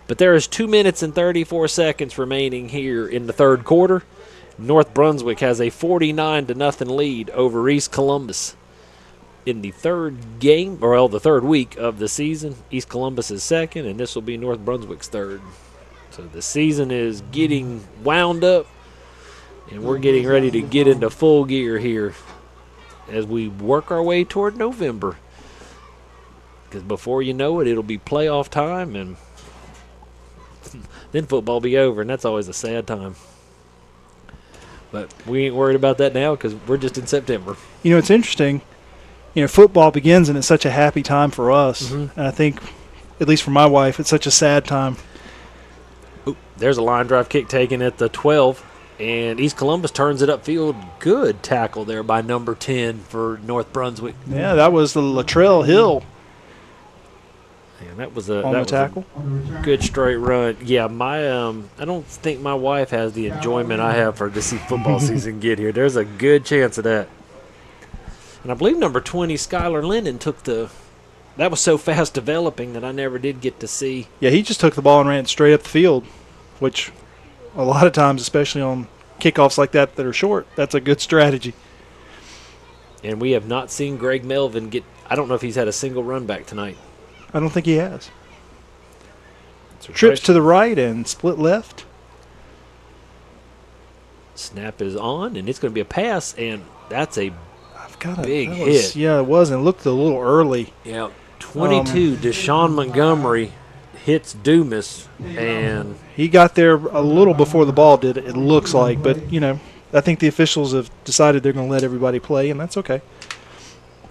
But there is 2 minutes and 34 seconds remaining here in the third quarter. North Brunswick has a 49-0 lead over East Columbus. In the third game, or the third week of the season, East Columbus is second, and this will be North Brunswick's third. So the season is getting wound up, and we're getting ready to get into full gear here as we work our way toward November. Because before you know it, it'll be playoff time, and then football will be over, and that's always a sad time. But we ain't worried about that now because we're just in September. You know, it's interesting. You know, football begins, and it's such a happy time for us. Mm-hmm. And I think, at least for my wife, it's such a sad time. Ooh, there's a line drive kick taken at the 12, and East Columbus turns it upfield. Good tackle there by number 10 for North Brunswick. Yeah, that was the Latrell Hill And that was on the tackle. a good straight run. Yeah, I don't think my wife has the enjoyment I have to see football season get here. There's a good chance of that. And I believe number 20, Skylar Lennon, took the – that was so fast developing that I never did get to see. Yeah, he just took the ball and ran straight up the field, which a lot of times, especially on kickoffs like that are short, that's a good strategy. And we have not seen Greg Melvin get – I don't know if he's had a single run back tonight. I don't think he has. Trips to the right and split left. Snap is on, and it's going to be a pass, and that's a big that hit. was, yeah, it was, and it looked a little early. Yeah, 22, Deshaun Montgomery hits Dumas, and He got there a little before the ball did, it looks like. But, you know, I think the officials have decided they're going to let everybody play, and that's okay.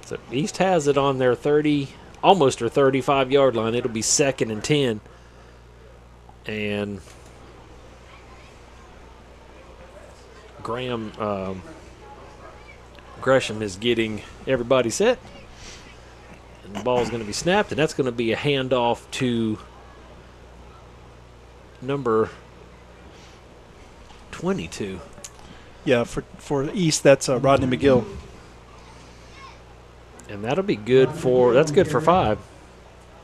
so East has it on their 30, almost their 35-yard line. It'll be 2nd and 10. And Gresham is getting everybody set. And the ball is going to be snapped, and that's going to be a handoff to number 22. Yeah, for East, that's Rodney McGill. And that'll be good for – that's good for 5.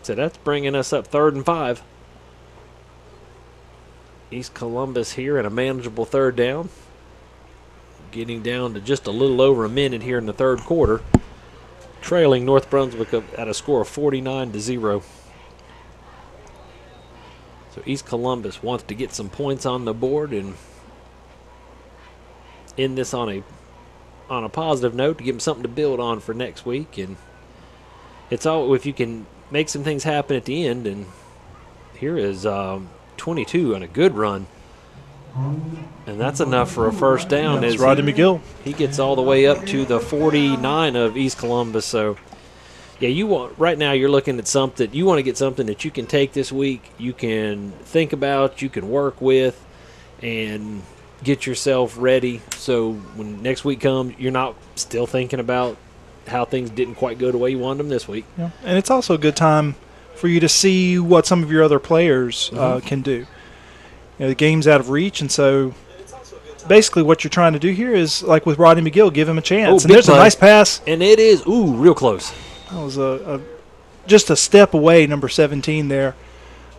So that's bringing us up 3rd and 5. East Columbus here in a manageable 3rd down. Getting down to just a little over a minute here in the 3rd quarter. Trailing North Brunswick at a score of 49-0. So East Columbus wants to get some points on the board and end this on a positive note to give them something to build on for next week. And it's all if you can make some things happen at the end. And here is 22 on a good run. And that's enough for a first down. That's Rodney McGill. He gets all the way up to the 49 of East Columbus. So, yeah, right now you're looking at something. You want to get something that you can take this week, you can think about, you can work with, and get yourself ready. So when next week comes, you're not still thinking about how things didn't quite go the way you wanted them this week. Yeah. And it's also a good time for you to see what some of your other players can do. You know, the game's out of reach, and so basically what you're trying to do here is, like with Rodney McGill, give him a chance. And there's play. A nice pass. And it is, real close. That was just a step away, number 17 there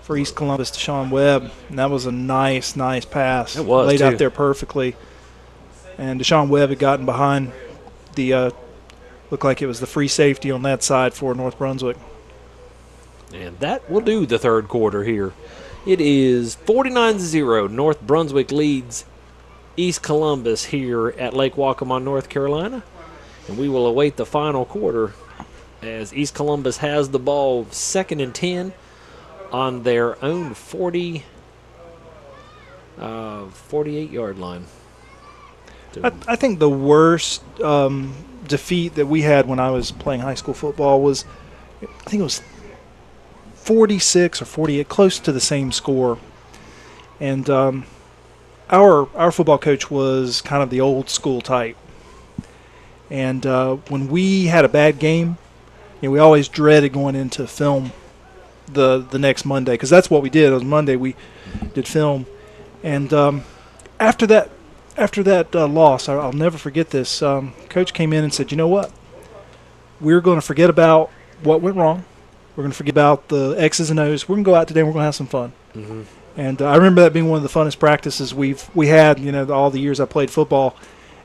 for East Columbus, Deshaun Webb. And that was a nice pass. It was, laid too. out there perfectly. And Deshaun Webb had gotten behind the looked like it was the free safety on that side for North Brunswick. And that will do the 3rd quarter here. It is 49-0. North Brunswick leads East Columbus here at Lake Waccamaw, North Carolina. And we will await the final quarter as East Columbus has the ball 2nd and 10 on their own 48-yard line. I think the worst defeat that we had when I was playing high school football was, I think it was 46 or 48, close to the same score. And our football coach was kind of the old school type. And when we had a bad game, you know, we always dreaded going into film the next Monday, because that's what we did. On Monday we did film, And after that loss, I'll never forget this. Coach came in and said, "You know what? We're going to forget about what went wrong. We're going to forget about the X's and O's. We're going to go out today and we're going to have some fun." Mm-hmm. And I remember that being one of the funnest practices we had. All the years I played football,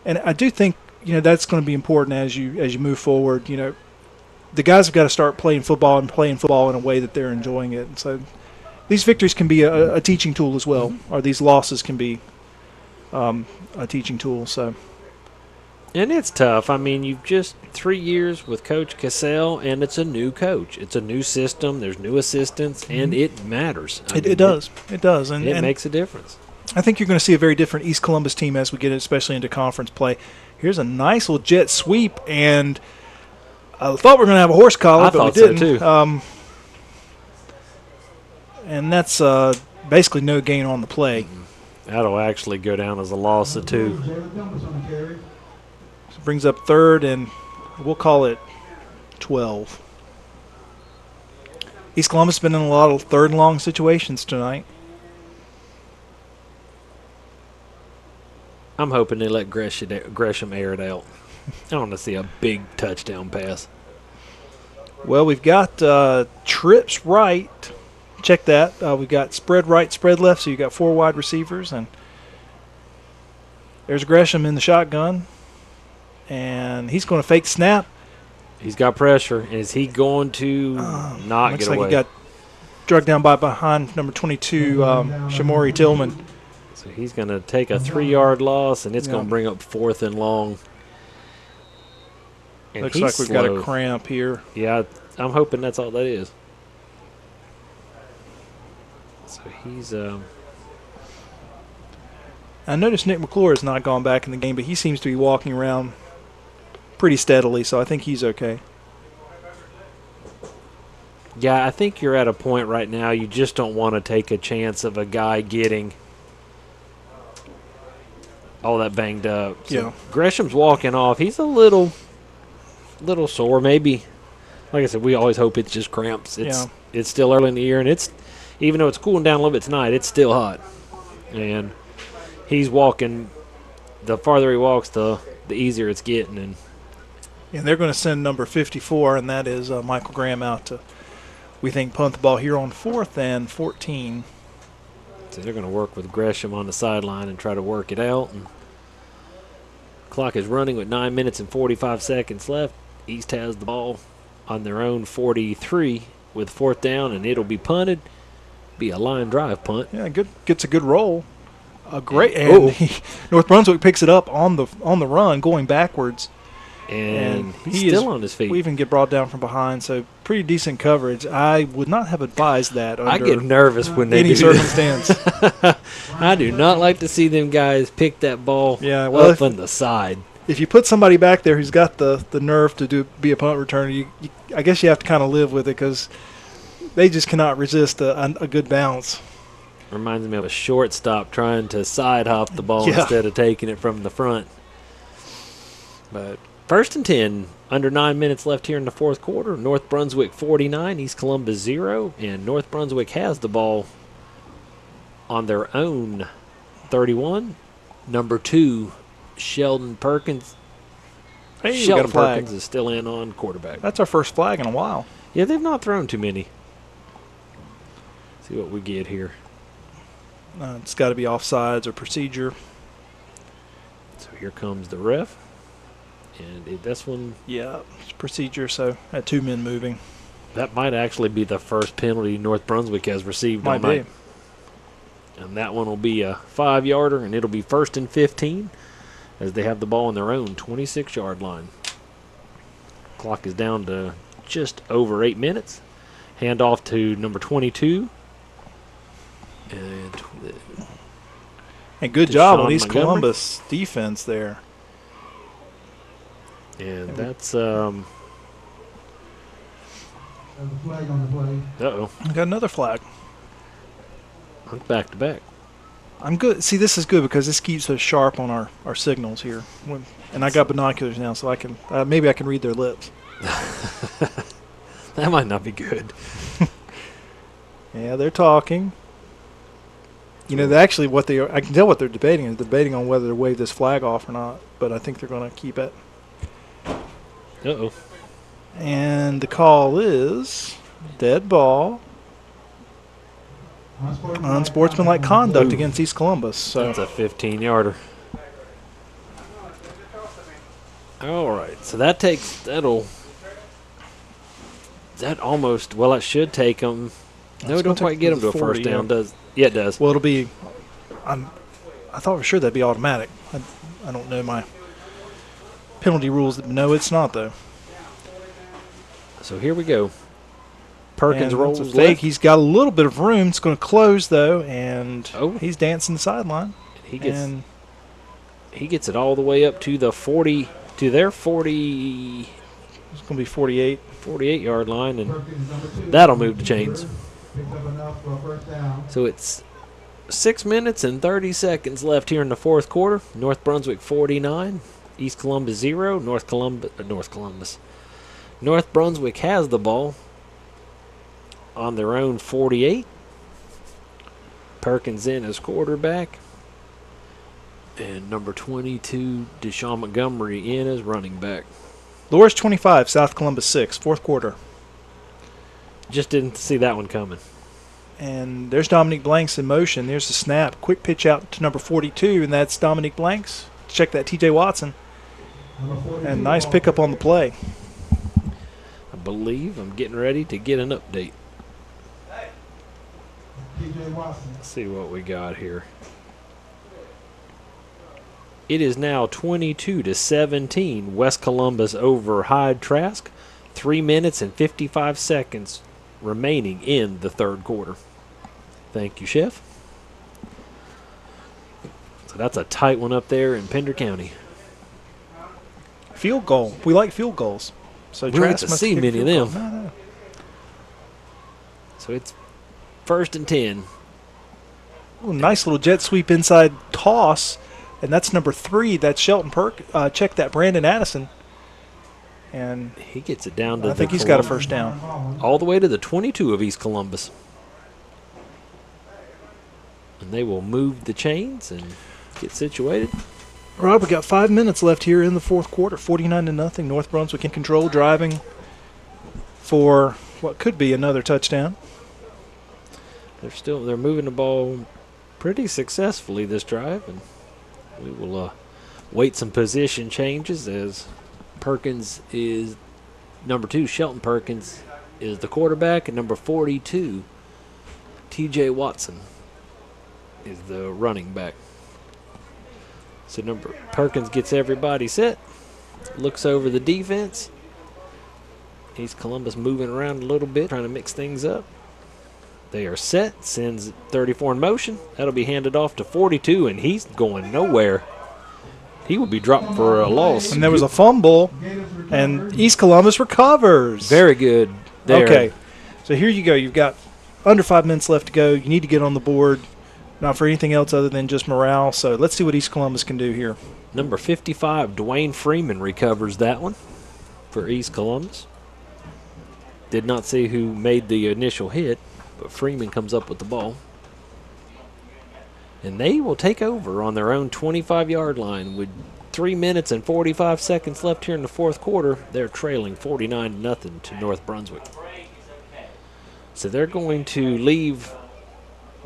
and I do think that's going to be important as you move forward. The guys have got to start playing football in a way that they're enjoying it. And so these victories can be a teaching tool as well, or these losses can be a teaching tool. So. And it's tough. I mean, you've just 3 years with Coach Cassell, and it's a new coach. It's a new system. There's new assistants, and it matters. It does. It does. And it makes a difference. I think you're going to see a very different East Columbus team as we get especially into conference play. Here's a nice little jet sweep, and I thought we were going to have a horse collar, but we didn't. So too. And that's basically no gain on the play. That'll actually go down as a loss of 2. Brings up third, and we'll call it 12. East Columbus has been in a lot of third and long situations tonight. I'm hoping they let Gresham air it out. I want to see a big touchdown pass. Well, we've got trips right. Check that. We've got spread right, spread left, so you've got 4 wide receivers. And there's Gresham in the shotgun. And he's going to fake snap. He's got pressure. Is he going to not get away? Looks like he got drugged down behind number 22, Shamori Tillman. So he's going to take a 3-yard loss, and it's going to bring up 4th and long. And looks like we've got a cramp here. Yeah, I'm hoping that's all that is. So he's I noticed Nick McClure has not gone back in the game, but he seems to be walking around pretty steadily, so I think he's okay. Yeah, I think you're at a point right now you just don't want to take a chance of a guy getting all that banged up. So yeah. Gresham's walking off. He's a little sore. Maybe, like I said, we always hope it's just cramps. It's still early in the year, and it's even though it's cooling down a little bit tonight, it's still hot. And he's walking. The farther he walks, the easier it's getting. And they're going to send number 54, and that is Michael Graham out to, we think, punt the ball here on 4th and 14. So they're going to work with Gresham on the sideline and try to work it out. And clock is running with 9 minutes and 45 seconds left. East has the ball on their own 43 with 4th down, and it'll be punted. Be a line drive punt. Yeah, gets a good roll. Great, and North Brunswick picks it up on the run, going backwards. And he's still on his feet. We even get brought down from behind, so pretty decent coverage. I would not have advised that under I get nervous when they any do circumstance. I do not like to see them guys pick that ball up on the side. If you put somebody back there who's got the nerve to be a punt returner, I guess you have to kind of live with it because they just cannot resist a good bounce. Reminds me of a shortstop trying to side hop the ball instead of taking it from the front. But 1st and 10, under 9 minutes left here in the 4th quarter. North Brunswick 49, East Columbus 0, and North Brunswick has the ball on their own 31. Number 2, Sheldon Perkins. Hey, Sheldon Perkins is still in on quarterback. That's our first flag in a while. Yeah, they've not thrown too many. See what we get here. It's got to be offsides or procedure. So here comes the ref. And this one. Yeah, it's procedure, so had 2 men moving. That might actually be the first penalty North Brunswick has received all night. And that one will be a 5-yarder, and it'll be 1st and 15 as they have the ball on their own 26-yard line. Clock is down to just over 8 minutes. Hand off to number 22. And good job on East Columbus defense there. And that's There's a flag on the play. uh-oh. I got another flag. Back to back. I'm good. See, this is good because this keeps us sharp on our signals here. And I got binoculars now, so I can maybe I can read their lips. That might not be good. Yeah, they're talking. You know, actually, I can tell what they're debating is debating on whether to wave this flag off or not. But I think they're going to keep it. Uh-oh. And the call is dead ball. Unsportsmanlike conduct against East Columbus. So That's a 15-yarder. All right, so that almost, well, it should take them. No, It's it don't gonna quite take get them them to to a first 40, down, yeah. does? Yeah, it does. well, it'll be. I thought for sure that'd be automatic. I don't know my penalty rules. No, it's not though. So here we go. Perkins And rolls it's a fake. left. He's got a little bit of room. It's going to close though, and Oh. he's dancing the sideline. He gets And he gets it all the way up to the 40 to their 40 it's going to be 48. 48-yard line, and that'll move the chains. So it's 6 minutes and 30 seconds left here in the fourth quarter. North Brunswick 49, East Columbus 0. North Brunswick has the ball on their own 48. Perkins in as quarterback. And number 22, Deshaun Montgomery in as running back. Loris 25, South Columbus 6, fourth quarter. Just didn't see that one coming. And there's Dominique Blanks in motion. There's the snap. Quick pitch out to number 42, and that's Dominique Blanks. Check that, T.J. Watson. And nice pickup on the play. I believe I'm getting ready to get an update. Let's see what we got here. It is now 22-17. West Columbus over Hyde Trask. 3 minutes and 55 seconds remaining in the third quarter. Thank you, Chef. So that's a tight one up there in Pender County. Field goal. We like field goals. So We don't get Trask to must see kick many of field them. goal. No. So it's 1st and 10. Ooh, nice little jet sweep inside toss. And that's number 3. That's Shelton check that, Brandon Addison. And He gets it down to I think he's got a first down. all the way to the 22 of East Columbus. And they will move the chains and get situated. Rob, we got 5 minutes left here in the fourth quarter. 49-0. North Brunswick in control, driving for what could be another touchdown. They're moving the ball pretty successfully this drive, and we will wait some position changes as Perkins is number 2. Shelton Perkins is the quarterback, and number 42, T.J. Watson, is the running back. So Perkins gets everybody set, looks over the defense. East Columbus moving around a little bit, trying to mix things up. They are set, sends 34 in motion. That'll be handed off to 42, and he's going nowhere. He will be dropped for a loss. And there was a fumble, and East Columbus recovers. Very good there. Okay, so here you go. You've got under 5 minutes left to go. You need to get on the board, not for anything else other than just morale. So let's see what East Columbus can do here. Number 55, Dwayne Freeman, recovers that one for East Columbus. Did not see who made the initial hit, but Freeman comes up with the ball. And they will take over on their own 25-yard line with 3 minutes and 45 seconds left here in the fourth quarter. They're trailing 49-0 to North Brunswick. So they're going to leave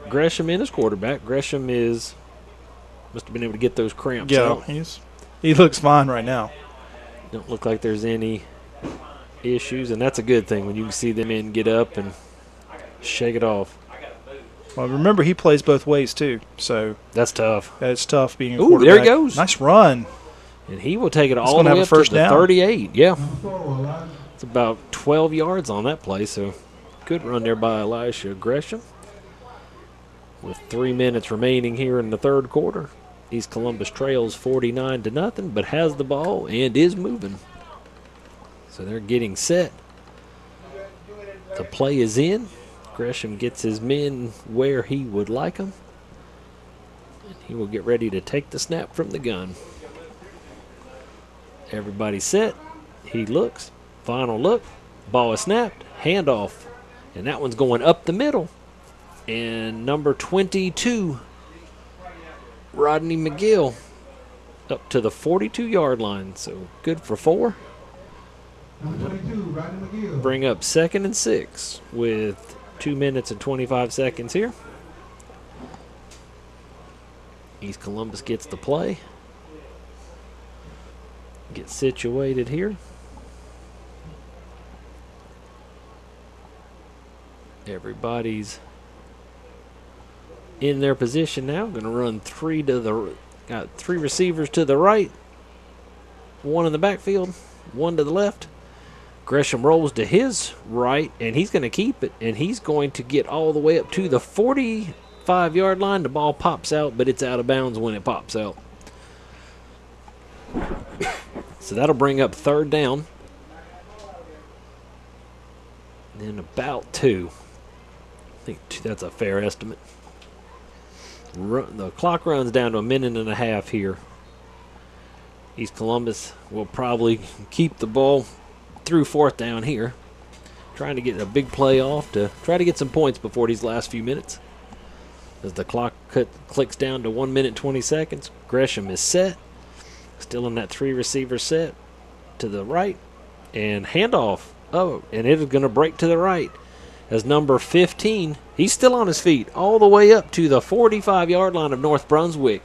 Gresham in as quarterback. Gresham must have been able to get those cramps out. He looks fine right now. Don't look like there's any issues, and that's a good thing when you can see them in, get up, and shake it off. Well, remember, he plays both ways, too. So That's tough. it's tough being a Ooh, quarterback. there he goes. Nice run. And he will take it all gonna the have way a up first to the down. 38. Yeah. It's about 12 yards on that play, so good run there by Elisha Gresham. With 3 minutes remaining here in the third quarter, East Columbus trails 49-0, but has the ball and is moving. So they're getting set. The play is in. Gresham gets his men where he would like them. And he will get ready to take the snap from the gun. Everybody set. He looks. Final look. Ball is snapped. Handoff. And that one's going up the middle. And number 22, Rodney McGill up to the 42-yard line. So good for 4. Number 22, Rodney McGill. Bring up 2nd and 6 with 2 minutes and 25 seconds here. East Columbus gets the play. Get situated here. Everybody's in their position now. Going to run 3 to the. Got 3 receivers to the right. 1 in the backfield. 1 to the left. Gresham rolls to his right, and he's going to keep it, and he's going to get all the way up to the 45-yard line. The ball pops out, but it's out of bounds when it pops out. So that'll bring up 3rd down. And about 2. I think that's a fair estimate. The clock runs down to 1.5 minutes here. East Columbus will probably keep the ball through 4th down here. Trying to get a big play off to try to get some points before these last few minutes. As the clock clicks down to 1 minute 20 seconds, Gresham is set. Still in that 3 receiver set to the right. And handoff. Oh, and it is going to break to the right. As number 15, he's still on his feet all the way up to the 45-yard line of North Brunswick.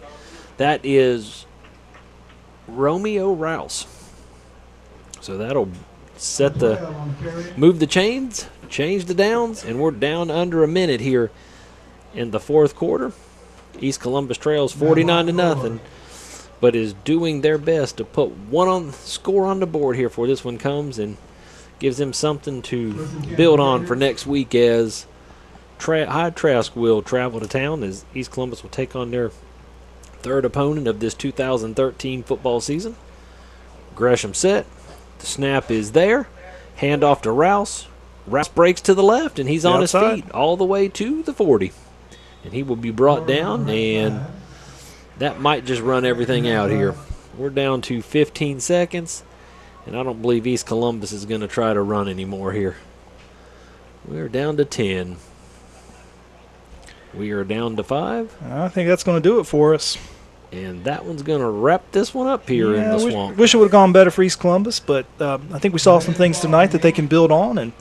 That is Romeo Rouse. So that'll move the chains, change the downs, and we're down under 1 minute here in the 4th quarter. East Columbus trails 49-0, but is doing their best to put score on the board here before this one comes, and gives them something to build on for next week as High Trask will travel to town, as East Columbus will take on their 3rd opponent of this 2013 football season. Gresham set. The snap is there. Handoff to Rouse. Rouse breaks to the left, and he's on his feet all the way to the 40. And he will be brought down, and that might just run everything out here. We're down to 15 seconds. And I don't believe East Columbus is going to try to run anymore here. We're down to 10. We are down to 5. I think that's going to do it for us. And that one's going to wrap this one up here in the swamp. Wish it would have gone better for East Columbus, but I think we saw some things tonight that they can build on. And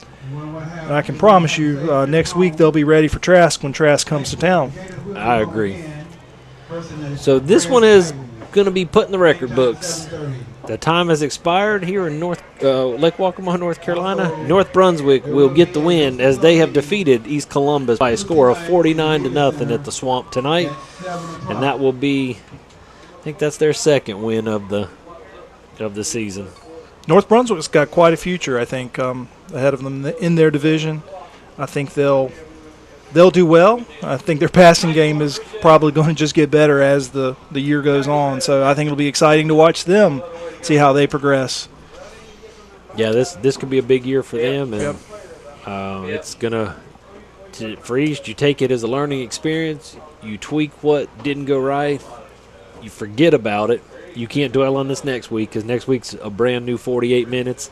I can promise you next week they'll be ready for Trask when Trask comes to town. I agree. So this one is going to be put in the record books. The time has expired here in Lake Waccamaw, North Carolina. North Brunswick will get the win as they have defeated East Columbus by a score of 49-0 at the Swamp tonight. And that will be, I think that's their 2nd win of the season. North Brunswick's got quite a future, I think, ahead of them in their division. I think they'll do well. I think their passing game is probably going to just get better as the year goes on. So I think it'll be exciting to watch them, see how they progress. Yeah, this could be a big year for them, and it's gonna for East. You take it as a learning experience. You tweak what didn't go right. You forget about it. You can't dwell on this next week because next week's a brand new 48 minutes,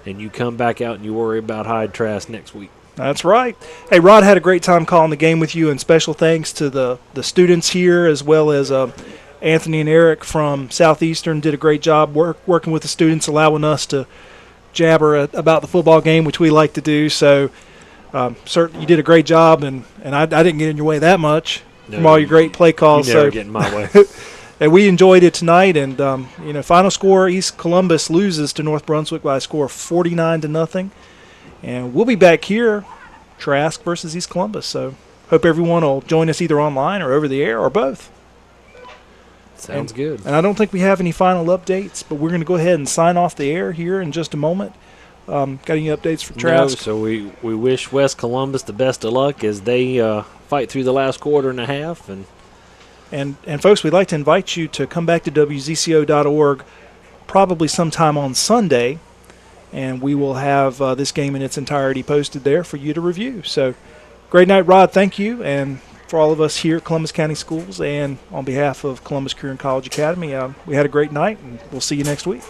and you come back out and you worry about Hyde Trask next week. That's right. Hey, Rod had a great time calling the game with you, and special thanks to the students here as well as Anthony and Eric from Southeastern did a great job working with the students, allowing us to jabber about the football game, which we like to do. So certainly you did a great job, and I didn't get in your way that much from all your great play calls. You never get in my way. And we enjoyed it tonight, and final score: East Columbus loses to North Brunswick by a score of 49-0. And we'll be back here, Trask versus East Columbus. So hope everyone will join us either online or over the air or both. Sounds good. And I don't think we have any final updates, but we're going to go ahead and sign off the air here in just a moment. Got any updates for Trask? No, so we wish West Columbus the best of luck as they fight through the last quarter and a half. And folks, we'd like to invite you to come back to WZCO.org probably sometime on Sunday, and we will have this game in its entirety posted there for you to review. So great night, Rod. Thank you. And for all of us here at Columbus County Schools and on behalf of Columbus Career and College Academy, we had a great night, and we'll see you next week.